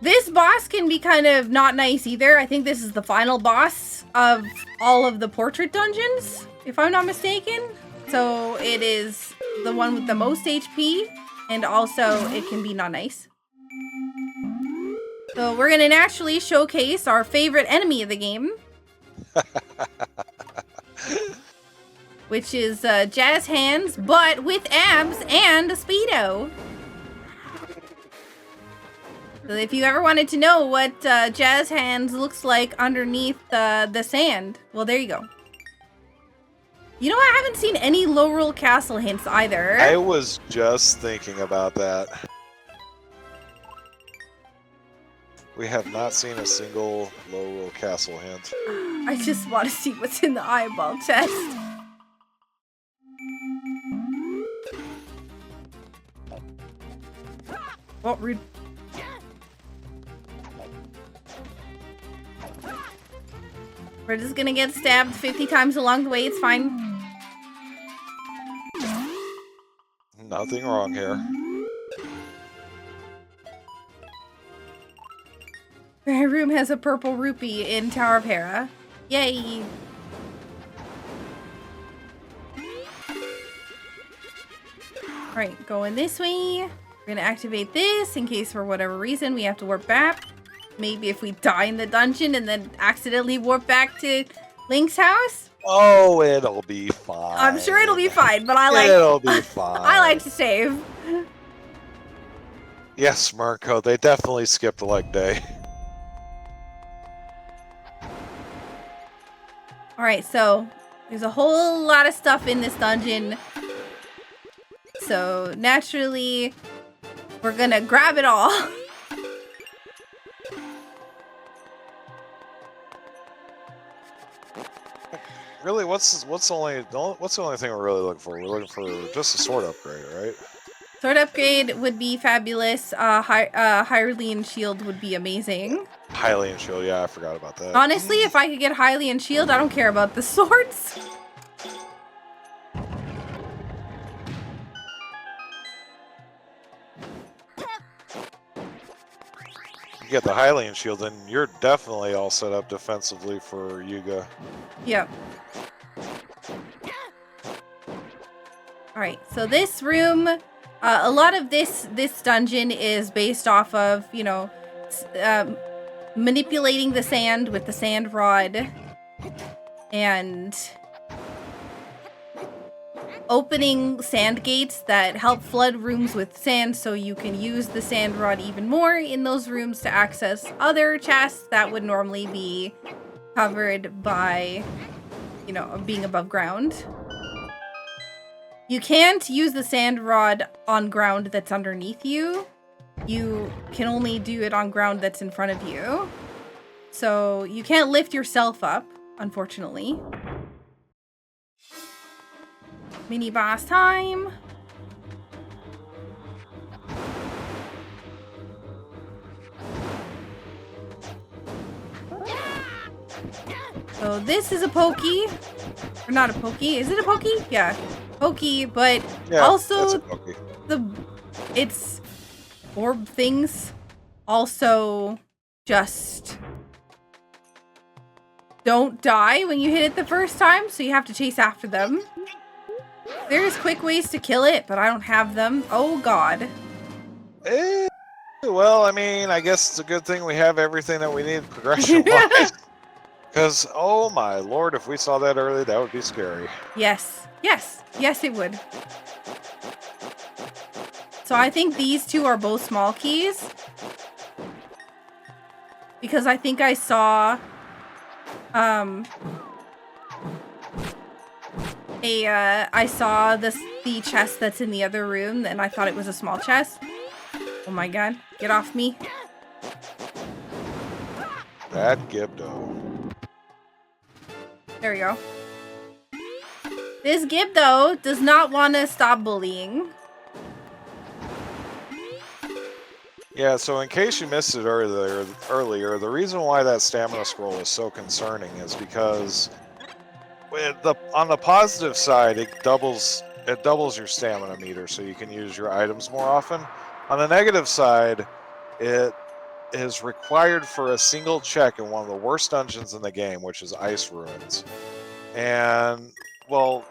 This boss can be kind of not nice either. I think this is the final boss of all of the portrait dungeons, if I'm not mistaken. So it is the one with the most HP, and also it can be not nice. So we're gonna naturally showcase our favorite enemy of the game. Which is Jazz Hands, but with abs and a Speedo. So if you ever wanted to know what Jazz Hands looks like underneath the sand, well, there you go. You know, I haven't seen any Lorule Castle hints either.
I was just thinking about that. We have not seen a single Lorule Castle hint.
I just want to see what's in the eyeball chest. Oh, rude. We're just gonna get stabbed 50 times along the way, it's fine.
Nothing wrong here.
My room has a purple rupee in Tower of Hera. Yay! Alright, going this way. We're gonna activate this in case for whatever reason we have to warp back. Maybe if we die in the dungeon and then accidentally warp back to Link's house.
Oh, it'll be fine.
I'm sure it'll be fine, but I like
It'll be fine.
I like to save.
Yes, Marco, they definitely skipped leg day.
Alright, so there's a whole lot of stuff in this dungeon. So naturally, we're gonna grab it all.
Really, what's the only thing we're really looking for? We're looking for just a sword upgrade, right?
Sword upgrade would be fabulous. Hylian shield would be amazing.
Hylian shield, yeah, I forgot about that.
Honestly, if I could get Hylian shield, I don't care about the swords.
You get the Hylian shield, then you're definitely all set up defensively for Yuga.
Yep. Alright, so this room, a lot of this dungeon is based off of, you know, manipulating the sand with the sand rod and opening sand gates that help flood rooms with sand so you can use the sand rod even more in those rooms to access other chests that would normally be covered by, you know, being above ground. You can't use the sand rod on ground that's underneath you. You can only do it on ground that's in front of you. So you can't lift yourself up, unfortunately. Mini boss time. So this is a pokey. Or not a pokey. Is it a pokey? Yeah. Pokey, but
Yeah,
also
that's a pokey.
it's orb things also just don't die when you hit it the first time, so you have to chase after them. There's quick ways to kill it, but I don't have them. Oh god.
Well, I mean, I guess it's a good thing we have everything that we need progression-wise. Because, oh my lord, if we saw that early, that would be scary.
Yes. Yes. Yes, it would. So I think these two are both small keys. Because I think I saw I saw the chest that's in the other room and I thought it was a small chest. Oh my god, get off me.
That Gibdo.
There we go. This Gib, though, does not want to stop bullying.
Yeah, so in case you missed it earlier, the reason why that stamina scroll is so concerning is because on the positive side, it doubles your stamina meter, so you can use your items more often. On the negative side, it is required for a single check in one of the worst dungeons in the game, which is Ice Ruins. And, well,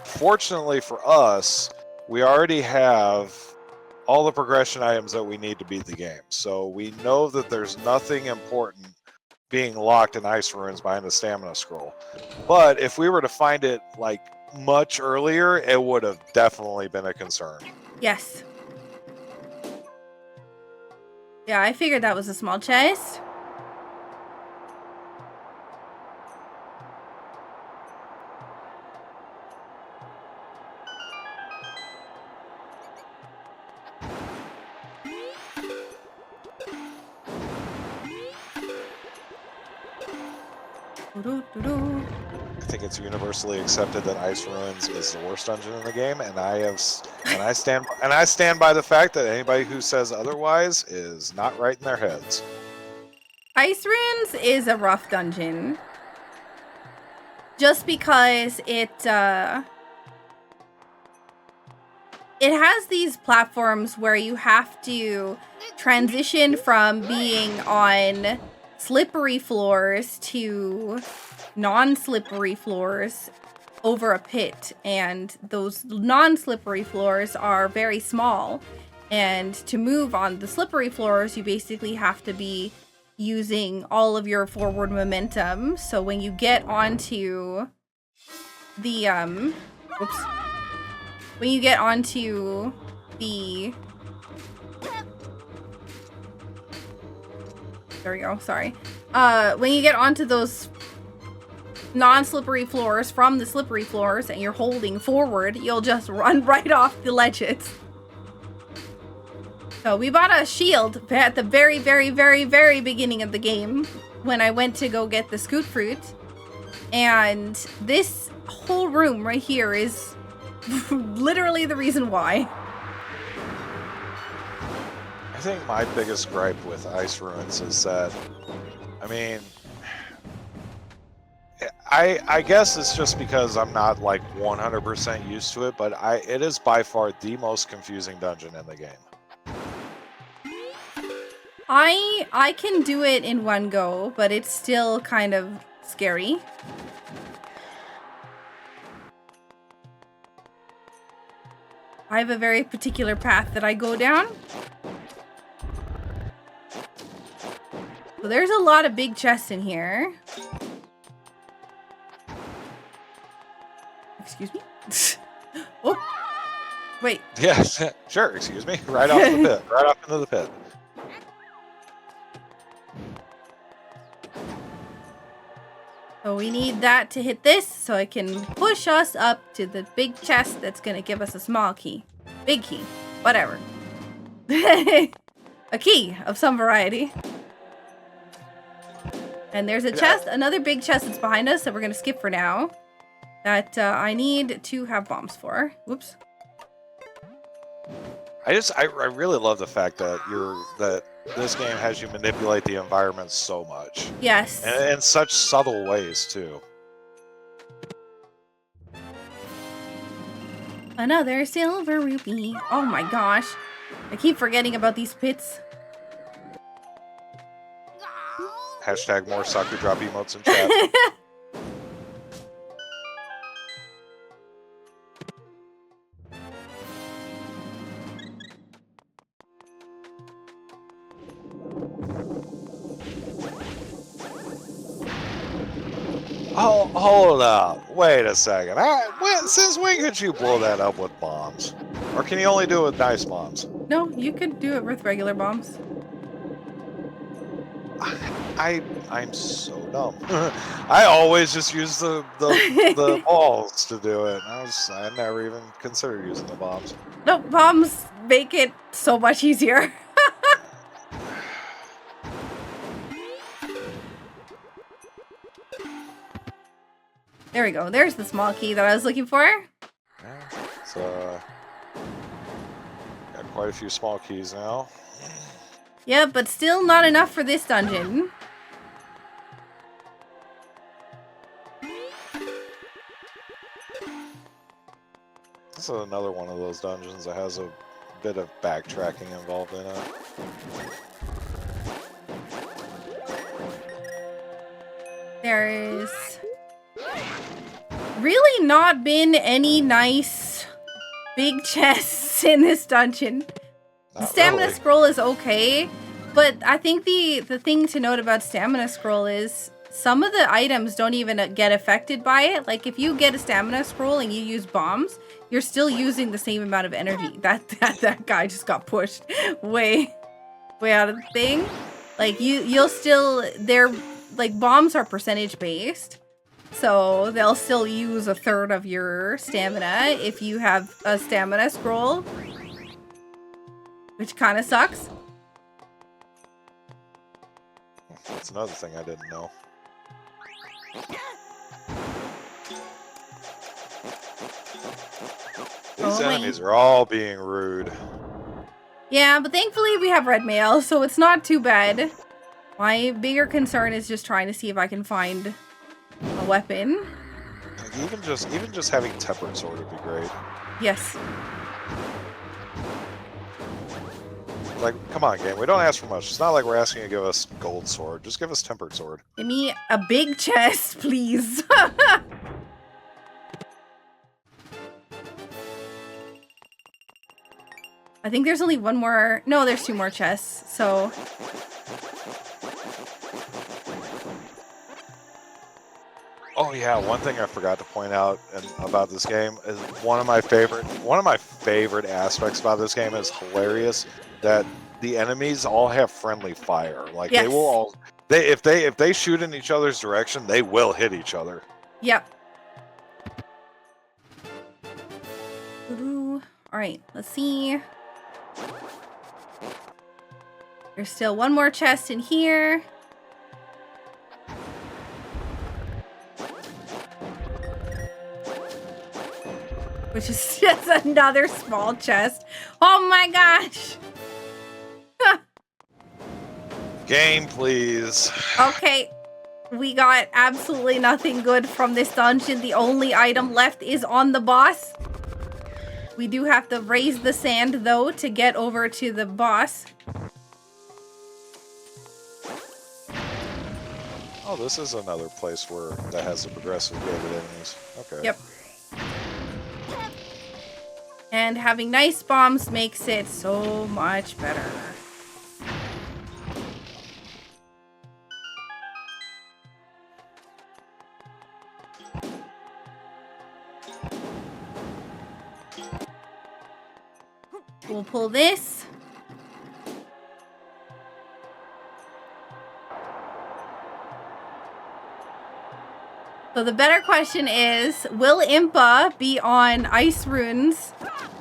fortunately for us, we already have all the progression items that we need to beat the game. So we know that there's nothing important being locked in Ice Ruins behind the stamina scroll. But if we were to find it, like, much earlier, it would have definitely been a concern.
Yes. Yeah, I figured that was a small chest. Doo-doo-doo-doo.
I think it's universally accepted that Ice Ruins is the worst dungeon in the game, and I stand by the fact that anybody who says otherwise is not right in their heads.
Ice Ruins is a rough dungeon. Just because it has these platforms where you have to transition from being on slippery floors to non-slippery floors over a pit, and those non-slippery floors are very small, and to move on the slippery floors you basically have to be using all of your forward momentum. So when you get onto the when you get onto the there we go, sorry. When you get onto those non-slippery floors from the slippery floors and you're holding forward, you'll just run right off the ledges. So we bought a shield at the very, very, very, very beginning of the game when I went to go get the scoot fruit. And this whole room right here is literally the reason why.
I think my biggest gripe with Ice Ruins is that, I mean, I guess it's just because I'm not like 100% used to it, but it is by far the most confusing dungeon in the game.
I can do it in one go, but it's still kind of scary. I have a very particular path that I go down. So there's a lot of big chests in here. Excuse me? Oh, wait.
Yes, sure, excuse me. Right off the pit. Right off into the pit.
So we need that to hit this so I can push us up to the big chest that's going to give us a small key. Big key. Whatever. A key of some variety. And there's a chest, another big chest that's behind us that we're going to skip for now. That I need to have bombs for. Whoops.
I really love the fact that this game has you manipulate the environment so much.
Yes.
And in such subtle ways too.
Another silver rupee. Oh my gosh. I keep forgetting about these pits.
Hashtag more soccer drop emotes in chat. Oh, hold up. Wait a second. Since when could you blow that up with bombs? Or can you only do it with nice bombs?
No, you could do it with regular bombs.
I'm so dumb. I always just use the balls to do it. I never even considered using the bombs.
No, bombs make it so much easier. There we go. There's the small key that I was looking for.
Yeah, so got quite a few small keys now.
Yeah, but still not enough for this dungeon.
This is another one of those dungeons that has a bit of backtracking involved in it.
There's really not been any nice big chests in this dungeon. The stamina
really.
scroll is okay, but I think the thing to note about stamina scroll is some of the items don't even get affected by it. Like if you get a stamina scroll and you use bombs, you're still using the same amount of energy. That guy just got pushed way out of the thing. Like you'll still, they're like bombs are percentage based. So they'll still use a third of your stamina if you have a stamina scroll, which kind of sucks.
That's another thing I didn't know. These
Oh,
enemies are all being rude.
Yeah, but thankfully we have red mail, so it's not too bad. My bigger concern is just trying to see if I can find a weapon.
Like, even just having tempered sword would be great.
Yes.
Like, come on, game. We don't ask for much. It's not like we're asking you to give us gold sword. Just give us tempered sword.
Give me a big chest, please. I think there's only one more. No, there's 2 more chests, so.
Oh yeah, one thing I forgot to point out about this game is one of my favorite aspects about this game is hilarious that the enemies all have friendly fire. Like
Yes.
they will all if they shoot in each other's direction, they will hit each other.
Yep. All right, let's see. There's still one more chest in here. Which is just another small chest. Oh my gosh!
Game, please.
Okay, we got absolutely nothing good from this dungeon. The only item left is on the boss. We do have to raise the sand, though, to get over to the boss.
Oh, this is another place where that has the progressive gated enemies. Okay.
Yep. And having nice bombs makes it so much better. We'll pull this. So the better question is, will Impa be on Ice Runes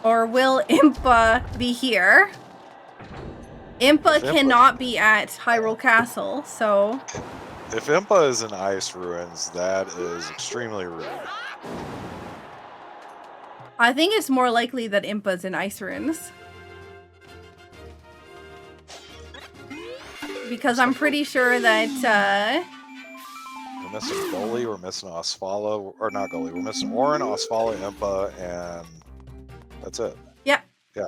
or will Impa be here? Impa cannot be at Hyrule Castle, so...
If Impa is in Ice Ruins, that is extremely rude.
I think it's more likely that Impa's in Ice Ruins. Because I'm pretty sure that,
We're missing Goli, we're missing Osfala, or not Goli, we're missing Orin, Osfala, Impa, and that's it.
Yep.
Yeah.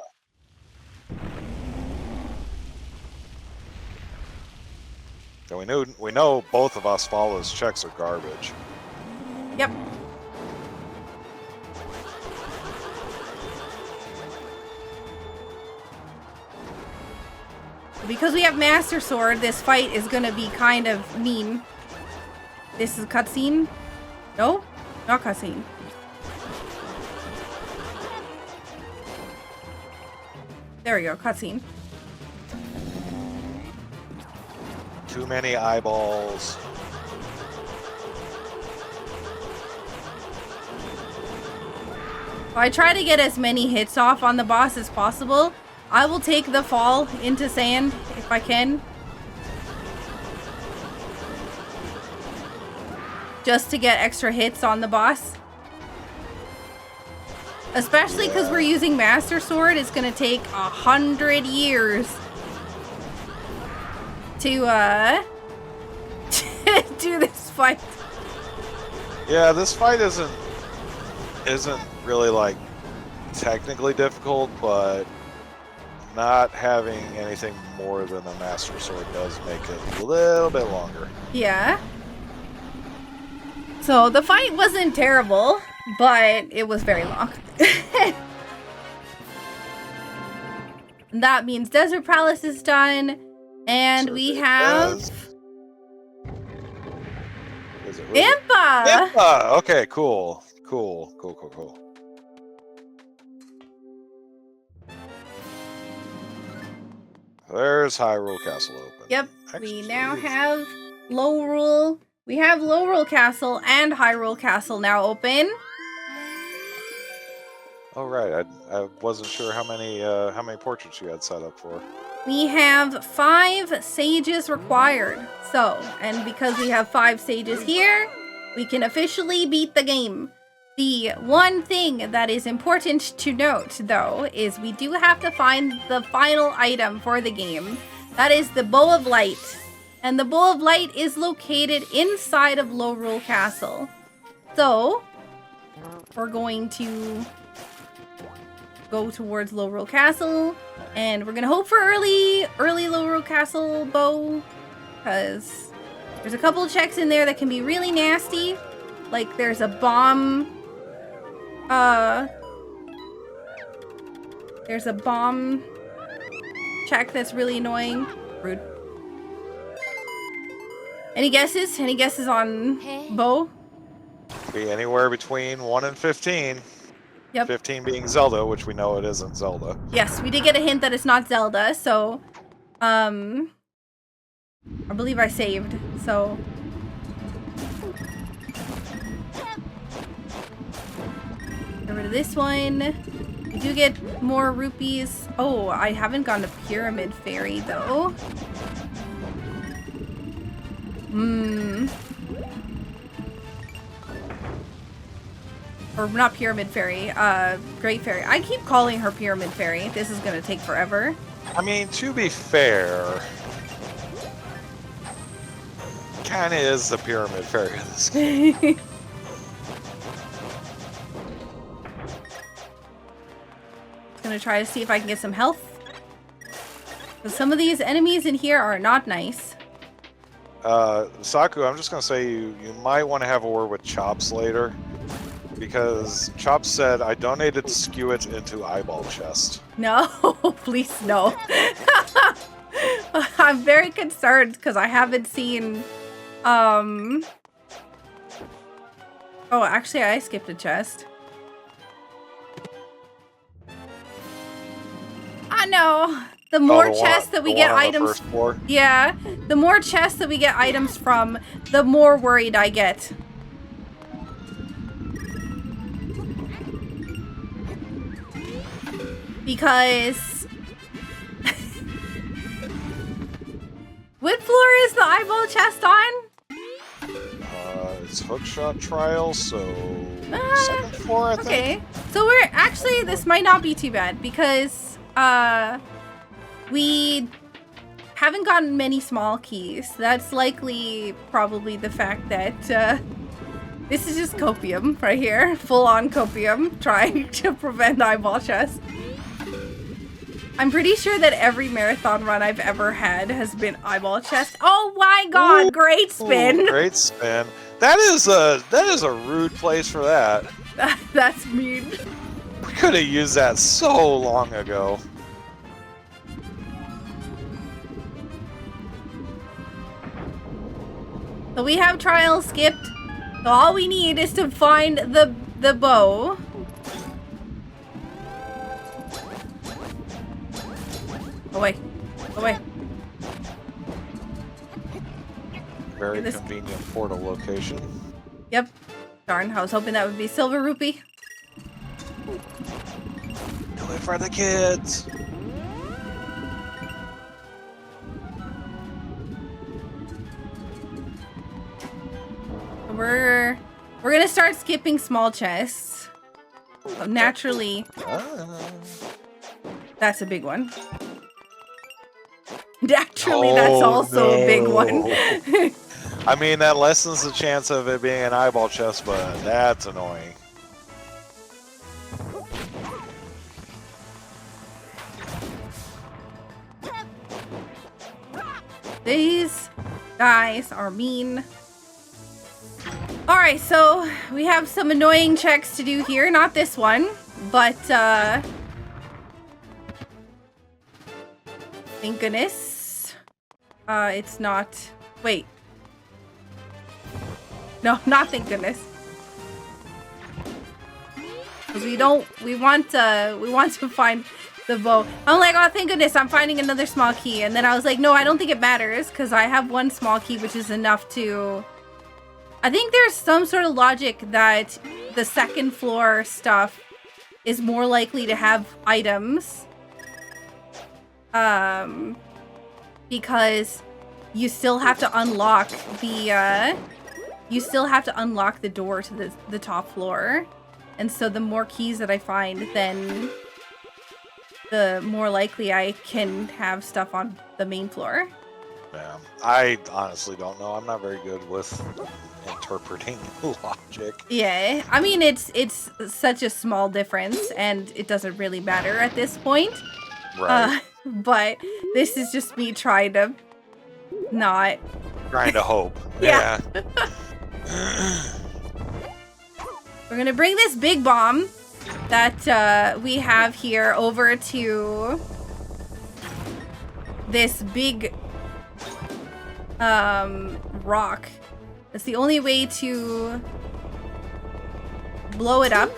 And we know both of Osfala's checks are garbage.
Yep. Because we have Master Sword, this fight is gonna be kind of mean. This is cutscene? No? Not cutscene. There we go, cutscene.
Too many eyeballs.
I try to get as many hits off on the boss as possible. I will take the fall into sand if I can. Just to get extra hits on the boss. Especially because we're using Master Sword, it's gonna take 100 years to do this fight.
Yeah, this fight isn't really like technically difficult, but not having anything more than a Master Sword does make it a little bit longer.
Yeah. So the fight wasn't terrible, but it was very long. That means Desert Palace is done, and
Sure
we
it
have
does. Is it really?
Impa!
Impa! Okay, cool. Cool. There's Hyrule Castle open.
Yep,
Actually,
we now have Lorule. We have Lorule Castle and Hyrule Castle now open.
Oh right, I wasn't sure how many portraits you had set up for.
We have 5 sages required. So, and because we have 5 sages here, we can officially beat the game. The one thing that is important to note, though, is we do have to find the final item for the game. That is the Bow of Light. And the Bow of Light is located inside of Lorule Castle. So, we're going to go towards Lorule Castle, and we're gonna hope for early Lorule Castle bow, because there's a couple checks in there that can be really nasty. Like there's a bomb, there's a bomb check that's really annoying. Rude. Any guesses? Any guesses on bow?
Be anywhere between 1 and 15.
Yep.
15 being Zelda, which we know it isn't Zelda.
Yes, we did get a hint that it's not Zelda, so I believe I saved, so get rid of this one. We do get more rupees. Oh, I haven't gone to Pyramid Fairy though. Or not Pyramid Fairy, Great Fairy. I keep calling her Pyramid Fairy. This is gonna take forever.
I mean, to be fair, kinda is the Pyramid Fairy in this game.
Gonna try to see if I can get some health. Because some of these enemies in here are not nice.
Saku, I'm just gonna say you might want to have a word with Chops later. Because Chops said, I donated Skewit into Eyeball Chest.
No, please no. I'm very concerned because I haven't seen, Oh, actually I skipped a chest. I know. The more chests that we get items, yeah, the more chests that we get items from, the more worried I get. Because what floor is the eyeball chest on?
It's hookshot trial, so second floor, I think.
Okay, so we're actually, this might not be too bad because we haven't gotten many small keys. That's likely probably the fact that this is just copium right here, full on copium, trying to prevent eyeball chest. I'm pretty sure that every marathon run I've ever had has been eyeball chest. Oh my god,
Ooh,
great spin!
Ooh, great spin. That is a rude place for that.
That's mean.
We could have used that so long ago.
So we have trials skipped. So all we need is to find the bow. Away. Away.
Very convenient portal location.
Yep. Darn, I was hoping that would be Silver Rupee.
Do it for the kids.
We're gonna start skipping small chests. So naturally, that's a big one. Naturally, that's also a big one.
I mean, that lessens the chance of it being an eyeball chest, but that's annoying.
These guys are mean. Alright, so we have some annoying checks to do here. Not this one, but thank goodness. It's not. Wait. No, not thank goodness. Because we want to find the bow. I'm like, oh, thank goodness, I'm finding another small key. And then I was like, no, I don't think it matters, because I have one small key, which is enough to... I think there's some sort of logic that the second floor stuff is more likely to have items. Because you still have to unlock the you still have to unlock the door to the top floor. And so the more keys that I find, then the more likely I can have stuff on the main floor.
Yeah, I honestly don't know. I'm not very good with interpreting logic.
Yeah, I mean, it's such a small difference, and it doesn't really matter at this point.
Right.
But this is just me trying to not...
Trying to hope.
Yeah.
Yeah.
We're gonna bring this big bomb that we have here over to this big rock. That's the only way to blow it up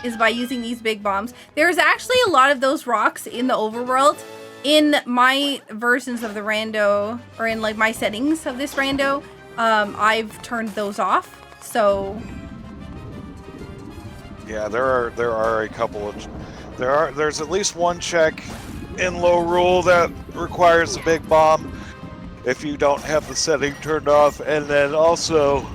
is by using these big bombs. There's actually a lot of those rocks in the overworld. In my versions of the rando, or in like my settings of this rando, I've turned those off. So
Yeah, there are a couple of there's at least one check in Lorule that requires a big bomb if you don't have the setting turned off, and then also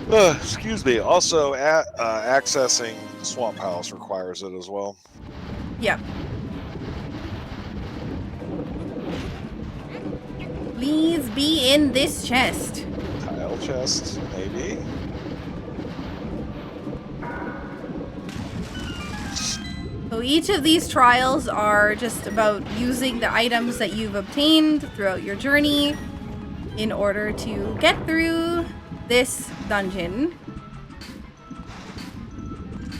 excuse me, also accessing Swamp House requires it as well.
yeah. Please be in this chest.
Tile chest, maybe.
So each of these trials are just about using the items that you've obtained throughout your journey in order to get through this dungeon.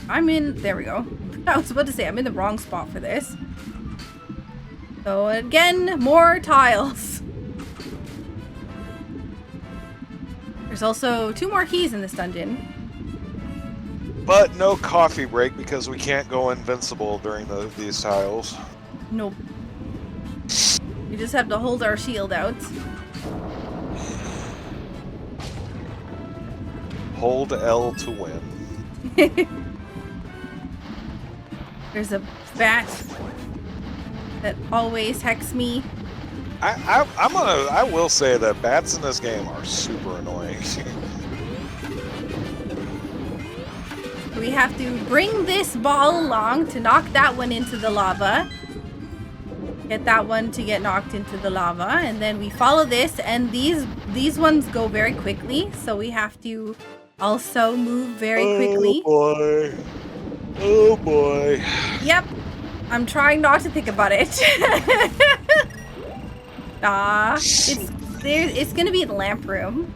There we go. I was about to say, I'm in the wrong spot for this. So again, more tiles. There's also 2 more keys in this dungeon.
But no coffee break because we can't go invincible during these tiles.
Nope. We just have to hold our shield out.
Hold L to win.
There's a bat that always hexes me.
I will say that bats in this game are super annoying.
We have to bring this ball along to knock that one into the lava. Get that one to get knocked into the lava, and then we follow this, and these ones go very quickly, so we have to also move very quickly.
Oh boy. Oh boy.
Yep. I'm trying not to think about it. It's gonna be the lamp room.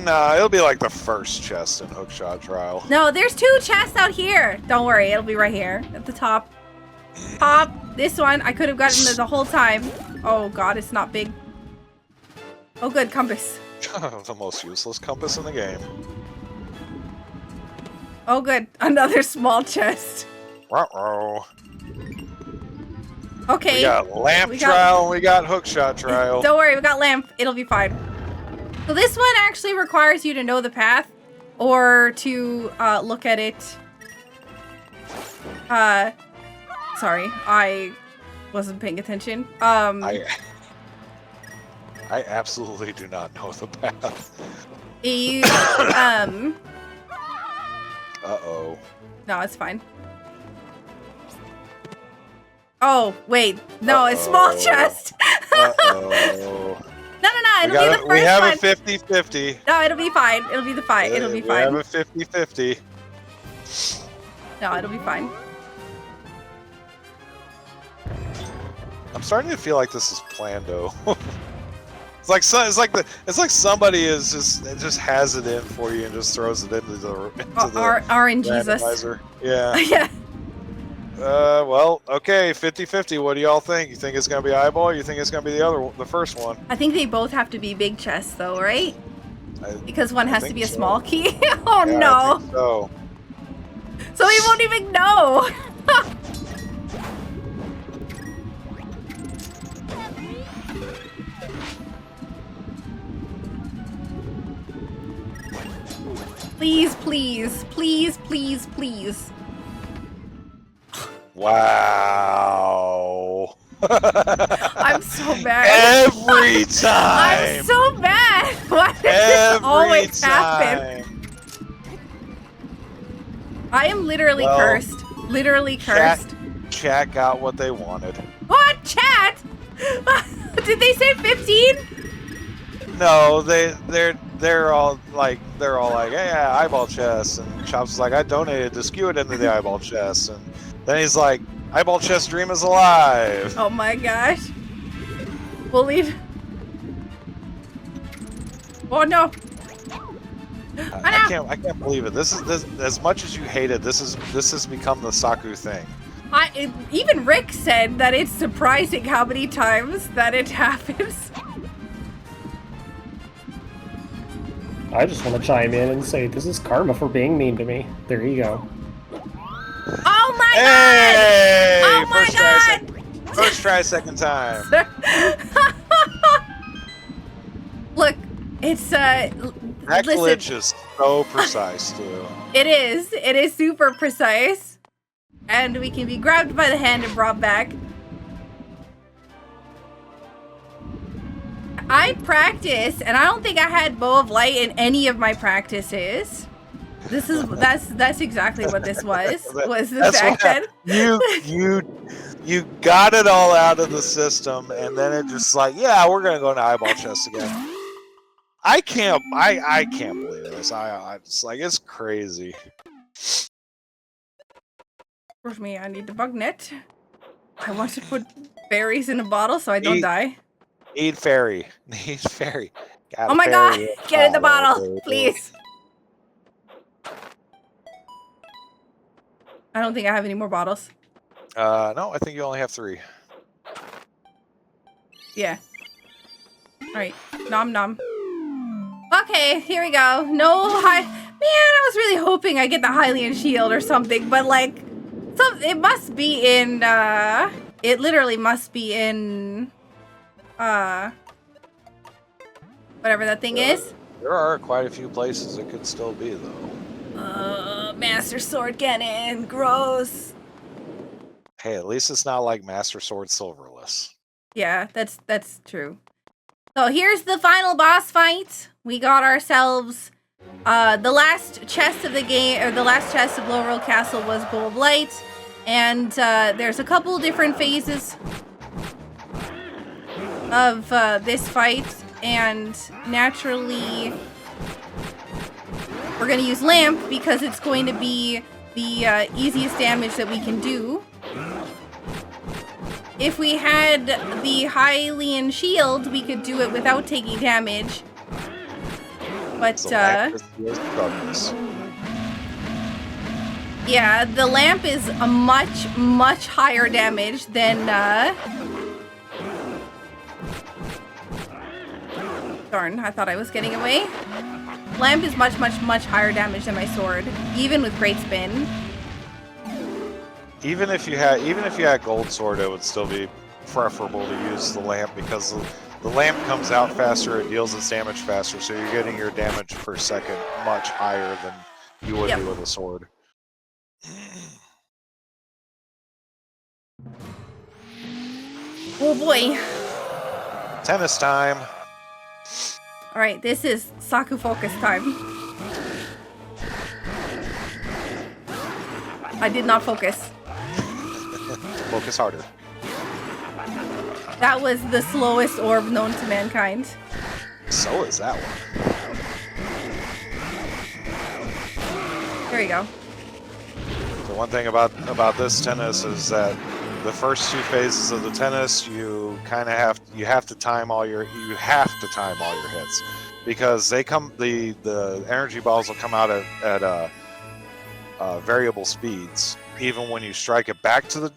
Nah, it'll be like the first chest in Hookshot Trial.
No, there's 2 chests out here. Don't worry, it'll be right here at the top. This one, I could have gotten there the whole time. Oh god, it's not big. Oh good, compass.
The most useless compass in the game.
Oh good, another small chest.
Ruh-roh.
Okay.
We got lamp trial, and we got hookshot trial.
Don't worry, we got lamp. It'll be fine. So this one actually requires you to know the path, or to look at it. Sorry, I wasn't paying attention.
I absolutely do not know the path.
You
Uh-oh.
No, it's fine. Oh, wait. No, it's small chest.
Uh-oh.
No, it'll be the first one.
We have a 50-50.
No, it'll be fine. It'll be fine. It'll be
We
fine.
have a 50-50.
No, it'll be fine.
I'm starting to feel like this is planned-o. It's like somebody is just has it in for you and just throws it into the
RNGesus.
randomizer. Yeah.
Yeah.
Well, okay, 50-50. What do y'all think? You think it's gonna be eyeball? Or you think it's gonna be the first one?
I think they both have to be big chests, though, right? Because one has to be a
so.
small key. Oh
Yeah,
no!
I think so.
So we won't even know. Please, please, please, please, please.
Wow.
I'm so mad.
Every time.
I'm so mad. What happened?
time.
I am literally
Well,
cursed. Literally cursed.
Chat got what they wanted.
What? Chat? Did they say 15?
No, they're all like hey, yeah, eyeball chest, and Chops is like, I donated to skew it into the eyeball chest, and then he's like, eyeball chest dream is alive.
Oh my gosh. Bullied. Oh no.
I can't believe it. This as much as you hate it, this has become the Saku thing.
Even Rick said that it's surprising how many times that it happens.
I just want to chime in and say this is karma for being mean to me. There you go.
Oh my
Hey!
god! Oh my god!
First try, second time.
Look, it's
That
listen,
glitch is so precise too.
It is super precise, and we can be grabbed by the hand and brought back. I practice, and I don't think I had Bow of Light in any of my practices. That's exactly what this was the fact that
you got it all out of the system, and then it just like, yeah, we're gonna go into eyeball chest again. I can't believe this. I just like, it's crazy.
For me, I need the bug net. I want to put berries in a bottle so I don't die.
Need fairy. Need fairy. Got
Oh
a
my god!
fairy.
Get in the bottle, please. I don't think I have any more bottles.
No, I think you only have 3.
Yeah. Alright. Nom nom. Okay, here we go. No high. Man, I was really hoping I get the Hylian shield or something, but like, it must be in, it literally must be in, whatever that thing is.
There are quite a few places it could still be, though.
Master Sword Cannon. Gross.
Hey, at least it's not like Master Sword Silverless.
Yeah, that's true. So here's the final boss fight. We got ourselves the last chest of the game, or the last chest of Lorule Castle was Bow of Light, and there's a couple different phases of this fight, and naturally we're gonna use Lamp because it's going to be the easiest damage that we can do. If we had the Hylian shield, we could do it without taking damage. But, yeah, the lamp is a much higher damage than, darn, I thought I was getting away. Lamp is much higher damage than my sword, even with Great Spin.
Even if you had Gold Sword, it would still be preferable to use the lamp because the lamp comes out faster, it deals its damage faster, so you're getting your damage per second much higher than you would do with a sword.
Oh boy.
Tennis time.
Alright, this is Saku focus time. I did not focus.
Focus harder.
That was the slowest orb known to mankind.
So is that one.
There we go.
The one thing about this tennis is that the first 2 phases of the tennis, you kind of have to time all your hits because they come the energy balls will come out at variable speeds. Even when you strike it back to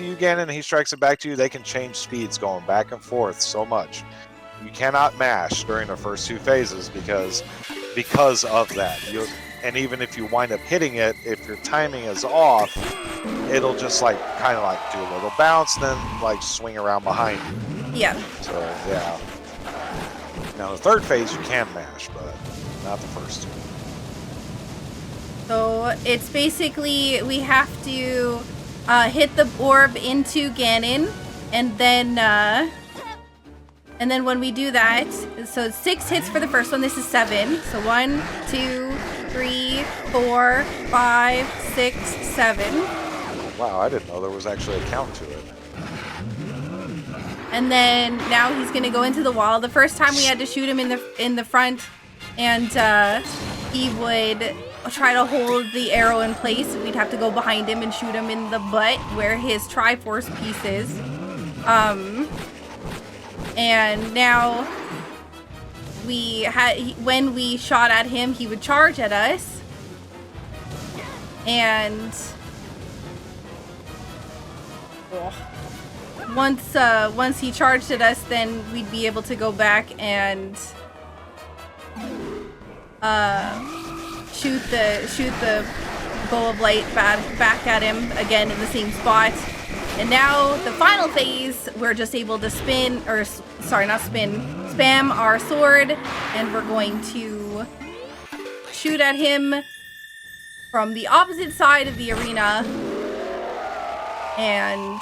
you again, and he strikes it back to you, they can change speeds going back and forth so much. You cannot mash during the first 2 phases because of that. And even if you wind up hitting it, if your timing is off, it'll just like kind of like do a little bounce, then like swing around behind you.
Yeah.
So yeah. Now the 3rd phase you can mash, but not the first 2.
So it's basically we have to hit the orb into Ganon, and then And then when we do that, so 6 hits for the first one. This is 7. So 1, 2, 3, 4, 5, 6, 7.
Wow, I didn't know there was actually a count to it.
And then now he's gonna go into the wall. The first time we had to shoot him in the front, and he would try to hold the arrow in place. We'd have to go behind him and shoot him in the butt where his Triforce piece is. And now when we shot at him, he would charge at us. And once he charged at us, then we'd be able to go back and shoot the bow of light back at him again in the same spot. And now the final phase, we're just able to spam our sword, and we're going to shoot at him from the opposite side of the arena. And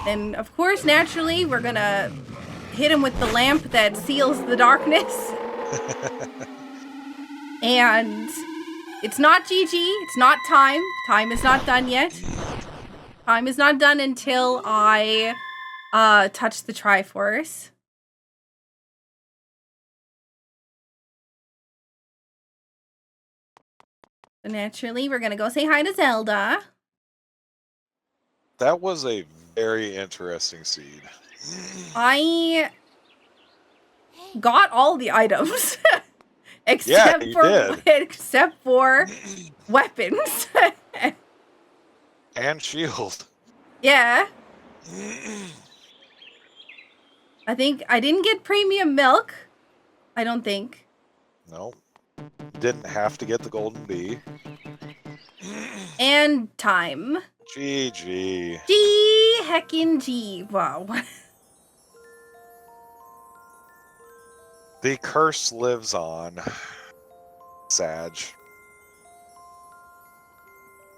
then, of course, naturally, we're gonna hit him with the lamp that seals the darkness. And it's not GG, it's not time. Time is not done yet. Time is not done until I touch the Triforce. So naturally, we're gonna go say hi to Zelda.
That was a very interesting seed.
I got all the items except for weapons.
And shield.
Yeah. I think I didn't get premium milk. I don't think.
No. Didn't have to get the golden bee.
And time.
GG.
G heckin' G. Wow.
The curse lives on. Sag.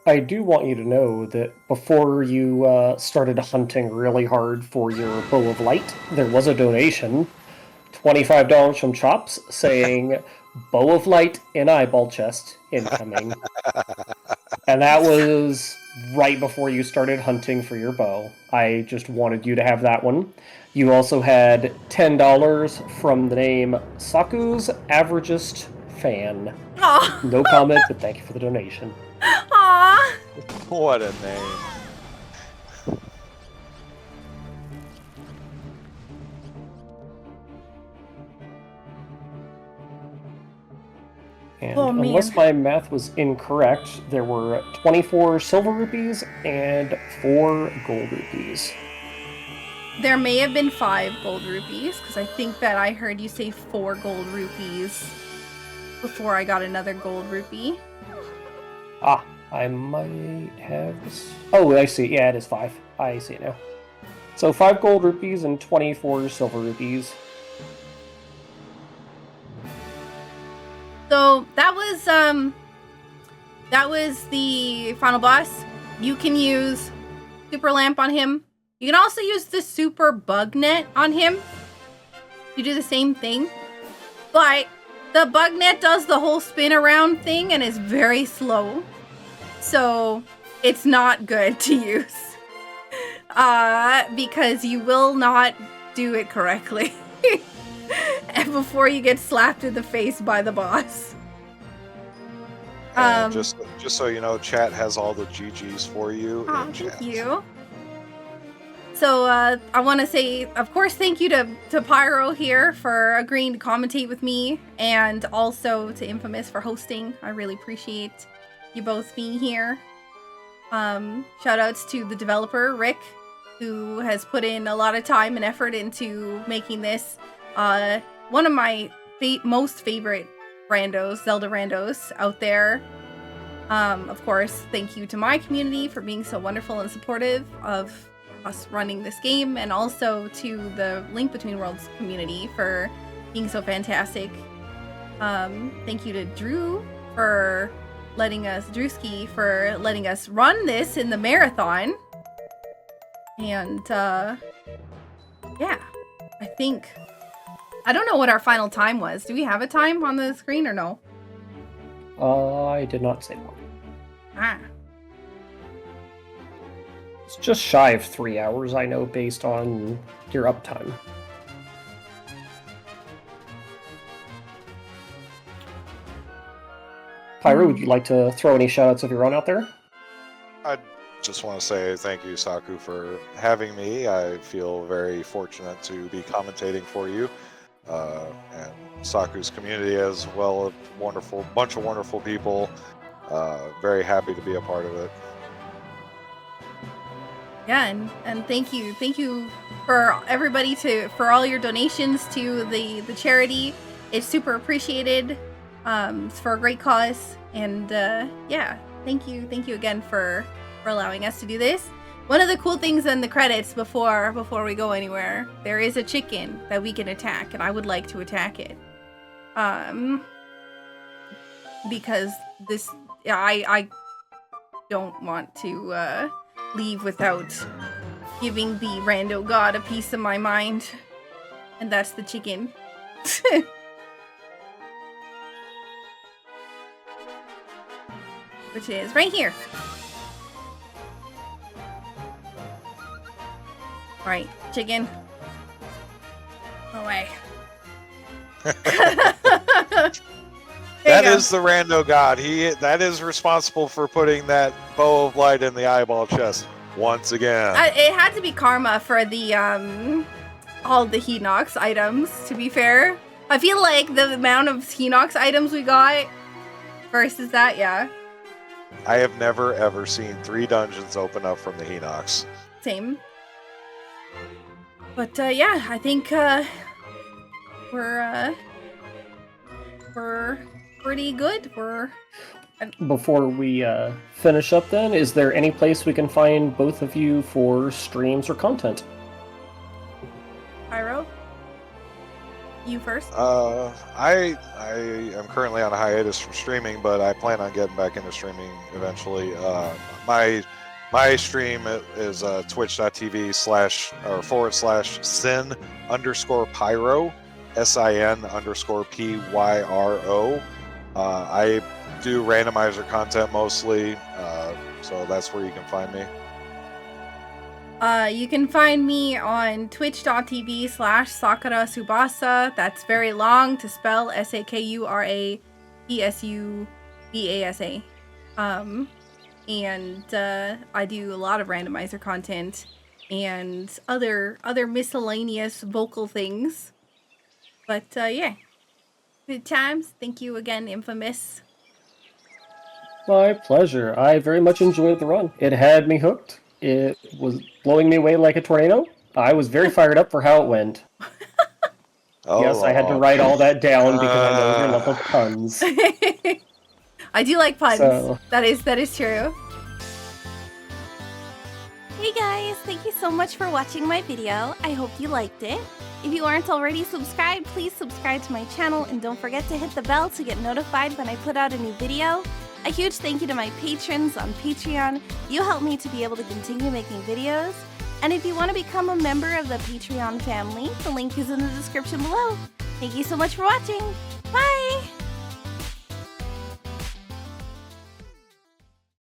I do want you to know that before you started hunting really hard for your bow of light, there was a donation, $25 from Chops, saying bow of light in eyeball chest incoming. And that was right before you started hunting for your bow. I just wanted you to have that one. You also had $10 from the name Saku's Averagest Fan.
Aw.
No comment, but thank you for the donation.
Aww.
What a name.
And
Oh, man.
unless my math was incorrect, there were 24 silver rupees and 4 gold rupees.
There may have been 5 gold rupees, because I think that I heard you say 4 gold rupees before I got another gold rupee.
Ah, I might have this. Oh, I see. Yeah, it is 5. I see it now. So 5 gold rupees and 24 silver rupees.
So that was the final boss. You can use super lamp on him. You can also use the super bug net on him. You do the same thing, but the bug net does the whole spin around thing and is very slow, so it's not good to use because you will not do it correctly. And before you get slapped in the face by the boss.
And just so you know, chat has all the GGs for you.
Oh, thank you. So I want to say, of course, thank you to Pyro here for agreeing to commentate with me, and also to Infamous for hosting. I really appreciate you both being here. Shout outs to the developer, Rick, who has put in a lot of time and effort into making this one of my most favorite randos, Zelda randos out there. Of course, thank you to my community for being so wonderful and supportive of us running this game, and also to the Link Between Worlds community for being so fantastic. Thank you to Drewski for letting us run this in the marathon. And yeah, I think I don't know what our final time was. Do we have a time on the screen or no?
I did not say one.
Ah.
It's just shy of 3 hours, I know, based on your uptime. Pyro, would you like to throw any shoutouts of your own out there?
I just want to say thank you, Saku, for having me. I feel very fortunate to be commentating for you. And Saku's community as well, a bunch of wonderful people. Very happy to be a part of it.
Yeah, and thank you for everybody for all your donations to the charity. It's super appreciated. It's for a great cause, and yeah, thank you again for allowing us to do this. One of the cool things in the credits before we go anywhere, there is a chicken that we can attack, and I would like to attack it. Because I don't want to leave without giving the rando god a piece of my mind, and that's the chicken. Which is right here. Right, chicken. Away.
That is the rando god. That is responsible for putting that bow of light in the eyeball chest once again.
It had to be karma for the all the Hinox items, to be fair. I feel like the amount of Hinox items we got versus that, yeah.
I have never ever seen 3 dungeons open up from the Hinox.
Same. But yeah, I think we're pretty good.
Before we finish up then, is there any place we can find both of you for streams or content?
Pyro? You first?
I am currently on a hiatus from streaming, but I plan on getting back into streaming eventually. My stream is twitch.tv/sin_pyro, SIN_PYRO. I do randomizer content mostly, so that's where you can find me.
You can find me on twitch.tv/Sakura Tsubasa. That's very long to spell, SAKURATSUBASA. And I do a lot of randomizer content and other miscellaneous vocal things. But yeah, good times. Thank you again, Infamous.
My pleasure. I very much enjoyed the run. It had me hooked. It was blowing me away like a tornado. I was very fired up for how it went. Yes, I had to write all that down because I know your love of puns.
I do like puns.
So.
That is true. Hey guys, thank you so much for watching my video. I hope you liked it. If you aren't already subscribed, please subscribe to my channel and don't forget to hit the bell to get notified when I put out a new video. A huge thank you to my patrons on Patreon. You help me to be able to continue making videos. And if you want to become a member of the Patreon family, the link is in the description below. Thank you so much for watching. Bye!